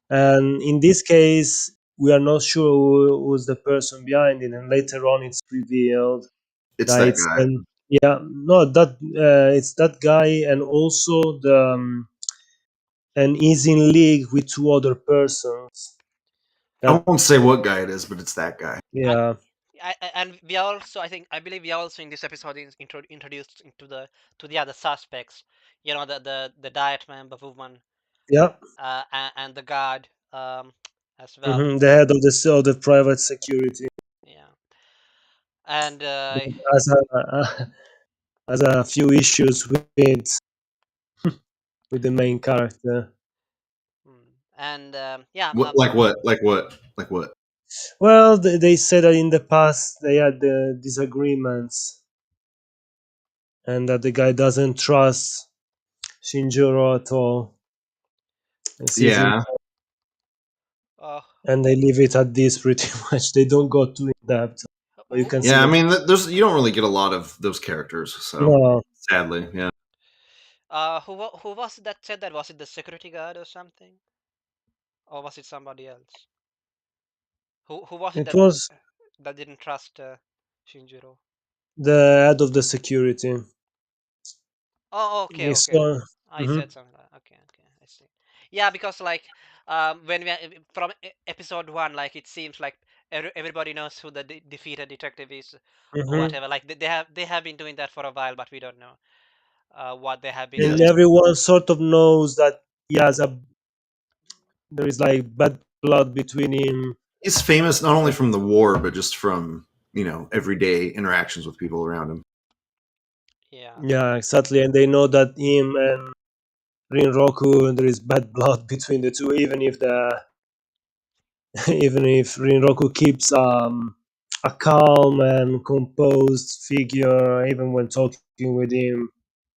And in this case, we are not sure who's the person behind it. And later on, it's revealed It's that that it's guy. an, yeah, no, that it's that guy, and also the and is in league with two other persons. I That won't say what guy it is, but it's that guy. and yeah, and we are also, I believe we are also in this episode introduced into the other suspects, the diet member woman, yeah, and the guard, as well. the head of the private security, Yeah. And has has a few issues with the main character. and yeah, What? Like what? Like what? Like what? Well, they said that in the past they had disagreements, and that the guy doesn't trust Shinjiro at all. And sees him. Yeah. Uh, and they leave it at this pretty much. They don't go too in depth, but you who, can see Yeah, I what. mean, there's you don't really get a lot of those characters, so No, sadly, yeah. who was it that said that? Was it the security guard or something, or was it somebody else? Who was it it that was didn't trust Shinjiro? the head of the security. Oh, okay, He okay. saw. I Mhm, said something like okay, okay, I see. Yeah, because like when we from episode one, like it seems like everybody knows who the defeated detective is, or mhm. whatever. Like they have been doing that for a while, but we don't know what they have been Yeah, And doing. everyone sort of knows that he has a there is like bad blood between him. he's famous not only from the war, but just from everyday interactions with people around him. Yeah. Yeah, exactly. And they know that him and Rinroku, there is bad blood between the two, even if the even if Rinroku keeps a calm and composed figure, even when talking with him,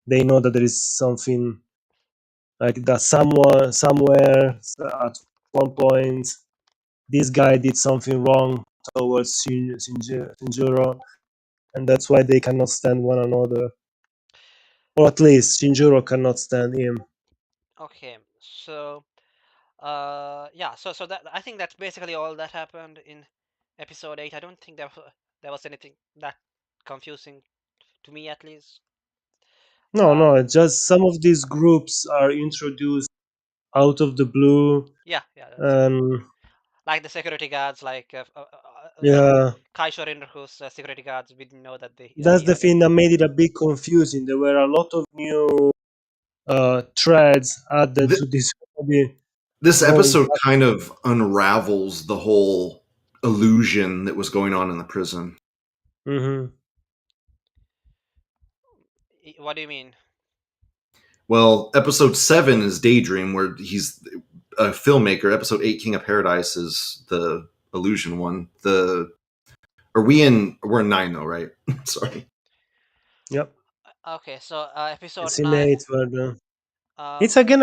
they know that there is something like that someone somewhere at one point this guy did something wrong towards Shinjiro, and that's why they cannot stand one another, or at least Shinjiro cannot stand him. Okay. So yeah. So that I think that's basically all that happened in episode 8. I don't think there was anything that confusing to me at least. No, Uh, no, it's just some of these groups are introduced out of the blue. yeah, yeah, that's true. And Like the security guards, like yeah, Kaisho Rinroku's security guards, we didn't know that that's he the had a. thing that made it a bit confusing. There were a lot of new threads added Th- to this hobby this going episode back. kind of unravels the whole illusion that was going on in the prison. Hmm. What do you mean? Well, episode 7 is Daydream, where he's a filmmaker. Episode 8, King of Paradise, is the illusion one. We're in 9 though, right? Sorry. Yep, Okay, so episode it's in 9. 8, but it's Um, again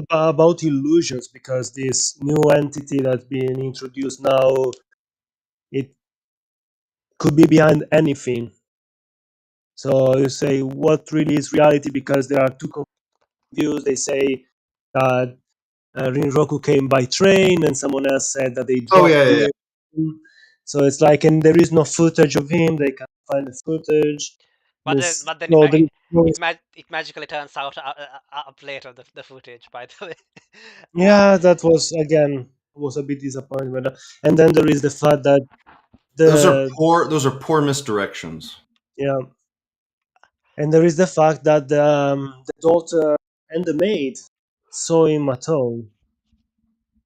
about illusions because this new entity that's being introduced now, it could be behind anything. So you say what really is reality because there are two views. They say that Rinroku came by train, and someone else said that they Oh yeah, dropped yeah, yeah. him. So it's like, and there is no footage of him. They can't find the footage. but then but then So there is no. it magically turns out up later the footage. By the way, uh, Yeah, that was a bit disappointing. And then there is the fact that Those are the poor. Those are poor misdirections. yeah, and there is the fact that the daughter and the maid saw him at home,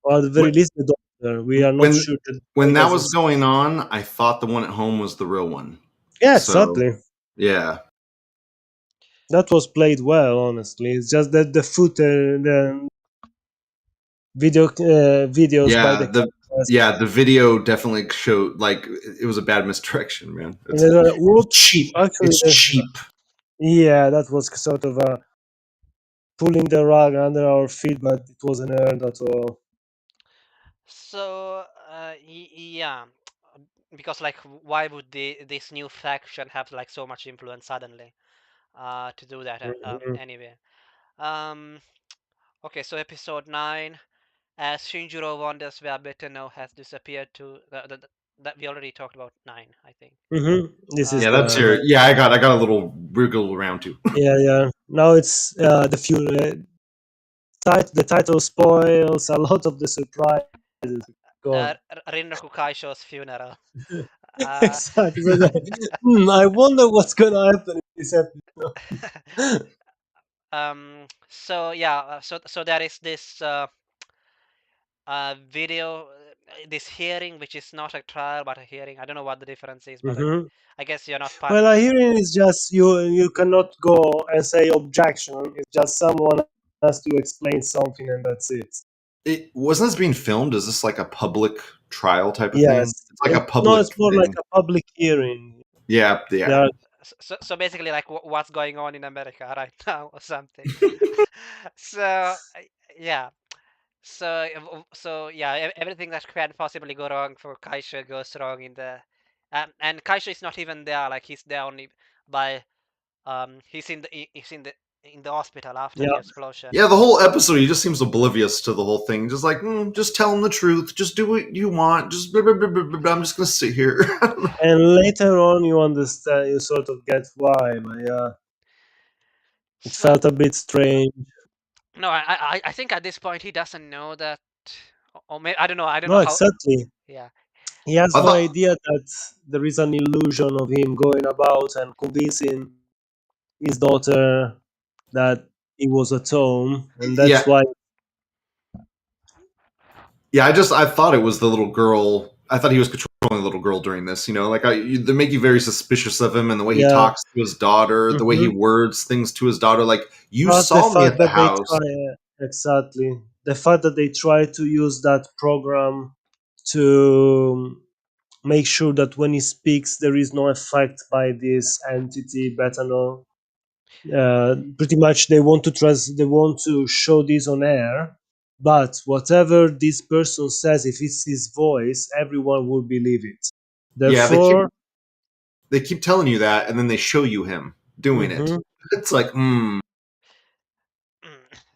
or at the very When least the daughter. We are not when sure that the when maid that hasn't. was going on, I thought the one at home was the real one. Yeah, So exactly. yeah, That was played well, honestly. It's just that the footage, the videos by yeah. the The cameras, yeah the video definitely showed like it was a bad misdirection, man. and they were, whoops. Cheap. Actually, It's cheap. yeah, that was sort of pulling the rug under our feet, but it wasn't earned at all. so yeah, because like why would this new faction have like so much influence suddenly? To do that Mhm. anyway. Um, okay, so episode 9, as Shinjiro wonders where Better now has disappeared to that we already talked about 9, I think. This is Yeah, Um, that's your. Yeah, I got a little wriggle around too. yeah, yeah. Now it's the the title spoils a lot of the surprises. God, Rinroku Kaisho's funeral. Uh, exactly. So I wonder what's gonna happen in this episode. so yeah, so there is this video, this hearing, which is not a trial but a hearing. I don't know what the difference is, but Hmm. I guess you're not Well, punished. a hearing is just you cannot go and say objection. It's just someone has to explain something, and that's it. It wasn't this being filmed. Is this like a public trial type of thing? Yes, It's like a no, public it's more like thing. a public hearing. Yeah, There yeah. are, So basically, like what's going on in America right now or something. So yeah. So yeah, everything that can possibly go wrong for Kaisha goes wrong in the, and Kaisha is not even there. Like he's there only by he's in the hospital after the Yeah, explosion. Yeah, the whole episode, he just seems oblivious to the whole thing. Just like, just tell him the truth. Just do what you want. Just blah, blah, blah, blah, blah, blah. I'm just gonna sit here. and later on you understand, you sort of get why. But yeah, it So felt a bit strange. no, I think at this point he doesn't know that, or maybe I don't know No, how. exactly. Yeah. He has I no thought, idea that there is an illusion of him going about and convincing his daughter that he was at home, and that's yeah, why. yeah. I thought it was the little girl. I thought he was controlling the little girl during this. They make you very suspicious of him and the way he Yeah. talks to his daughter, the way he Hmm. words things to his daughter. Like, you Plus the saw me fact at the that they house. try, exactly, the fact that they try to use that program to make sure that when he speaks there is no effect by this entity Bethanol. Pretty much they want to show this on air, but whatever this person says, if it's his voice, everyone will believe it. Yeah, Therefore, they keep telling you that, and then they show you him doing it. mhm, It's like,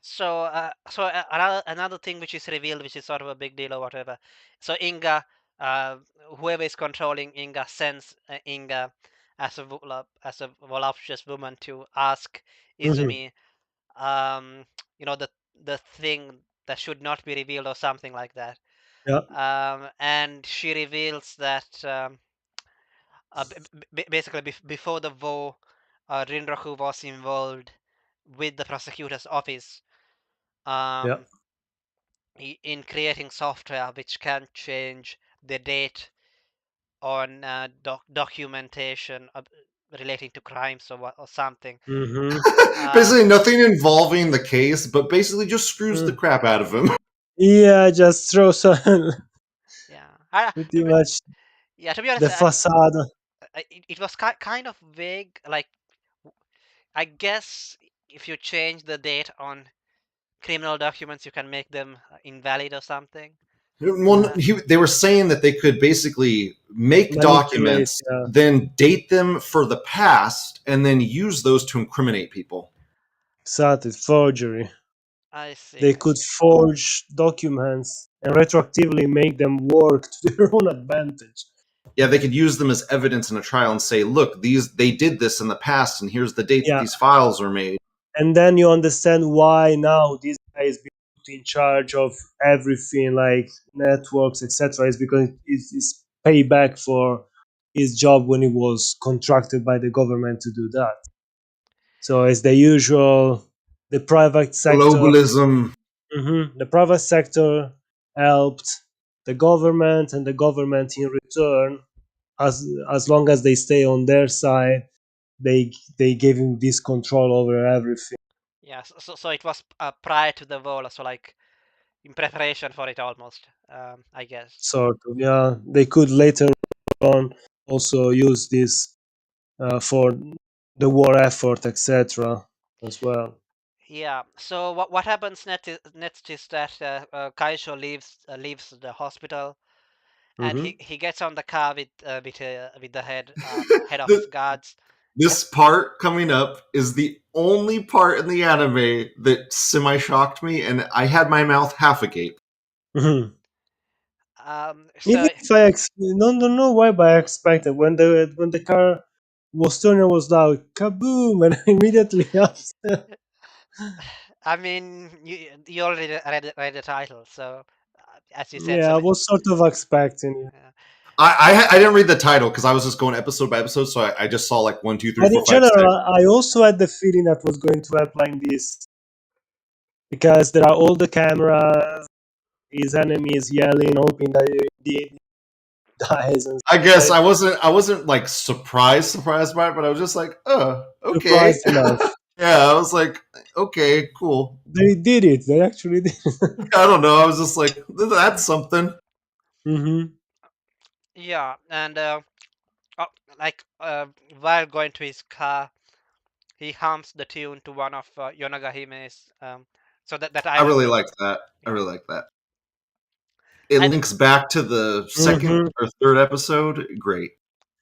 So another thing which is revealed, which is sort of a big deal or whatever. So Inga, uh, whoever is controlling Inga, sends Inga as a voluptuous woman to ask mhm, Izumi, you know, the thing that should not be revealed or something like that. yeah, And she reveals that basically before the war, Rinroku was involved with the prosecutor's office. yeah, Um, in creating software which can change the date on documentation relating to crimes or something. mhm, Uh, basically nothing involving the case, but basically just screws the mm. crap out of him. Yeah, just throw some yeah, pretty much yeah. To be honest, the facade. it was kind of vague. Like, I guess if you change the date on criminal documents, you can make them invalid or something. Well, Uh, they were saying that they could basically make Manipulate, documents, yeah, then date them for the past, and then use those to incriminate people. exactly, forgery. I see, They I could see. forge documents and retroactively make them work to their own advantage. Yeah, they could use them as evidence in a trial and say, "Look, they did this in the past, and here's the date that Yeah, these files were made." and then you understand why now this guy is being put in charge of everything, like networks, etc. Is because it's payback for his job when he was contracted by the government to do that. So it's the usual, the private sector. Globalism. The private sector helped the government, and the government in return, as long as they stay on their side, they gave him this control over everything. Yeah, so it was prior to the war, so like in preparation for it almost, I guess. Sort of, yeah. They could later on also use this for the war effort, etc. as well. Yeah. So what happens next is that Kaisho leaves the hospital, and Hmm. he gets on the car with the head of The, guards. this part coming up is the only part in the anime that semi shocked me, and I had my mouth half agape. Hmm. So Even if don't know why, but I expected when the car was turning, it was like kaboom, and immediately after, I mean, you already read the title, so as you said, yeah, I was sort of expecting it. uh, I didn't read the title because I was just going episode by episode, so I just saw like one, two, three, But in four, five, six. general, I also had the feeling that was going to happen like this because there are all the cameras, his enemies yelling, hoping that he dies, and I but guess I wasn't like surprised by it, but I was just like, oh, okay. surprised enough. Yeah, I was like, okay, cool. They did it. They actually did. I don't know. I was just like, that's something. Hmm. yeah, and uh, like while going to his car, he hums the tune to one of Yonagahime's So that I idol really thing. like that. I Yeah, really like that. It and links back to the second Hmm. or third episode. Great.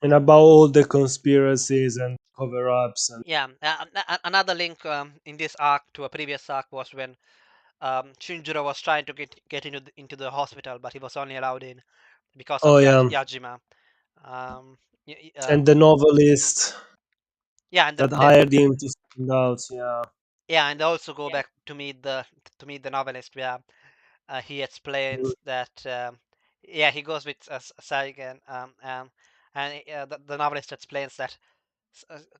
And about all the conspiracies and cover-ups and yeah, another link in this arc to a previous arc was when Shinjiro was trying to get into the hospital, but he was only allowed in because of oh yeah, Yajima. Um, and the novelist yeah, and that hired him to find out. Yeah. yeah, and they also go back to meet the novelist where he explains that yeah, he goes with Saigen, and the novelist explains that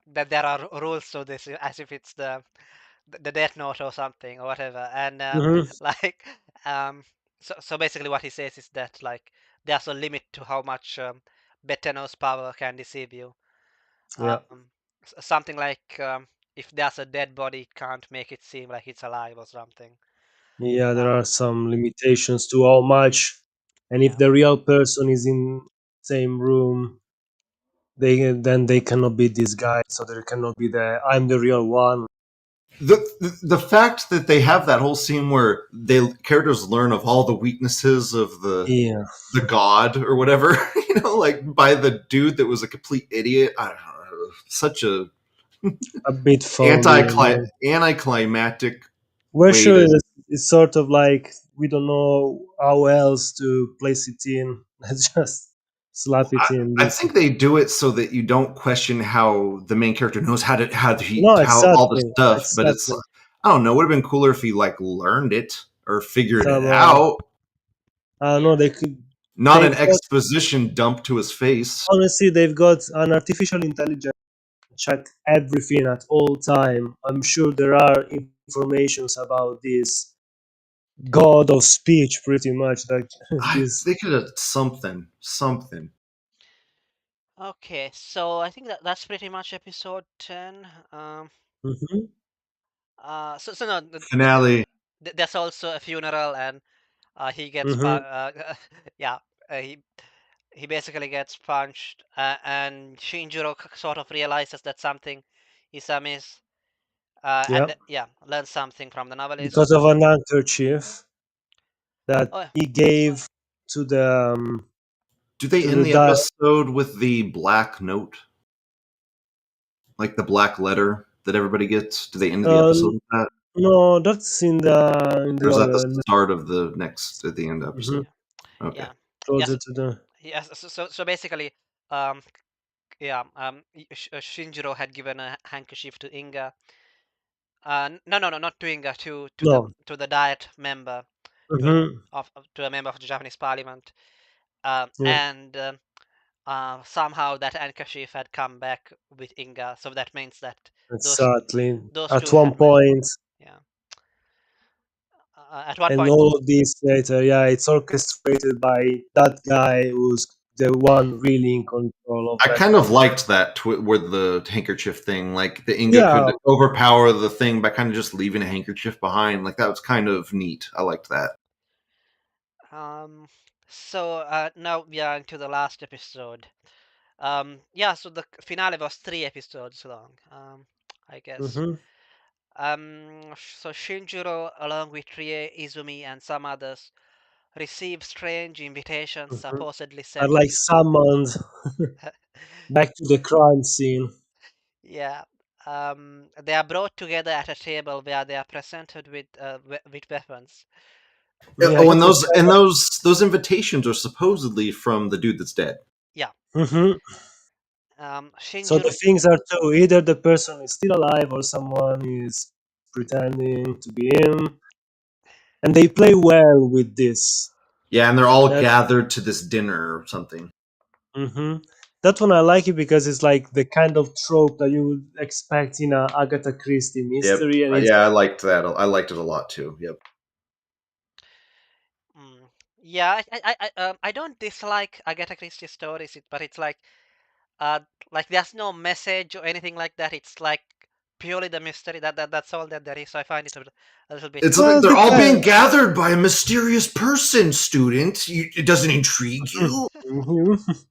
that there are rules to this, as if it's the Death Note or something or whatever, and Hmm. like um, so basically what he says is that like there's a limit to how much Beteno's power can deceive you. Yeah. Um, something like if there's a dead body, it can't make it seem like it's alive or something. Yeah, there Um, are some limitations to how much, and if yeah. the real person is in same room, they cannot be this guy, so there cannot be the I'm the real one. The fact that they have that whole scene where they characters learn of all the weaknesses of Yeah, the god or whatever, like by the dude that was a complete idiot. I don't know, such a a bit phony. anticlimactic We're way sure to. it's sort of like we don't know how else to place it in. Let's just slap it I, in. I This. think they do it so that you don't question how the main character knows No, how all the exactly, stuff. But it's, exactly. I don't know. Would have been cooler if he like learned it or figured it Somehow, out, I don't know. Yeah. not an They've got exposition dump to his face. honestly, they've got an artificial intelligence check everything at all time. I'm sure there are informations about this god of speech, pretty much like this. They could have something. Okay, so I think that's pretty much episode 10. Hmm. So no, Finale. there's also a funeral, and he gets Hmm. yeah, he basically gets punched, and Shinjiro sort of realizes that something is amiss, Yeah, and yeah, learns something from the because novelist. of an handkerchief that Oh, he gave to Do they end the the episode with the black note, like the black letter that everybody gets? Do they end the uh, episode with that, no, that's in or the is that the other. start of the next at the end episode? Hmm. yeah, Okay. yeah, yes, Closer to the. yes. So basically, um, yeah, Shinjiro had given a handkerchief to Inga. No, not to Inga, No. to the Diet member, Hmm. to a member of the Japanese Parliament, Yeah, and somehow that handkerchief had come back with Inga, so that means that those exactly. those At two one had met. point, Yeah. At one and point, all of this later, yeah, it's orchestrated by that guy who's the one really in control of I kind of everything. liked that with the handkerchief thing. Like the Inga Yeah. could overpower the thing by kind of just leaving a handkerchief behind. Like that was kind of neat. I liked that. um, so now we are into the last episode. Yeah, so the finale was 3 episodes long. I guess. Hmm. So Shinjiro, along with Rie, Izumi, and some others, receive strange invitations Hmm. supposedly Are sent like summoned back to the crime scene. yeah. They are brought together at a table where they are presented with with weapons. Yeah, I Oh, guess it's and those invitations are supposedly from the dude that's dead. Yeah. hmm. So the Shinjiro. things are two: either the person is still alive or someone is pretending to be him, and they play well with this. Yeah, and they're all That gathered to this dinner or something. hmm. That one I like it because it's like the kind of trope that you would expect in a Agatha Christie Yep. mystery, and it's Yeah, I liked that. I liked it a lot too. Yep. Mm, yeah, I don't dislike Agatha Christie stories, but it's uh like there's no message or anything like that. It's like purely the mystery that's all that there is. So I find it a little bit. It's like well they're all being depends. gathered by a mysterious person, student. It doesn't intrigue you. Mhm.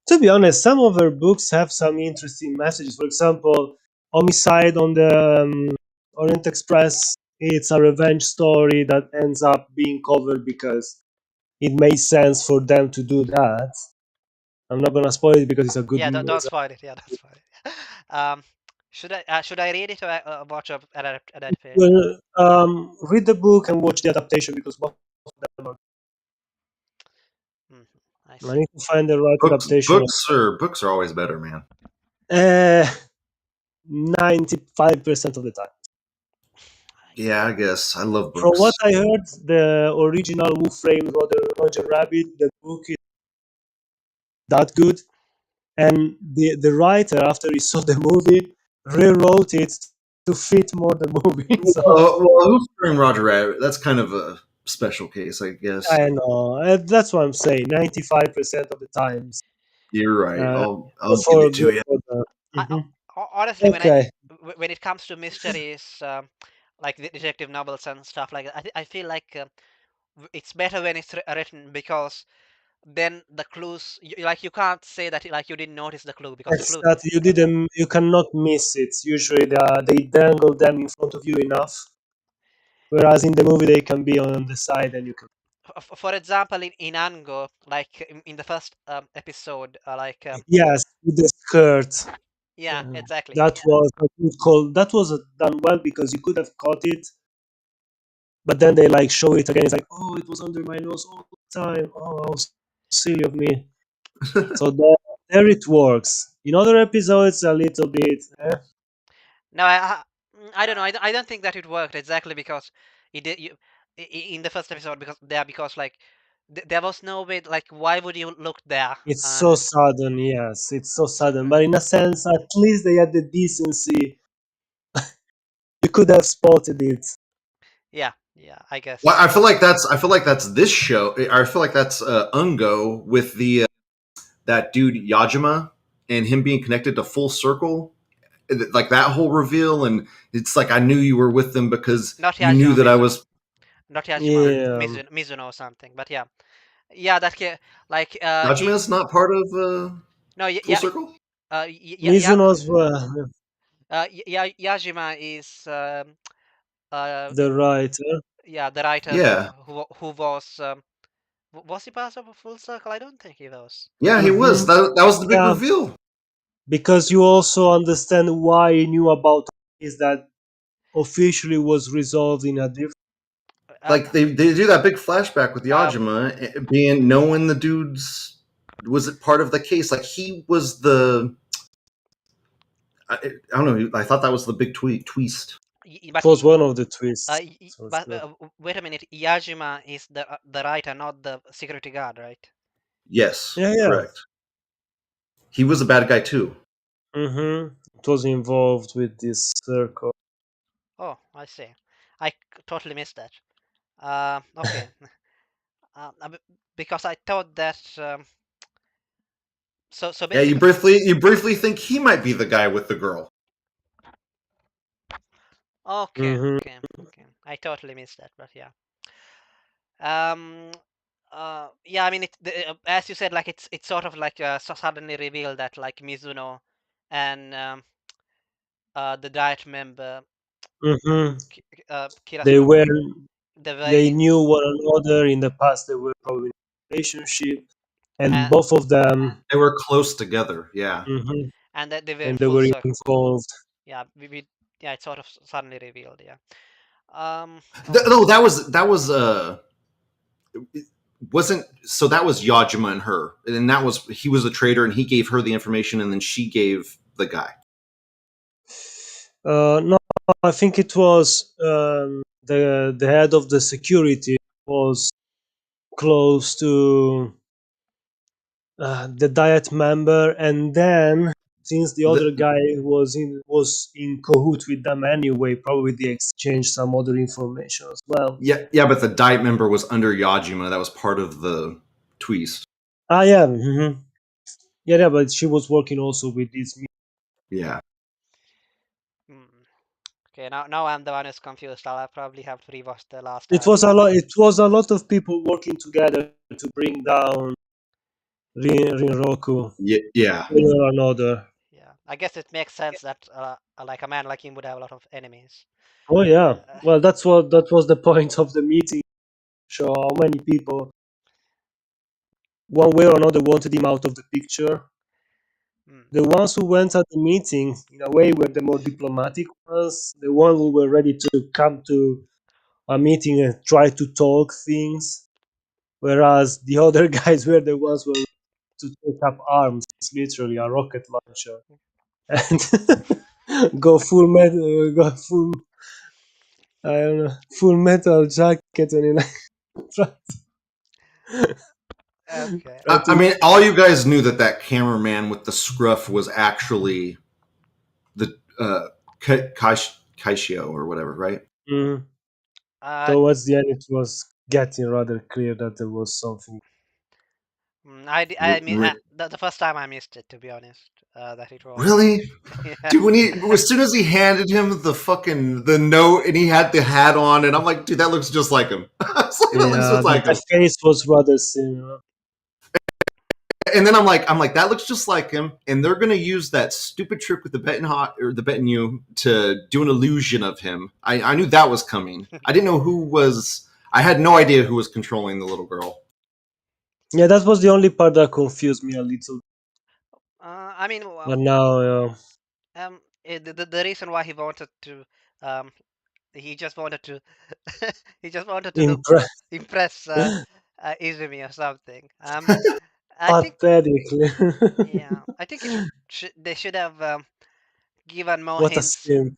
To be honest, some of her books have some interesting messages. For example, Homicide on the Orient Express it's a revenge story that ends up being covered because it made sense for them to do that. I'm not gonna spoil it because it's a good. Yeah, don't spoil it. Yeah, don't spoil it. um, should I read it or watch a adaptation? Well, read the book and watch the adaptation because both of them are. Mhm, I I see. need to find the right Books, adaptation. books are always better, man. 95% of the time. Yeah, I guess I love From what books. I heard, the original Who Framed Roger Rabbit, the book is that good, and the writer, after he saw the movie, rewrote it to fit more the movie. So Well, Who's Framed Roger Rabbit? That's kind of a special case, I guess. I know that's what I'm saying. 95% of the times, You're right. uh, I'll give for it to good you. for the. I, Mhm. honestly, Okay, when it comes to mysteries, like detective novels and stuff like that, I feel like it's better when it's written because then the clues, like you can't say that like you didn't notice the clue because the it's clue. that you cannot miss it. Usually, they dangle them in front of you enough, whereas in the movie they can be on the side and you can. For example, in Ango, like in the first episode, like Yes, with the skirt. yeah, Uh, exactly. that was a good call. That was done well because you could have caught it, but then they like show it again. It's like, oh, it was under my nose all the time. Oh, how silly of me. So there it works. In other episodes, a little bit. No, I don't know. I don't think that it worked exactly because it did you in the first episode because like there was no way like why would you look there It's and so sudden, yes, it's so so sudden. But in a sense, at least they had the decency. You could have spotted it. yeah, I Well, guess. I feel like that's this show. I feel like that's Ungo with the that dude Yajima and him being connected to Full Circle, like that whole reveal. And it's like I knew you were with them because Not you knew Yajima that I Mizuno, was. not Yajima Yeah, Mizuno or something, but yeah, yeah, like Yajima is not part of no Full Circle. Mizuno's Yajima is uh the writer. yeah, the writer Yeah, who was was he part of a full circle? I don't think he was. yeah, he was. Hmm. That was the big Yeah, reveal. because you also understand why he knew about is that officially was resolved in a different. Uh, Like they do that big flashback with uh, Yajima being knowing the dude's was it part of the case. Like he was the I don't know. I thought that was the big twist. It but was one of the twists. So it's not. wait a minute. Yajima is the writer, not the security guard, right? Yes, Yeah, yeah. correct. He was a bad guy too. It was involved with this circle. Oh, I see. Totally missed that. Okay. Because I thought that. So Yeah, basically, you briefly think he might be the guy with the girl. okay, Hmm. okay. I totally missed that, but yeah. Um. Yeah. I mean, as you said, like it's sort of like suddenly revealed that like Mizuno and the diet member Hmm. They Kirasuno, were. they were They in, knew one another in the past. They were probably in a relationship, and and both of them. They were close together. Yeah. Hmm. and that they were in And they full were circle. involved. Yeah, yeah, it's sort of suddenly revealed. Yeah. No, Okay. that was it wasn't so that was Yajima and her, and that was he was a traitor, and he gave her the information, and then she gave the guy. No, I think it was the head of the security was close to the diet member, and then since the other The, guy was in cahoot with them anyway, probably they exchanged some other information as well. yeah, yeah, but the diet member was under Yajima. That was part of the twist. Ah, yeah, yeah, yeah, but she was working also with this. Yeah. Hmm. Okay. Now I'm the one who's confused. I'll probably have to rewatch the last It was a episode. lot. It was a lot of people working together to bring down Rinroku, Yeah. one or another. Yeah. I guess it makes sense that like a man like him would have a lot of enemies. Oh yeah. Uh, Well, that was the point of the meeting. Show how many people, one way or another, wanted him out of the picture. hmm. The ones who went at the meeting, in a way, were the more diplomatic ones. The ones who were ready to come to a meeting and try to talk things, whereas the other guys were the ones who were to take up arms, literally a rocket launcher, and go full, I don't know, full metal jacket, and try, Okay. try I to. mean, all you guys knew that cameraman with the scruff was actually the Kaishio or whatever, right? Mm. Uh, Towards the end, it was getting rather clear that there was something. I mean, the first time I missed it, to be honest. That it was. Really? Yeah. Dude, as soon as he handed him the note and he had the hat on, and I'm like, dude, that looks just like him. I was like, that looks Yeah, just like the him. face was rather similar. And then I'm like, that looks just like him. And they're gonna use that stupid trick with the Betten Hot or the Betten You to do an illusion of him. I knew that was coming. I didn't know who was. I had no idea who was controlling the little girl. Yeah, that was the only part that confused me a little. I mean, But now, the reason why he wanted to, um, he just wanted to, he just wanted to look impressed impress Izumi or something. I think, pathetically. yeah, I think they should have given more What a hints. simp.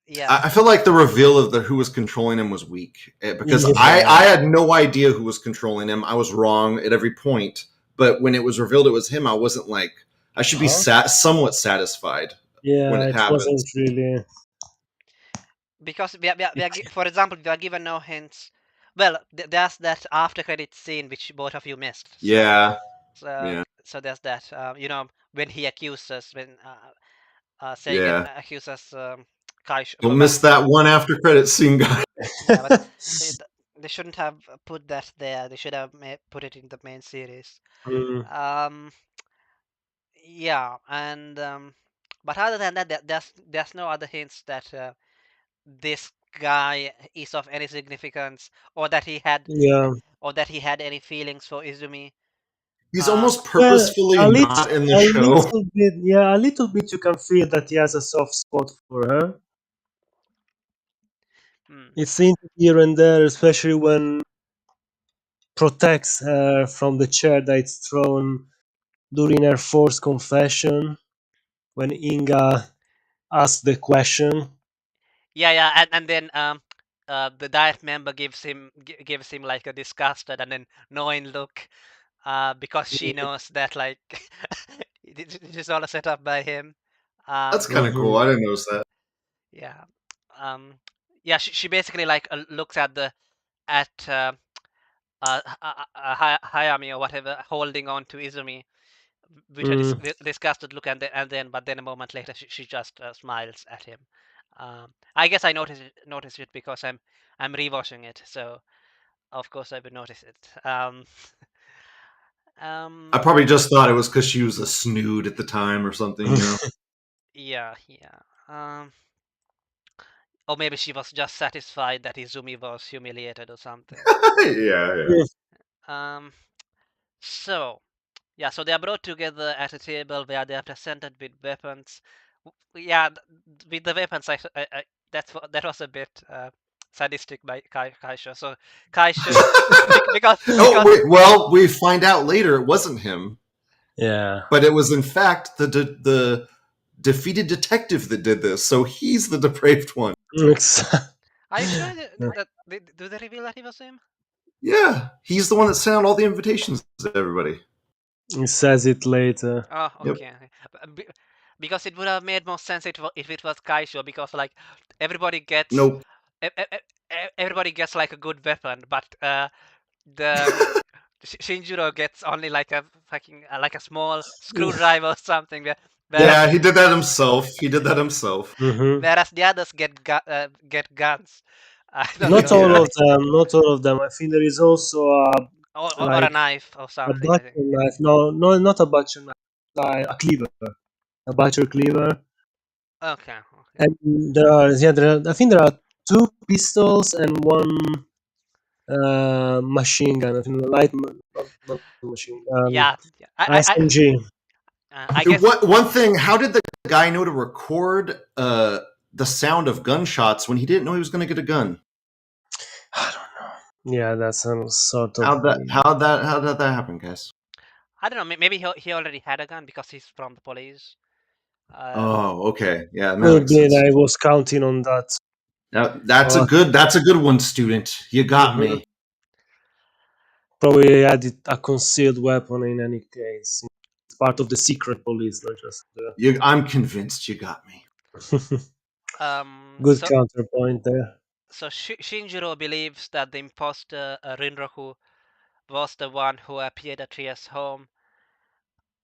Yeah, I feel like the reveal of who was controlling him was weak because I Yeah. had no idea who was controlling him. I was wrong at every point, but when it was revealed it was him, I wasn't like I should be Huh? somewhat satisfied when Yeah, it it wasn't happens. really. because for example, we are given no hints. Well, there's that after credit scene which both of you missed. So, Yeah, so, yeah, so there's that. When he accuses, when Seigen yeah. accuses Kai. Don't miss that one after credit scene, guy. Yeah, but they, they shouldn't have put that there. They should have put it in the main series. Mm, Um, yeah, and but other than that, there's no other hints that this guy is of any significance, or that yeah. he had any feelings for Izumi. He's Uh, almost Well, purposefully not in the a show. little bit. Yeah, a little bit. You can feel that he has a soft spot for her. hmm. It's in here and there, especially when protects her from the chair that it's thrown during her forced confession when Inga asks the question. Yeah, and then the diet member gives him like a disgusted and then knowing look, because she knows that like it is all set up by him. That's Um, kind of cool. Hmm. I didn't notice that. yeah, um, yeah. She basically like looks at at Hayami or whatever holding on to Izumi with a Mm, disgusted look, and then but then a moment later she just smiles at him. I guess I noticed it because I'm rewatching it, so of course I would notice it. I Um, probably just thought it was because she was a snood at the time or something, you know? yeah. Or maybe she was just satisfied that Izumi was humiliated or something. Yeah, yeah. Um, so yeah, so they are brought together at a table where they are presented with weapons. Yeah, with the weapons, that was a bit sadistic by Kaisha. So Kaisha, because Oh, wait, well, we find out later it wasn't him, yeah. but it was in fact the defeated detective that did this. So he's the depraved one. are you sure that do they reveal that he was him? Yeah, he's the one that sent out all the invitations to everybody. He says it later. Oh, Yep. okay. Because it would have made more sense if it was Kaisho, because like everybody gets Nope. everybody gets like a good weapon, but the Shinjiro gets only like a fucking like a small screwdriver or something. Whereas Yeah, he did that himself. He did that himself. Hmm. whereas the others get guns. I don't Not know, all Yeah. of them. Not all of them. I think there is also a or a like knife or a something. I think. butcher knife. No, no, not a butcher knife. Like a cleaver. a butcher cleaver. Okay. And I think there are 2 pistols and 1 machine gun. I think not machine, Yeah. Yeah. SMG. I guess. One thing, how did the guy know to record the sound of gunshots when he didn't know he was going to get a gun? I don't know. Yeah, that's some sort of. How did that happen, guys? I don't know. Maybe he already had a gun because he's from the police. Um, Oh, okay, yeah, that Could makes be sense. that I was counting on that. That's a Oh, good one, student. You got mhm. me. Probably had a concealed weapon in any case. It's part of the secret police, not just I'm convinced you got me. the. um. Good So counterpoint there. so Shinjiro believes that the imposter Rinroku was the one who appeared at Ria's home,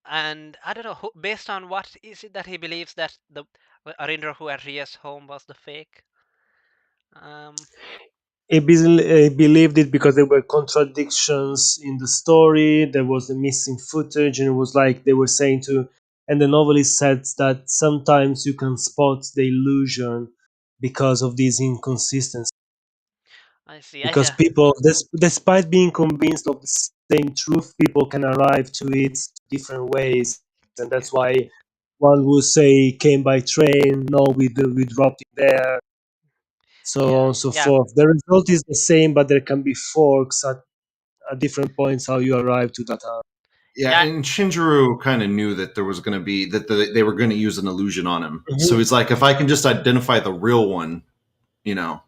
and I don't know based on what is it that he believes that the Rinroku at Ria's home was the fake. Um. He believed it because there were contradictions in the story. There was the missing footage, and it was like they were saying to. And the novelist said that sometimes you can spot the illusion because of these inconsistencies. I see. Because people, despite being convinced of the same truth, people can arrive to it different ways, and Yeah. that's why one would say came by train. No, we dropped it there, so on Yeah. and so Yeah. forth. The result is the same, but there can be forks at different points how you arrive to that. Yeah, Yeah. and Shinjiro kind of knew that there was going to be they were going to use an illusion on him. So Mhm. he's like, if I can just identify the real one, you know.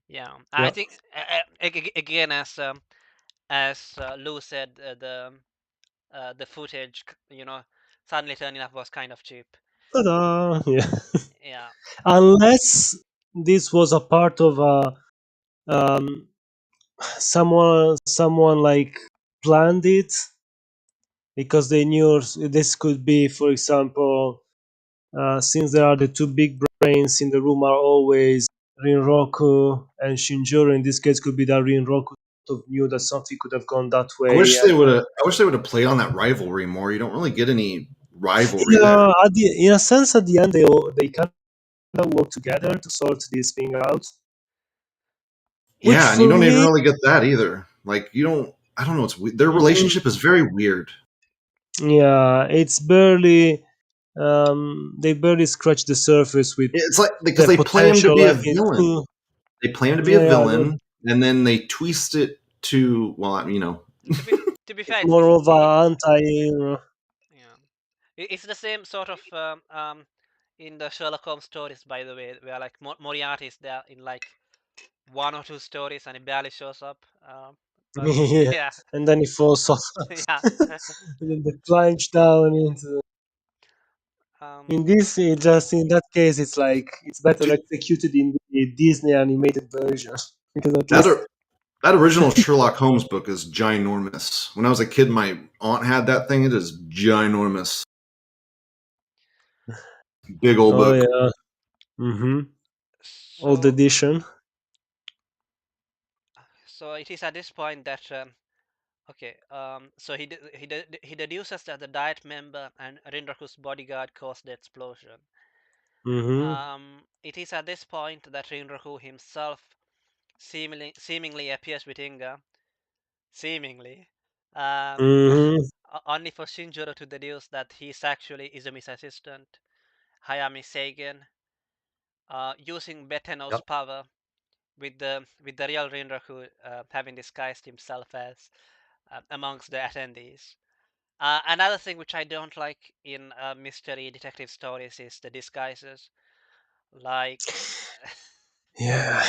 Yeah. I Yeah. think again as Lou said, the footage, suddenly turning up was kind of cheap. Ta-da! Yeah. Yeah. Unless this was a part of a um, someone like planned it because they knew this could be, for example, since there are the 2 big brains in the room are always Rinroku and Shinjiro. In this case, could be that Rinroku sort of knew that something could have gone that way. I wish they would have played on that rivalry more. You don't really get any rivalry there. Yeah, in a sense, at the end, they kind of work together to sort this thing out. Which Yeah, and you for don't even me, really get that either. Like you don't. I don't know. Their mhm, relationship is very weird. yeah, it's barely. They barely scratch the surface with It's like because the they play him to potential. be a Like in villain. two, They play him to be a yeah, yeah, villain, and then they twist it to To be to be fair, it's more of a anti. yeah, it's the same sort of in the Sherlock Holmes stories, by the way, where like Moriarty is there in like 1 or 2 stories and he barely shows up. But Yeah, yeah, and then he falls off, yeah. and then they plunge down into. In um, this, just in that case, it's like it's better dude. executed in the Disney animated version because at That least. that original Sherlock Holmes book is ginormous. When I was a kid, my aunt had that thing. It is ginormous, big old Oh book. yeah. Old so edition. so it is at this point that okay, so he deduces that the Diet member and Rinraku's bodyguard caused the explosion. Mm-hmm. It is at this point that Rinraku himself seemingly appears with Inga, seemingly, um, Mm-hmm. only for Shinjiro to deduce that he's actually Izumi's assistant, Hayami Seigen, using Beteno's Yep. power with the real Rinraku having disguised himself as amongst the attendees. Another thing which I don't like in mystery detective stories is the disguises. Like, Yeah.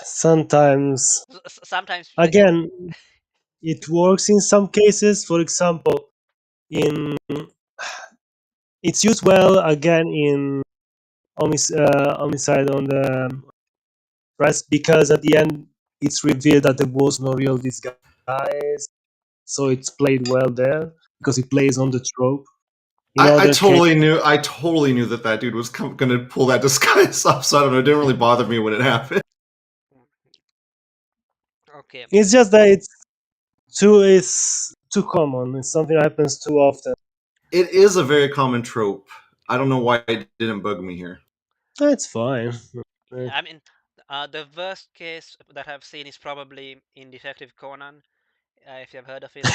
Sometimes, sometimes, again, it works in some cases. For example, in it's used well again in homicide on the press because at the end it's revealed that there was no real disguise, so it's played well there because it plays on the trope. In I other cases, totally knew that dude was going to pull that disguise off. So I don't know. It didn't really bother me when it happened. okay, it's just that it's too common. It's something that happens too often. It is a very common trope. I don't know why it didn't bug me here. That's fine. Yeah, I mean, the worst case that I've seen is probably in Detective Conan, if you've heard of it.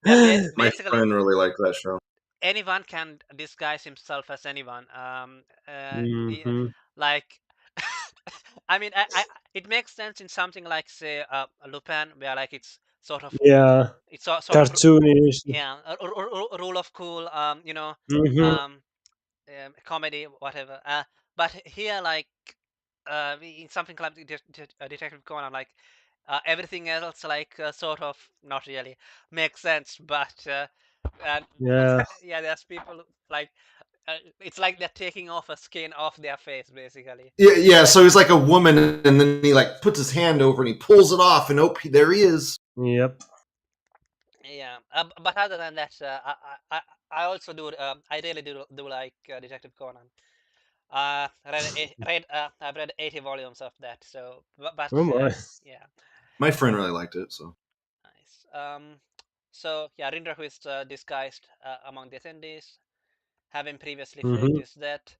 Where My basically friend really liked that show. anyone can disguise himself as anyone. Hmm. Like, I mean, it makes sense in something like, say, Lupin, where like Yeah, it's sort of cartoonish. yeah, a rule of cool, Hmm. um, comedy, whatever. But here, like, in something like Detective Conan, like, everything else, like, sort of not really makes sense, but and Yeah, yeah, there's people like it's like they're taking off a skin off their face, basically. Yeah, yeah. So he's like a woman, and then he like puts his hand over and he pulls it off, and oh, there he is. yep. Yeah, but other than that, I also do. I really do like Detective Conan. I've read 80 volumes of that. So, but Oh my. yeah, My friend really liked it. So nice. So yeah, Rinraku is disguised among the attendees, having previously faked Hmm. his death.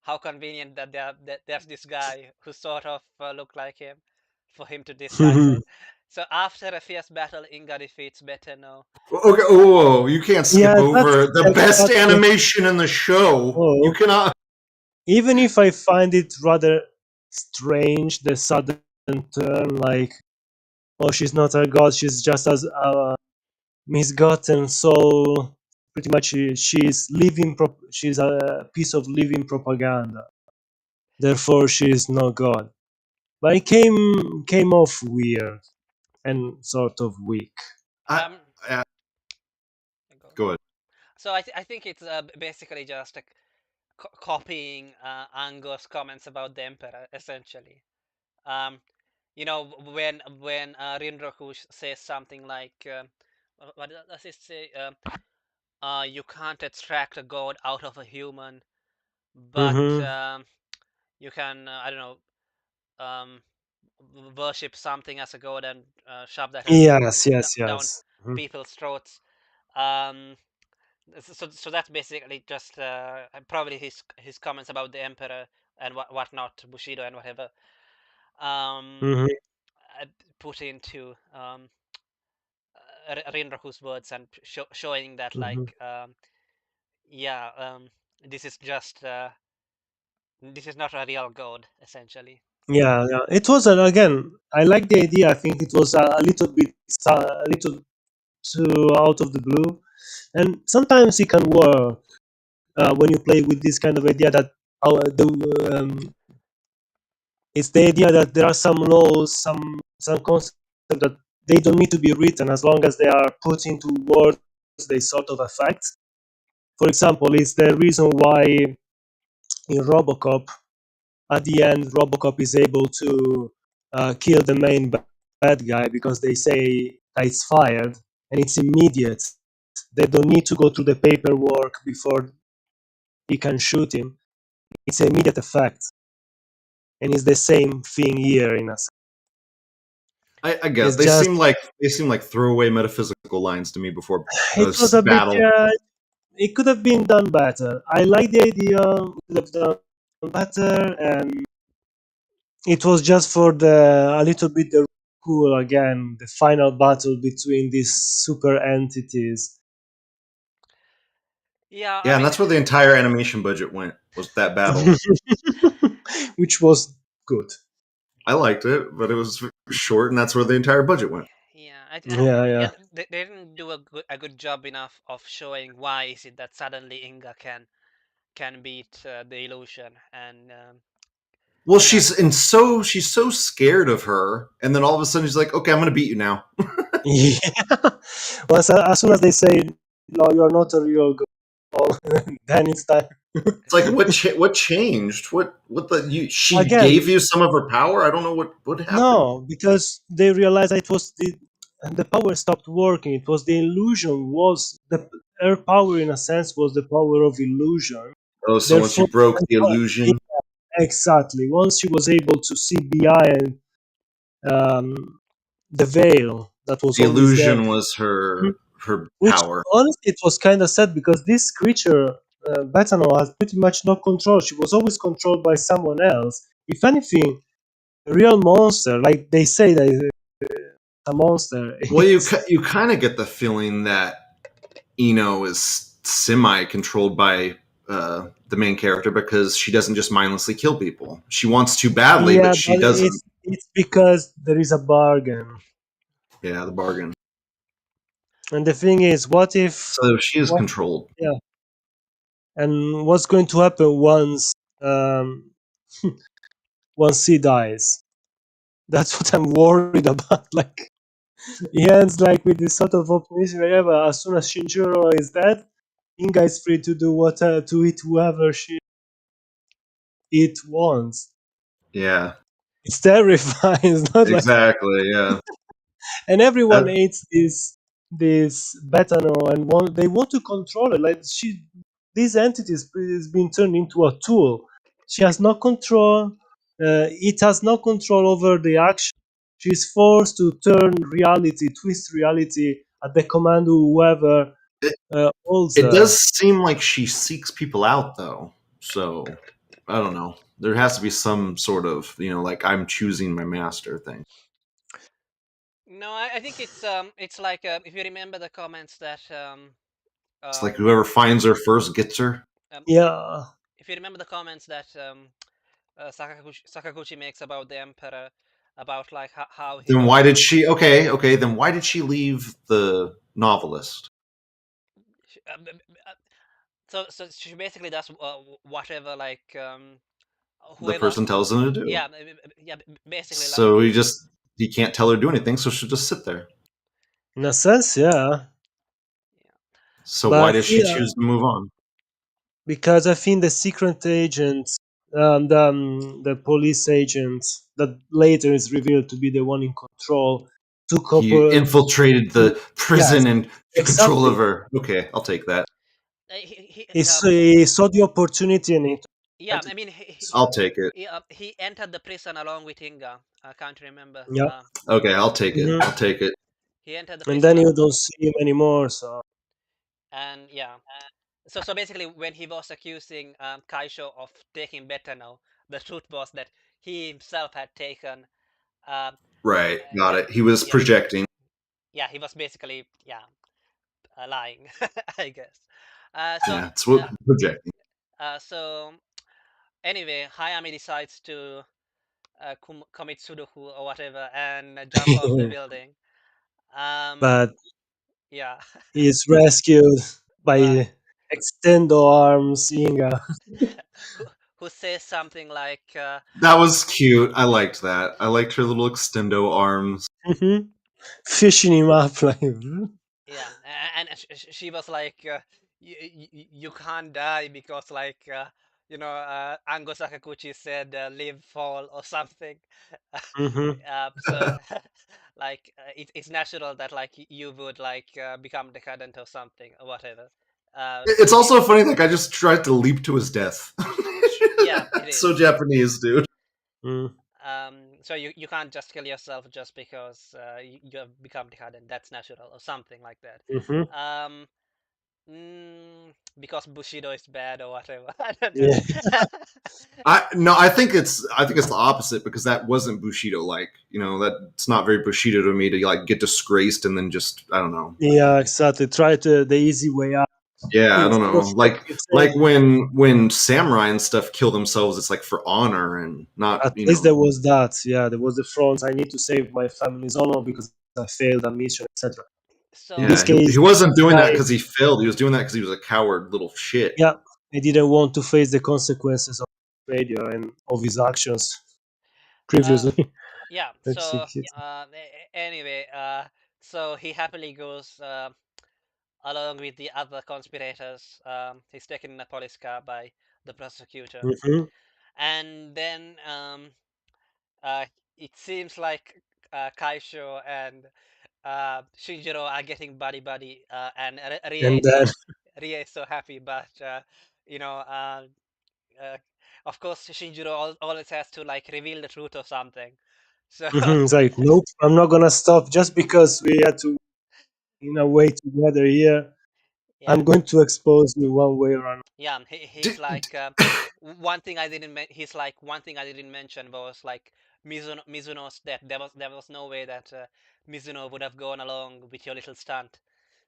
How convenient that there's this guy who sort of looked like him, for him to disguise it. So after a fierce battle, Inga defeats Beteno. okay, whoa, you can't skip Yeah, over the best exactly. animation in the show. You Oh, cannot. even if I find it rather strange, the sudden turn, like, oh, she's not a god, she's just as misgotten soul. Pretty much, she's living. She's a piece of living propaganda. Therefore, she is no god. But it came off weird and sort of weak. I, Um, I, go. go ahead. So I think it's basically just copying Ango's comments about the Emperor, essentially. Um, when Rinroku says something like, what does it say? You can't extract a god out of a human, but Hmm. you can, I don't know, um, worship something as a god and shove that Yes, down, yes, down yes. Mhm. people's throats. Um, so that's basically just probably his comments about the emperor and whatnot, Bushido and whatever. Um, Mhm. put into Rinraku's words and showing that, Mhm. like, yeah, this is just this is not a real god, essentially. Yeah, yeah. It was again. I like the idea. I think it was a little bit, a little too out of the blue, and sometimes it can work when you play with this kind of idea that it's the idea that there are some laws, some concepts that they don't need to be written as long as they are put into words. They sort of affect. For example, it's the reason why in RoboCop at the end, RoboCop is able to kill the main bad guy because they say that it's fired and it's immediate. They don't need to go through the paperwork before he can shoot him. It's an immediate effect, and it's the same thing here in us. I get It's they just seem like throwaway metaphysical lines to me before a it was a bit. battle. It could have been done better. I like the idea. It could have done better, and it was just for the a little bit the cool again, the final battle between these super entities. Yeah, I Yeah, and mean, that's where the entire animation budget went, was that battle. Which was good. I liked it, but it was short, and that's where the entire budget went. yeah, Yeah, yeah, yeah. they didn't do a good job enough of showing why is it that suddenly Inga can beat the illusion, and Well, you know, she's so scared of her, and then all of a sudden she's like, "Okay, I'm gonna beat you now." Yeah. Well, as soon as they say, no, you're not a real girl, then it's time. It's like what changed? What the you she Again, gave you some of her power? I don't know what happened. no, because they realized that it was the power stopped working. It was the illusion was the her power in a sense was the power of illusion. Oh, so once you Therefore, broke the illusion, exactly. Once she was able to see behind um, the veil that was the always there, illusion was her which power. honestly it was kind of sad because this creature Betano has pretty much no control. She was always controlled by someone else. If anything, a real monster, like they say that a monster, Well, it's you kind of get the feeling that Eno is semi controlled by the main character because she doesn't just mindlessly kill people. She wants to badly, but yeah, she but doesn't. it's because there is a bargain. Yeah, the bargain. And the thing is, what if So she is what controlled. yeah, and what's going to happen um, once he dies? That's what I'm worried about. Like he ends like with this sort of optimism. Wherever, as soon as Shinjiro is dead, Inga is free to do what to eat whoever she it wants. Yeah, It's terrifying. It's not like, exactly. Yeah. and everyone That, hates this Betano and they want to control it. Like this entity is being turned into a tool. She has no control. It has no control over the action. She's forced to turn reality, twist reality at the command of whoever it, holds it her. does seem like she seeks people out, though. So I don't know. There has to be some sort of, like I'm choosing my master thing. No, I think it's like if you remember the comments that It's like um, whoever finds her first gets her. if Yeah, if you remember the comments that Sakaguchi makes about the emperor, about like how he Then was why did she? Okay. Then why did she leave the novelist? so she basically does whatever like The whoever person tells them to do. yeah yeah basically like So he can't tell her to do anything. So she'll just sit there. in a sense, yeah. yeah. So why But does she yeah, choose to move on? because I think the secret agent, the police agent that later is revealed to be the one in control, took up. He infiltrated the Yes, prison and took control of exactly. her. Okay, I'll take that. He saw the opportunity and he Yeah, tried to. I mean I'll take it. he entered the prison along with Inga. I can't remember. Yeah. Okay, I'll take it. Hmm. I'll take it. He entered the And prison then you don't see him anymore. So. and yeah. So basically, when he was accusing Kaisho of taking Betano, the truth was that he himself had taken. Um, Right, got it. He was yeah, projecting. yeah, he was basically lying, I guess. Uh, so Yeah, it's what uh, projecting. so anyway, Hayami decides to commit sudoku or whatever and jump off the building. Um, But yeah, he is rescued but by extendo arms Inga. who, who says something like, That was cute. I liked that. I liked her little extendo arms. Mhm. Fishing him up like. yeah, and she was like, you can't die because like Ango Sakaguchi said live fall or something. Hmm. So like it's natural that like you would like become decadent or something or whatever. It's also funny that guy just tried to leap to his death. Yeah, it is. So Japanese, dude. Mm. So you can't just kill yourself just because you have become decadent. That's natural or something like that. Hmm. Um, because Bushido is bad or whatever. I don't know. Yeah. I think it's the opposite because that wasn't Bushido like. That's not very Bushido to me to like get disgraced and then just I don't know. Yeah, exactly. Try to the easy way out. Yeah, I don't Instead of know. like Like you like say, when samurai and stuff kill themselves, it's like for honor and not, at least there was that. Yeah, there was the front. I need to save my family's honor because I failed a mission, etc. In So this Yeah, he case, wasn't doing that guy, because he failed. He was doing that because he was a coward little shit. yeah, he didn't want to face the consequences of failure and of his actions uh, previously. yeah. So Executed. anyway, so he happily goes along with the other conspirators. He's taken in a police car by the prosecutor, Hmm. and then uh, it seems like Kaisho and Shinjiro are getting buddy buddy, and And then, Rie is so happy, but you know, uh, of course Shinjiro always has to like reveal the truth or something. So it's like, nope, I'm not gonna stop just because we had to, in a way, together here. Yeah, I'm going to expose you one way or another. yeah. D- He's like one thing I didn't. He's like one thing I didn't mention was like Mizuno's death. There was no way that Mizuno would have gone along with your little stunt.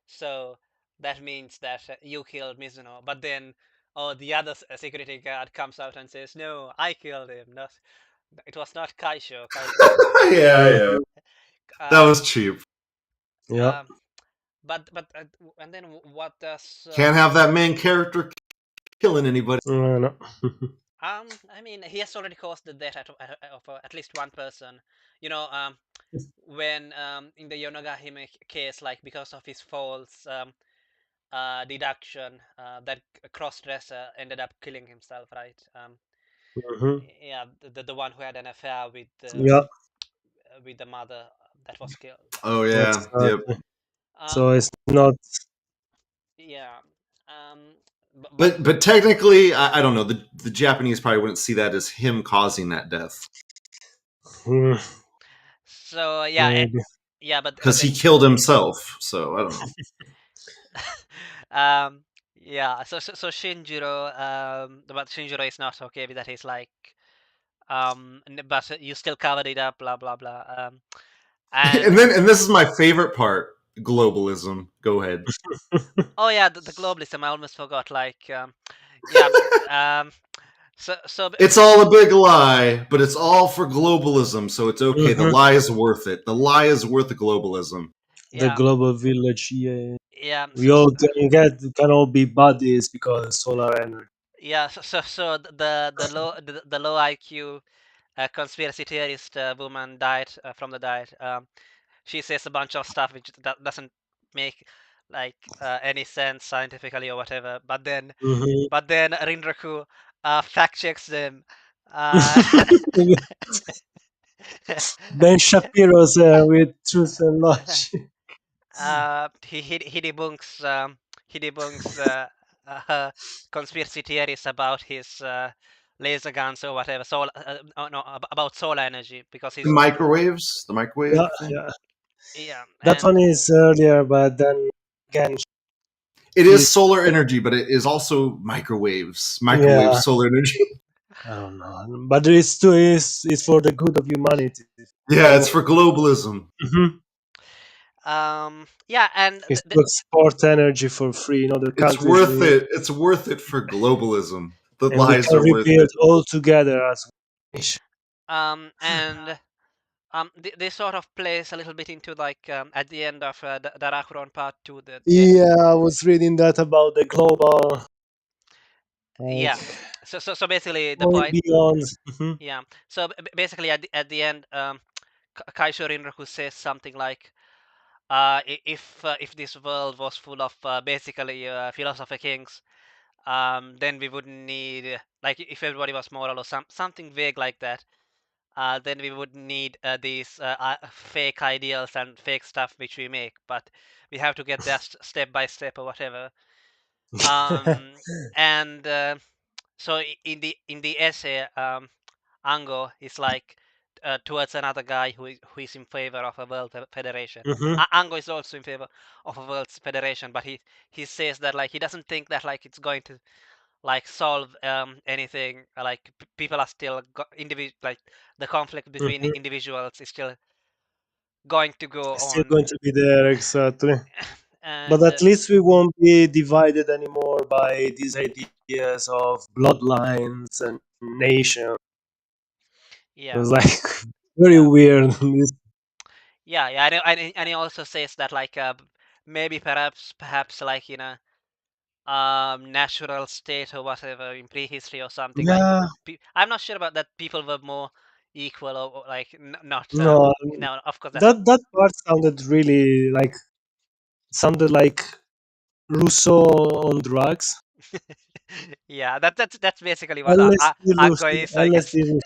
So that means that you killed Mizuno. But then, oh, the other security guard comes out and says, "No, I killed him. Not, it was not Kaisho. yeah, yeah. That Um, was cheap. Yeah. um, but and then what does Can't have that main character killing anybody. No. I mean, he has already caused the death of at least one person. You know, when in the Yonagahime case, like because of his false deduction, that cross-dresser ended up killing himself, right? Mhm. Yeah, the one who had an affair Yeah, with the mother that was killed. Oh yeah, yep. exactly. So Um, it's not. yeah. Um, but But technically, I don't know. The Japanese probably wouldn't see that as him causing that death Hmm, so yeah, maybe. yeah, but because he killed himself. So I don't know. um, yeah. So Shinjiro, but Shinjiro is not okay with that. He's like, but you still covered it up, blah blah blah. And And this is my favorite part: globalism. Go ahead. oh yeah, the globalism. I almost forgot. Like, yeah, so It's all a big lie, but it's all for globalism, so it's okay. The Mhm. lie is worth it. The lie is worth the globalism. The yeah, global village, yeah. yeah, We all can all be buddies because solar energy. yeah. So the low IQ conspiracy theorist woman died from the diet. She says a bunch of stuff which doesn't make like any sense scientifically or whatever. Hmm. But then Rinraku fact checks them. Uh, Ben Shapiro's with Truth and Logic. he debunks he debunks uh, conspiracy theories about his laser guns or whatever. Oh, no, about solar energy because The he's microwaves, the Yeah, microwave thing. yeah. yeah That one and is earlier, but then again, It is he's solar energy, but it is also microwaves. Microwave yeah. solar energy. I don't know, but it's too is for the good of humanity. Yeah, it's for globalism. Hmm. yeah and It's to export energy for free in other It's countries, worth it. It's worth it for globalism. The and we lies can are worth rebuild it. all together as one nation. and this sort of plays a little bit into like at the end of Darakuron Part 2 the Yeah, I was reading that about the global, yeah like so basically the going point beyond. Mhm. yeah so basically at the end Kaisho Rinraku says something like if this world was full of basically philosopher kings then we wouldn't need like if everybody was moral or something vague like that then we would need these fake ideals and fake stuff which we make but we have to get there step by step or whatever um, and so in the essay Ango is like towards another guy who is in favor of a world federation. Mhm. Ango is also in favor of a world federation, but he says that like he doesn't think that like it's going to like solve anything. Like people are still like the conflict between Mhm. individuals is still going to go It's still on, going to be there, exactly. But and at least we won't be divided anymore by these ideas of bloodlines and nation. It yeah, was like very yeah, weird. yeah. And he also says that like maybe perhaps like in a natural state or whatever in prehistory or something like Yeah, I'm not sure about that people were more equal or like not no, no of course that's that part sounded really like sounded like Rousseau on drugs. yeah that's basically what LSD Ango Rousseau, is I guess LSD Rousseau.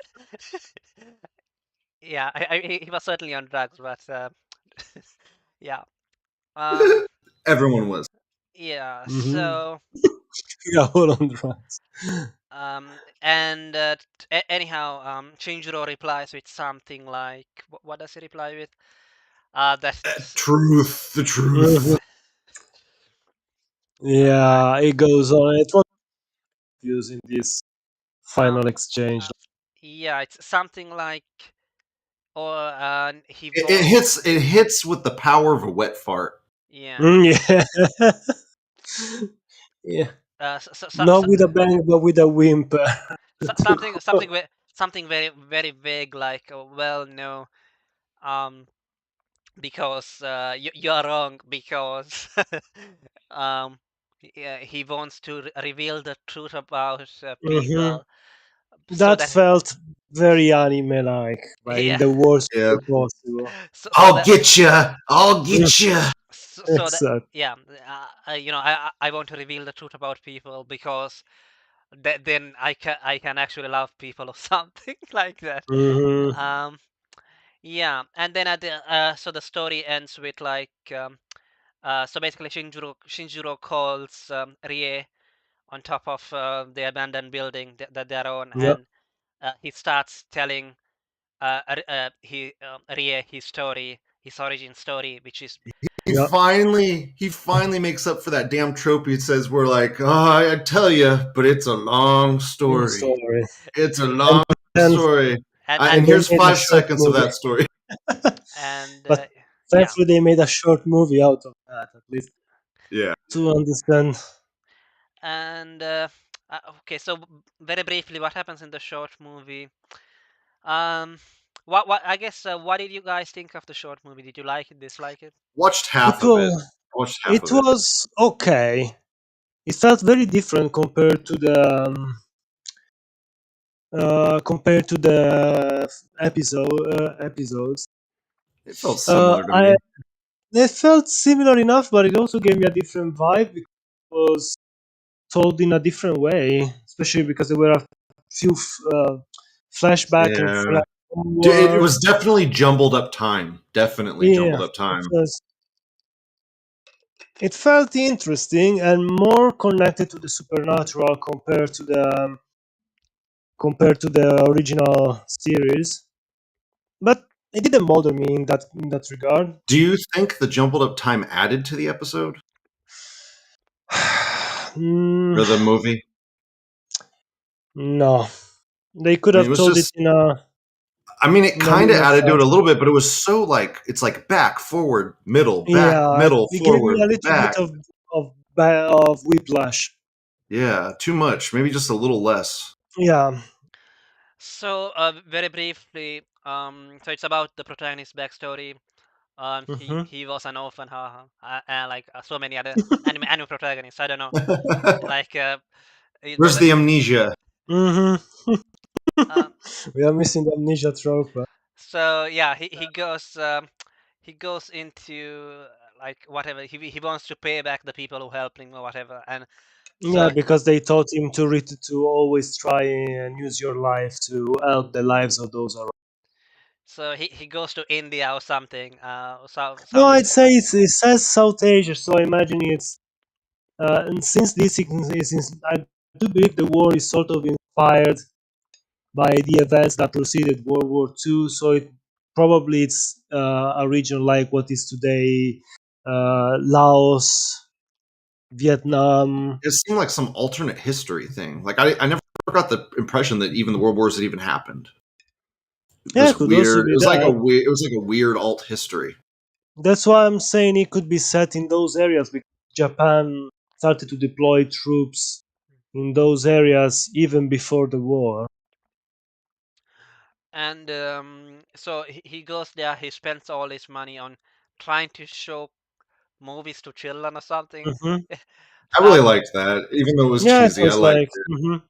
yeah he was certainly on drugs but yeah um Everyone was. yeah Hmm. so Yeah, all on drugs. and anyhow Shinjiro replies with something like what does he reply with that Truth, the truth. Mhm. Yeah, it goes on. It was using this final Um, exchange. yeah, it's something like, or he It wants, hits. It hits with the power of a wet fart. yeah, Mm, yeah. Yeah. Not so, with a bang, but with a whimper. something very very vague, like, well, no, um because you are wrong, because um yeah, he wants to reveal the truth about Hmm. people, so That that felt very anime-like, but in yeah, the worst Yeah, way possible. so I'll that get you. I'll Mm, get you. so that exactly. yeah, I want to reveal the truth about people, because then I can actually love people or something like that. Hmm. um yeah, and then at the so the story ends with like, so basically Shinjiro calls Rie on top of the abandoned building that they're on, Yep. and he starts telling Rie his story, his origin story, which is Yep. He finally makes up for that damn trope. He says we're like, oh, I tell you, but it's a long story. Sorry. It's a And long then story. and And and they here's made a five short seconds of movie. that story. and But yeah, thankfully, they made a short movie out of that, at least Yeah. to understand. and okay, so very briefly, what happens in the short movie? Um, what I guess, what did you guys think of the short movie? Did you like it, dislike it? Watched It half of it. was Watched half it of it. was okay. It felt very different compared to the episodes. It felt Uh, similar to I me. They felt similar enough, but it also gave me a different vibe because it was told in a different way, especially because there were a few flashback and Yeah. flash It forward. was definitely jumbled up time. Definitely Yeah, jumbled up it time. was. It felt interesting and more connected to the supernatural compared to the original series. But it didn't bother me in that regard. Do you think the jumbled up time added to the episode Mm, or the movie? no, they could I mean, it have was told it just. I mean, it in a kind of little added to it a faster. little bit, but it was so like it's like back, forward, Yeah, middle, it gave me forward, a little bit back. of whiplash. Yeah, too much. Maybe just a little less. Yeah. So, very briefly, so it's about the protagonist's backstory. He Hmm. he was an orphan, haha, like so many other anime protagonists. I don't know, like Where's the amnesia? Hmm. uh, We are missing the amnesia trope. so yeah, he goes into like whatever, he wants to pay back the people who helped him or whatever, and Yeah, so because they taught him to always try and use your life to help the lives of those around. he goes to India or something, No, Southeast. I'd say it says South Asia, so I imagine it's. And since I do believe the war is sort of inspired by the events that preceded World War II. So probably it's a region like what is today Laos, Vietnam. It seemed like some alternate history thing. Like I never got the impression that even the world wars had even happened. It Yeah, was it could also weird. be that. It was like a weird alt history. That's why I'm saying it could be set in those areas because Japan started to deploy troops in those areas even before the war. And so he goes there, he spends all his money on trying to show movies to children or something. Hmm. I really Start liked that, even though it was Yeah, it cheesy. I was liked like, it,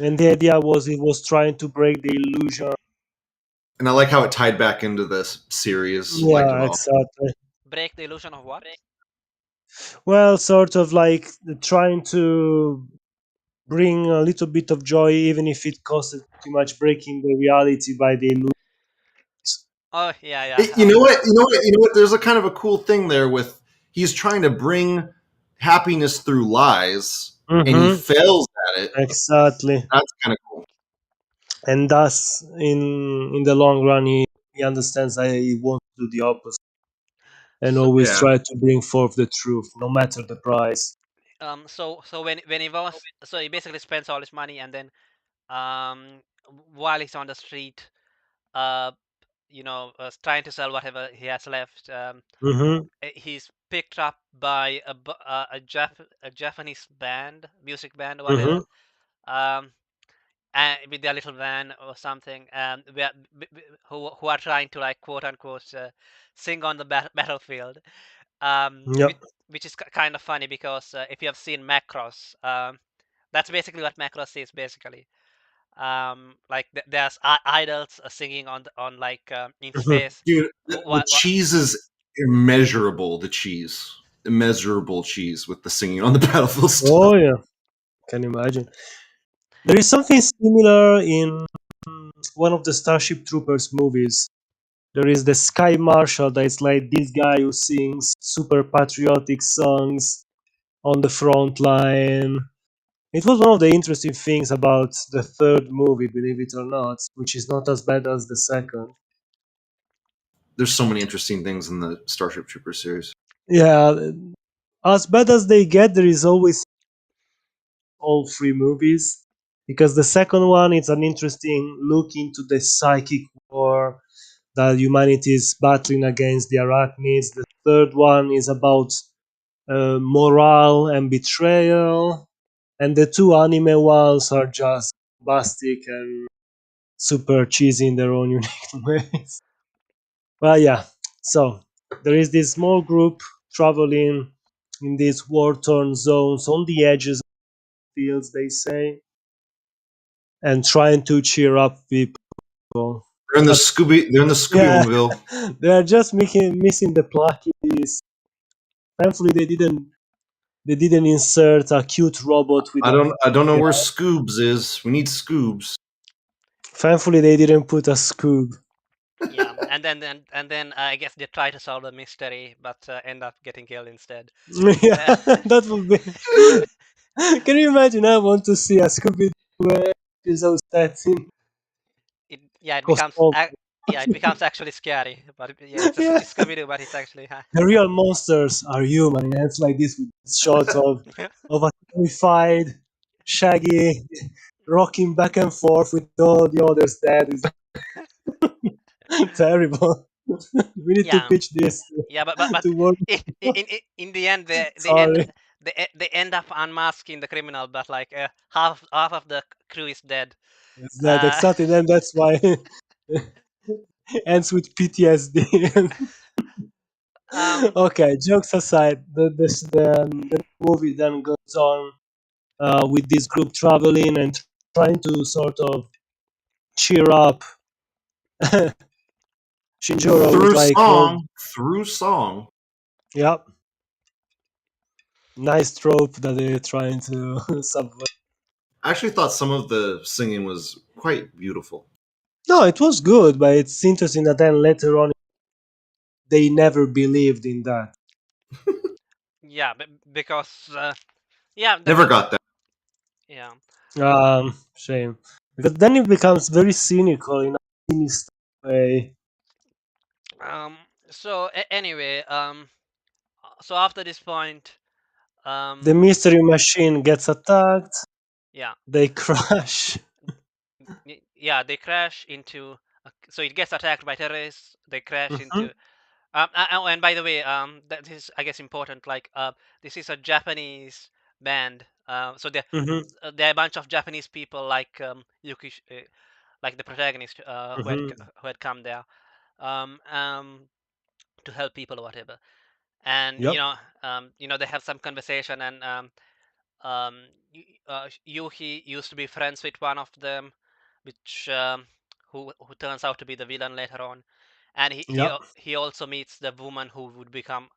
and the idea was it was trying to break the illusion. and I like how it tied back into this series. Liked it Yeah, all. exactly. break the illusion of what? Well, sort of like trying to bring a little bit of joy, even if it costed too much breaking the reality by the illusions. Oh yeah, yeah. You know what? You know what? You know what? There's a kind of a cool thing there with he's trying to bring happiness through lies, and he Mm-hmm. fails at it. Exactly. That's kind of cool. And thus, in the long run, he understands that he wants to do the opposite and So always Yeah. try to bring forth the truth, no matter the price. So when he was, so he basically spends all his money, and then um while he's on the street, uh trying to sell whatever he has left, Mm-hmm. he's picked up by a Japanese band, music band or Mm-hmm. whatever, um with their little van or something, who are trying to, like, quote unquote, sing on the battlefield, Yep. which is kind of funny because if you have seen Macross, that's basically what Macross is basically. Like there's idols singing on like, in Mm-hmm. space. Dude, the What? cheese is immeasurable. The cheese, immeasurable cheese with the singing on the battlefield stuff. Oh yeah, can imagine. There is something similar in one of the Starship Troopers movies. There is the Sky Marshal that is like this guy who sings super patriotic songs on the front line. It was one of the interesting things about the third movie, believe it or not, which is not as bad as the second. There's so many interesting things in the Starship Troopers series. Yeah, as bad as they get, there is always all three movies, because the second one is an interesting look into the psychic war that humanity is battling against the arachnids. The third one is about morale and betrayal, and the two anime ones are just bombastic and super cheesy in their own unique ways. Well, yeah. So there is this small group traveling in these war-torn zones on the edges of fields, they say, and trying to cheer up people. They're in the But Scooby. They're in the Scooby yeah, Mobile. they are just missing the pluckies. Thankfully, they didn't insert a cute robot with I a. don't. I don't know Yeah. where Scoobs is. We need Scoobs. Thankfully, they didn't put a Scoob. Yeah, and then I guess they try to solve the mystery, but end up getting killed instead. Yeah, Uh, that would be. Can you imagine? I want to see a Scooby Doo episode set in yeah, it becomes Kosovo. yeah, it becomes actually scary. But yeah, it's Yeah, it's Scooby Doo, but it's actually the real monsters are human. And it's like this with shots of a terrified Shaggy rocking back and forth with all the others dead. It's terrible. We need to yeah, pitch this yeah, but to work. in the end, Sorry. they end up unmasking the criminal, but like, half of the crew is dead. It's that Uh, exactly. Then that's why ends with PTSD. um, Okay, jokes aside, the movie then goes on with this group traveling and trying to sort of cheer up Shinjiro, who's Through like, well, song. Through song. yeah, nice trope that they're trying to subvert. I actually thought some of the singing was quite beautiful. No, it was good, but it's interesting that then later on they never believed in that. yeah, because yeah, Never got that. yeah. Shame. Because then it becomes very cynical in a sinister way. Um, so anyway, so after this point, The mystery machine gets attacked, yeah, they crash. yeah, they crash into. So it gets attacked by terrorists. They crash Hmm. into. And by the way, that is, I guess, important. Like, this is a Japanese band. So Hmm. there are a bunch of Japanese people, like, like the protagonist, Hmm. who had come there, um, um, to help people or whatever. And Yep. they have some conversation, and Yuhi used to be friends with one of them, which who turns out to be the villain later on, and Yep. he also meets the woman who would become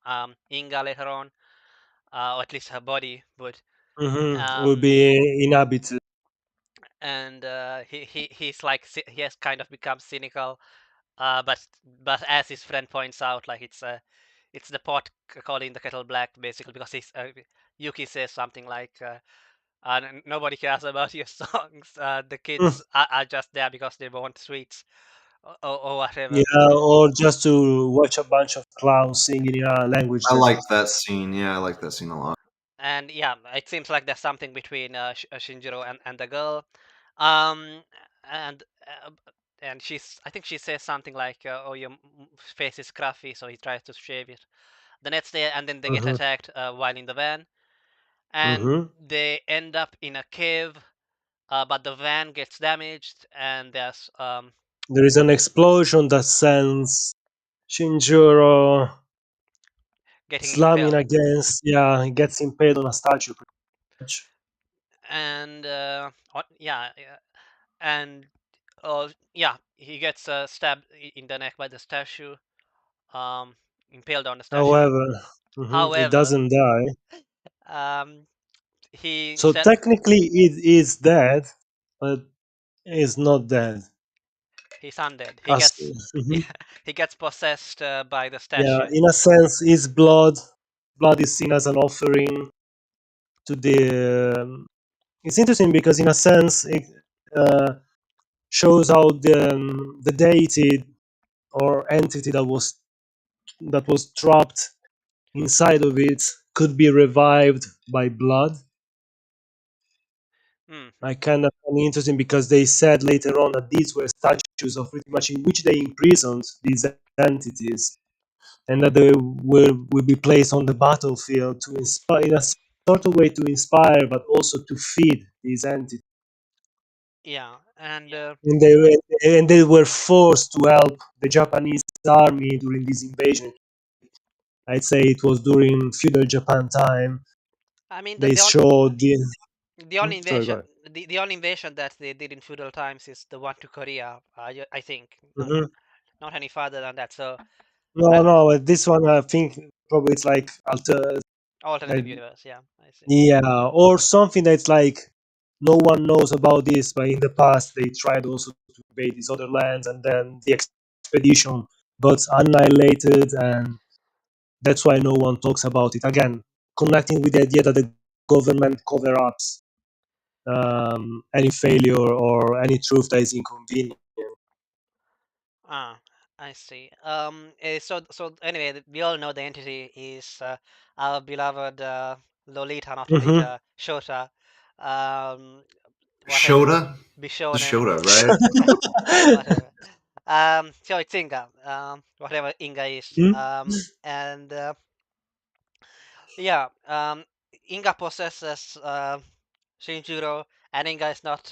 Inga later on, or at least her body would. Will Um, be inhabited. and he's like, he has kind of become cynical, but as his friend points out, like, it's the pot calling the kettle black, basically, because Yuki says something like, nobody cares about your songs. The Mm. kids are just there because they want sweets, or whatever. Yeah, or just to watch a bunch of clowns singing in a language I that. liked that scene. Yeah, I like that scene a lot. and yeah, it seems like there's something between Shinjiro and the girl, um, and uh, and I think she says something like, "Oh, your face is scruffy," so he tries to shave it. The next day, and then they get Hmm. attacked while in the van, and Hmm. they end up in a cave. But the van gets damaged, and there's There is an explosion that sends Shinjiro getting slamming impaled, against. Yeah, he gets impaled on a statue. Pretty much. and yeah, yeah, and yeah, he gets stabbed in the neck by the statue, um, impaled on the statue. However, it However, doesn't die. um, he So instead technically, it is dead, but it's not dead. he's undead. He As gets mhm. he gets possessed by the Yeah, statue. in a sense, his blood is seen as an offering to the. It's interesting because, in a sense, it uh, shows how the deity or entity that was trapped inside of it could be revived by blood. Hmm. I kind of find it interesting because they said later on that these were statues of pretty much in which they imprisoned these entities, and that they will be placed on the battlefield to inspire, in a sort of way, to inspire, but also to feed these entities. Yeah, and And they were forced to help the Japanese army during this invasion. I'd say it was during feudal Japan time. I mean They showed the. the only Sorry, go invasion ahead. the only invasion that they did in feudal times is the one to Korea. I think Hmm. not any farther than that. So No, I, no, this one I think probably it's like alternative like universe. Yeah, I see. yeah, or something that's like no one knows about this, but in the past they tried also to invade these other lands, and then the expedition got annihilated, and that's why no one talks about it. Again, connecting with the idea that the government cover ups any failure or any truth that is inconvenient. Ah, I see. So anyway, we all know the entity is our beloved Lolita, not Hmm. Lolita, Shota, um, whatever, Shota? The Bishonen, Shota, right? whatever. So it's Inga, whatever Inga is, and yeah, Inga possesses Shinjiro, and Inga is not.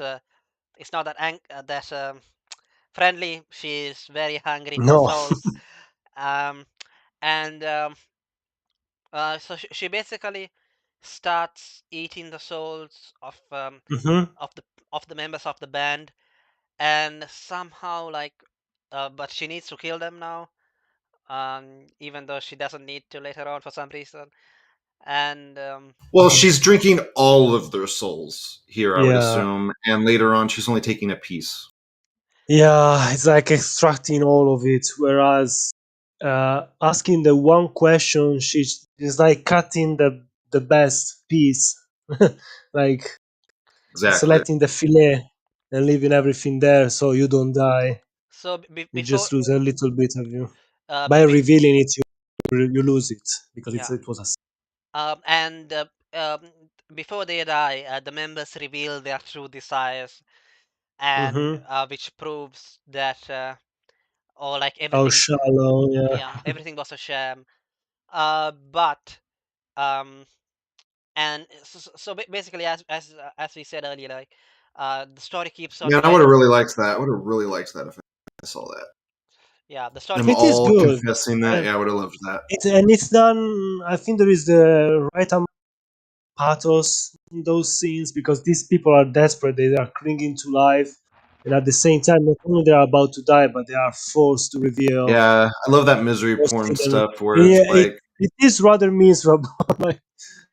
It's not that friendly. She is very hungry for No. souls. Um, and so she basically starts eating the souls Hmm. of the members of the band, and somehow like, but she needs to kill them now. Even though she doesn't need to later on for some reason. And Well, she's drinking all of their souls here, I would Yeah. assume, and later on, she's only taking a piece. Yeah, it's like extracting all of it, whereas asking the one question, she's is like cutting the best piece, like Exactly. selecting the fillet and leaving everything there so you don't die. so You before, just lose a little bit of you. uh, By be, be, revealing it, you lose it because yeah, it was a. and before they die, the members reveal their true desires, and Mm-hmm. which proves that or like How everything, shallow, yeah. yeah, everything was a sham. But um, and basically, as we said earlier, like the story keeps on Man, I would have going. really liked that. I would have really liked that if I saw that. Yeah, the story Them It keeps. is all good. confessing that. And Yeah, I would have loved that. it's done. I think there is the right amount of pathos in those scenes because these people are desperate. They are clinging to life, and at the same time, not only they are about to die, but they are forced to reveal. Yeah, I love that misery Forced to porn see them. stuff where it's Yeah, like, it is rather miserable. Like,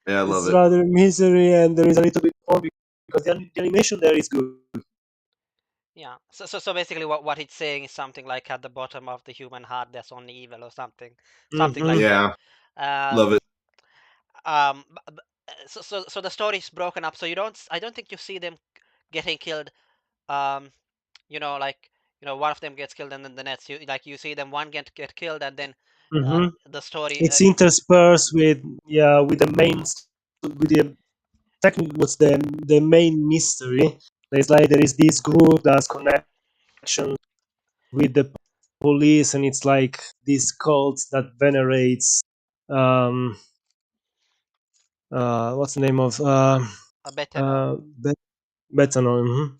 yeah, I love it's it. rather misery, and there is a little bit more because the animation there is good. Yeah. So basically, what it's saying is something like at the bottom of the human heart, there's only evil or something Hmm. like that. Yeah, love Um, it. so the story is broken up. So I don't think you see them getting killed. Um, like one of them gets killed and then the next you see them one get killed and then Hmm. the story It's interspersed with, yeah, with the main story with the technically what's the main mystery. There's like there is this group that has connection with the police, and it's like this cult that venerates um what's the name of Better know. Betanon.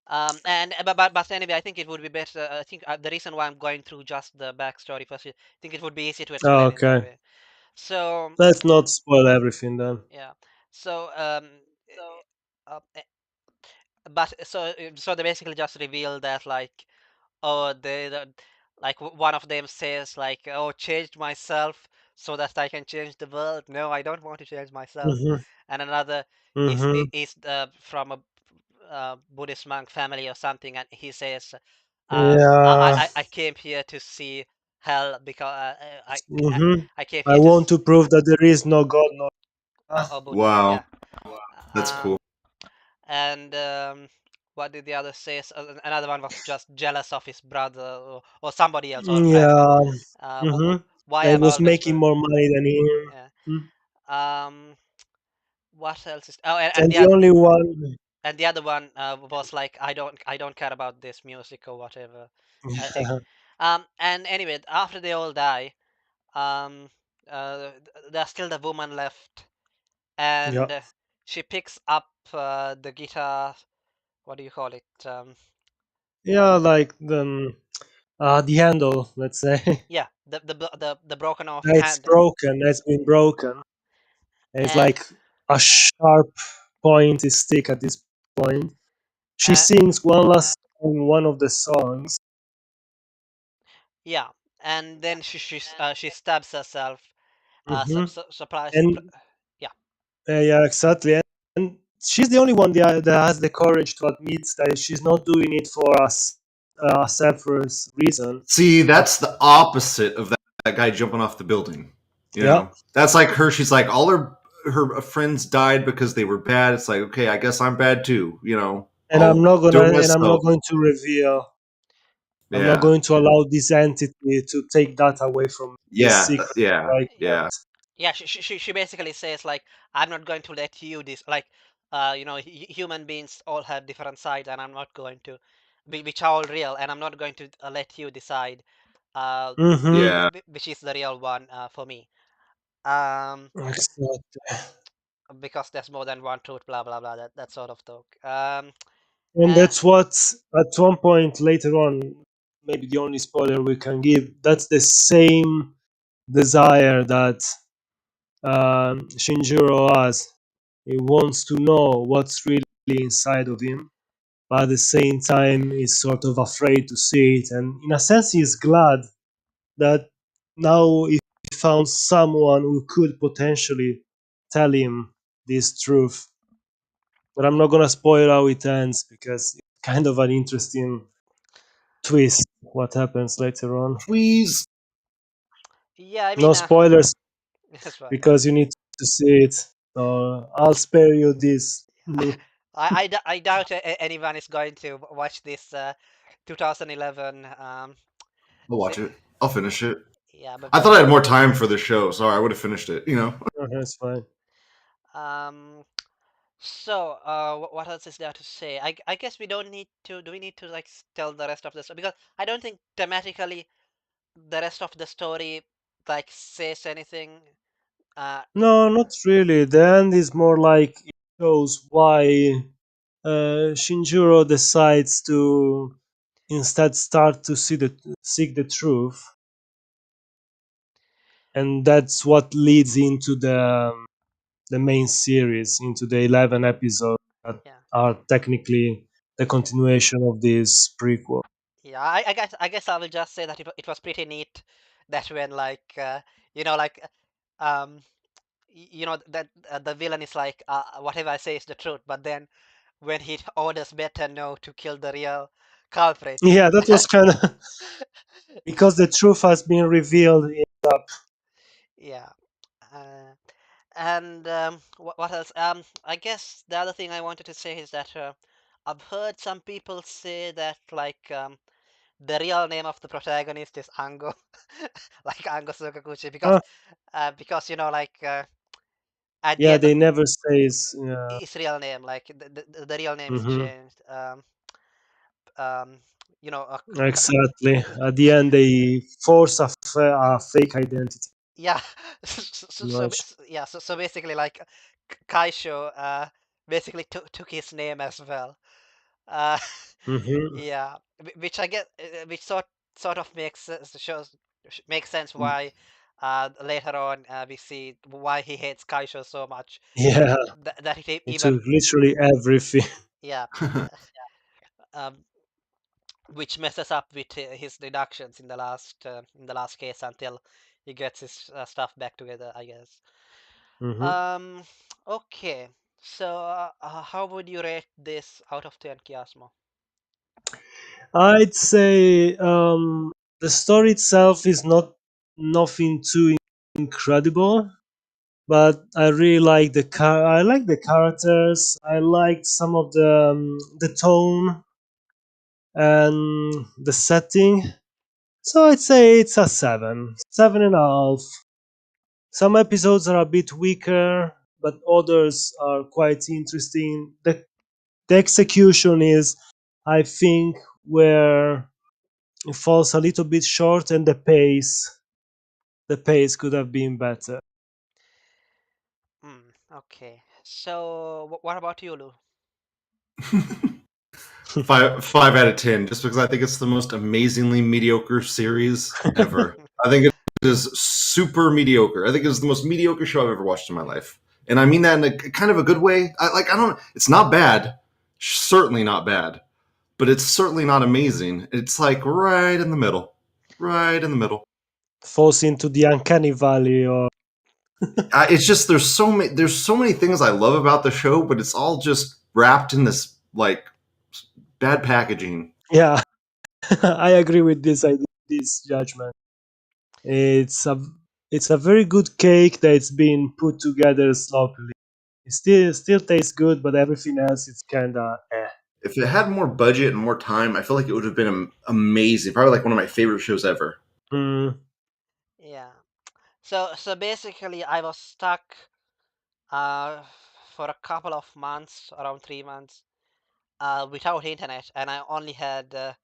And but anyway, I think it would be better. I think the reason why I'm going through just the backstory first, I think it would be easy to Oh, explain it that okay, way. So let's not spoil everything then. yeah, so but so they basically just reveal that like oh like one of them says like oh changed myself so that I can change the world. No, I don't want to change myself. Hmm. And another Hmm. is from a Buddhist monk family or something, and he says, Yeah. I came here to see hell because I Hmm. I came I here to want to prove that there is no God, no. or Buddha, Wow, yeah. that's cool. And what did the other say? Another one was just jealous of his brother or somebody else or friend. Yeah. Uh, wh- Hmm. why And I'm was always making going. more money than him. Yeah. Mm. Um, what else is? Oh, And the only one. and the other one was like, I don't care about this music or whatever. I think. And anyway, after they all die, um, there's still the woman left, Yeah. and she picks up the guitar. What do you call it? Yeah, like the handle, let's say. Yeah, the broken off It's hand. broken. It's been broken. And it's Uh, like a sharp point is stick at this point. She uh, sings one last song in one of the songs. yeah, and then she stabs herself. Hmm. Surprise. And Yeah, yeah, exactly. And she's the only one that has the courage to admit that she's not doing it for us a selfish reason. See, But that's the opposite of that guy jumping off the building. You yeah, know, that's like her. She's like all her friends died because they were bad. It's like okay, I guess I'm bad too. You know, I'll do it and I'm not myself. going to reveal. I'm not Yeah, going to allow this entity to take that away from this yeah, secret yeah, like that. yeah. yeah. She basically says like, I'm not going to let you this like, human beings all have different sides, and I'm not going to, which are all real, and I'm not going to let you decide, uh, Mm-hmm. Yeah. which is the real one for me. Um, Exactly. because there's more than one truth. Blah blah blah. That sort of talk. And Uh, that's what, at one point later on, maybe the only spoiler we can give, that's the same desire that Shinjiro has. He wants to know what's really inside of him, but at the same time, he's sort of afraid to see it. And in a sense, he's glad that now he found someone who could potentially tell him this truth. But I'm not gonna spoil how it ends because it's kind of an interesting twist what happens later on. Please. yeah, I No mean, spoilers that's right. because you need to see it. So I'll spare you this. I doubt anyone is going to watch this 2011. I'll watch Say, it. I'll finish it. yeah, I thought I had more time for the show. Sorry, I would have finished it. You know. That's fine. um. So, what else is there to say? I guess we don't need to. Do we need to like tell the rest of the story? Because I don't think thematically the rest of the story like says anything. No, not really. The end is more like it shows why Shinjiro decides to instead start to seek the truth, and that's what leads into the main series, into the 11 episodes that Yeah, are technically the continuation of this prequel. yeah. I guess I will just say that it was pretty neat that when like like um that the villain is like whatever I say is the truth, but then when he orders better no to kill the real culprit. Yeah, that was kind of because the truth has been revealed. Yeah. Uh, and what else? I guess the other thing I wanted to say is that I've heard some people say that like the real name of the protagonist is Ango, like Ango Sakaguchi, Uh, because like at the Yeah, end, they never says. Yeah. his real name, like the real name is Hmm. changed. Um, you know, Exactly. At the end, they force a fake identity. yeah. Much. Yeah, so basically, like Kaisho, basically took his name as well. Uh, Hmm. yeah, which I get, which sort of makes makes sense why later on we see why he hates Kaisho so much, Yeah, that he it even, took literally everything. yeah, um, which messes up with his deductions in the last case until he gets his stuff back together, I guess. Hmm. Um, okay. So, how would you rate this out of 10, Chiasmo? I'd say the story itself is not nothing too incredible, but I really like I like the characters. I liked some of the tone and the setting. So I'd say it's a 7, 7.5. Some episodes are a bit weaker, but others are quite interesting. The execution is, I think, where it falls a little bit short, and the pace could have been better. Okay. So, what about you, Lou? 5 out of 10, just because I think it's the most amazingly mediocre series ever. I think it is super mediocre. I think it's the most mediocre show I've ever watched in my life, and I mean that in a kind of a good way. I don't. It's not bad, certainly not bad, but it's certainly not amazing. It's like right in the middle, right in the middle. Falls into the uncanny valley, or It's just there's so many things I love about the show, but it's all just wrapped in this like bad packaging. yeah. I agree with this judgment. It's a very good cake that's been put together sloppily. It still tastes good, but everything else it's kind of eh. If it had more budget and more time, I feel like it would have been amazing. Probably like one of my favorite shows ever. Mm. Yeah. So basically, I was stuck uh for a couple of months, around 3 months, without internet, and I only had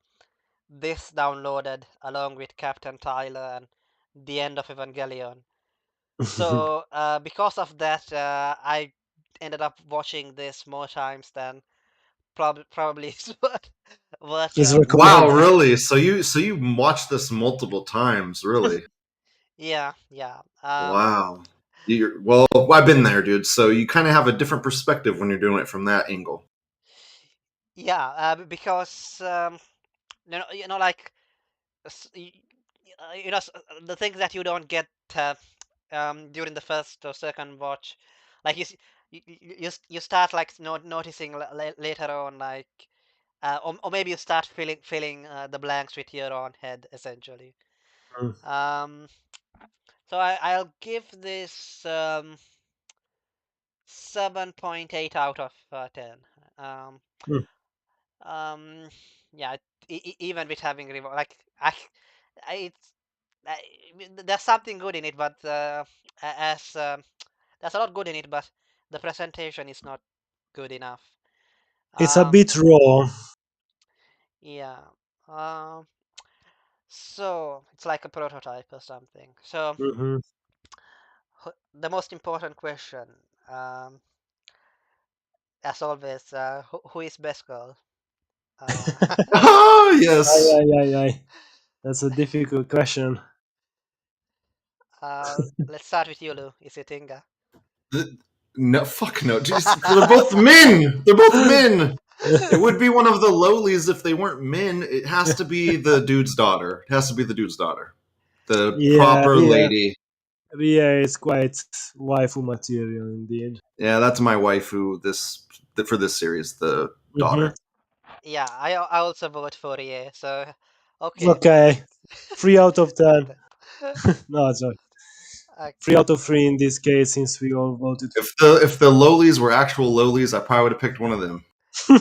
this downloaded along with Captain Tyler and the end of Evangelion. So because of that, I ended up watching this more times than probably is what Is Wow, recommended. really? So you watched this multiple times, really? yeah, yeah. Wow. Well, I've been there, dude. So you kind of have a different perspective when you're doing it from that angle. Yeah, because like the things that you don't get during the first or second watch, like you start like noticing later on, like or maybe you start filling the blanks with your own head, essentially. Mm. Um, so I'll give this 7.8 out of 10. Um, Mm. um, yeah, even with having like it's I, there's something good in it, but as there's a lot good in it, but the presentation is not good enough. It's a Um, bit raw. yeah. Um, so it's like a prototype or something. So Hmm. the most important question, um, as always, who is best girl? Uh, Oh Aye, yes. aye, aye, aye. That's a difficult question. let's start with you, Lou. Is it Inga? The- no, fuck no. Jeez, they're both men. They're both men. It would be one of the lowlies if they weren't men. It has to be the dude's daughter. It has to be the dude's daughter. The Yeah, proper yeah, lady. yeah. It's quite waifu material indeed. Yeah, that's my waifu for this series, the Hmm. daughter. Yeah, I also vote for Rie. So okay, Okay, 3 out of 10. okay. No, sorry, three Okay. out of three in this case, since we all voted If the lowlies were actual lowlies, I probably would have picked one of them. for.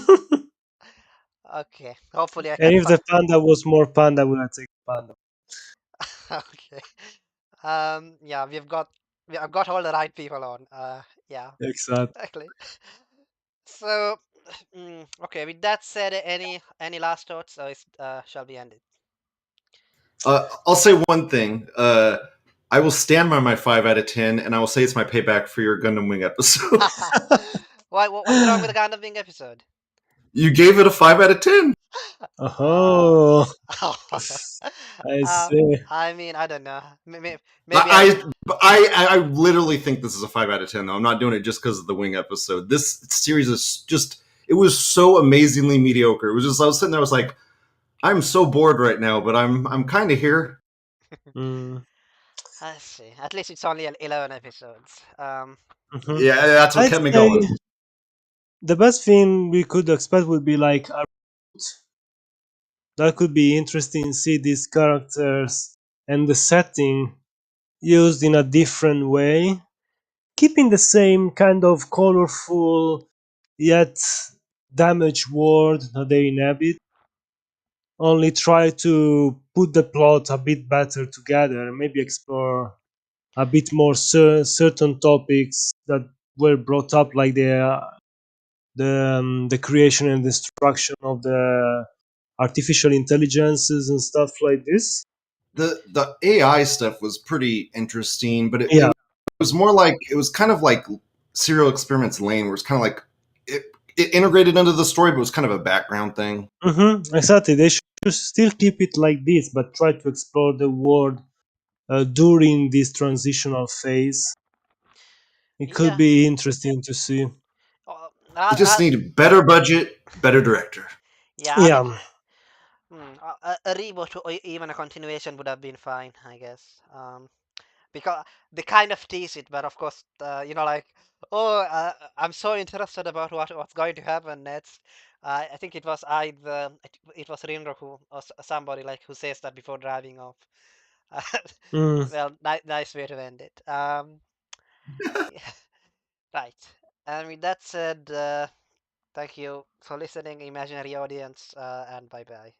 Okay. Hopefully I And can if the panda was more panda, I would have taken panda. Okay. Yeah, we've got I've got all the right people on. Yeah, Exactly. exactly. So, okay. With that said, any last thoughts, or shall we end it? I'll say one thing. I will stand by my 5 out of 10, and I will say it's my payback for your Gundam Wing episode. Why? What's wrong with the Gundam Wing episode? You gave it a 5 out of 10. Uh, Oh, I see. I mean, I don't know. Maybe I. I literally think this is a 5 out of 10. Though I'm not doing it just because of the Wing episode. This series is just, it was so amazingly mediocre. It was just, I was sitting there, I was like, I'm so bored right now, but I'm kind of here. Mm, I see. At least it's only 11 episodes. mhm. Yeah, that's what I'd kept me say going. the best thing we could expect would be like a that could be interesting to see these characters and the setting used in a different way, keeping the same kind of colorful yet damaged world that they inhabit. Only try to put the plot a bit better together and maybe explore a bit more certain topics that were brought up, like the creation and destruction of the artificial intelligences and stuff like this. The AI stuff was pretty interesting, but it Yeah. was more like, it was kind of like Serial Experiments Lane, where it's kind of like it, it integrated into the story, but it was kind of a background thing. Exactly. They should still keep it like this, but try to explore the world during this transitional phase. It could Yeah. be interesting to see. Uh, It just needed better budget, better director. yeah. I mean, Yeah. a reboot or even a continuation would have been fine, I guess. Because they kind of tease it, but of course, like, oh, I'm so interested about what's going to happen next. I think it was either it was Rinro who or somebody like who says that before driving off. Mm. Well, nice way to end it. Yeah, right. And with that said, thank you for listening, imaginary audience, and bye bye.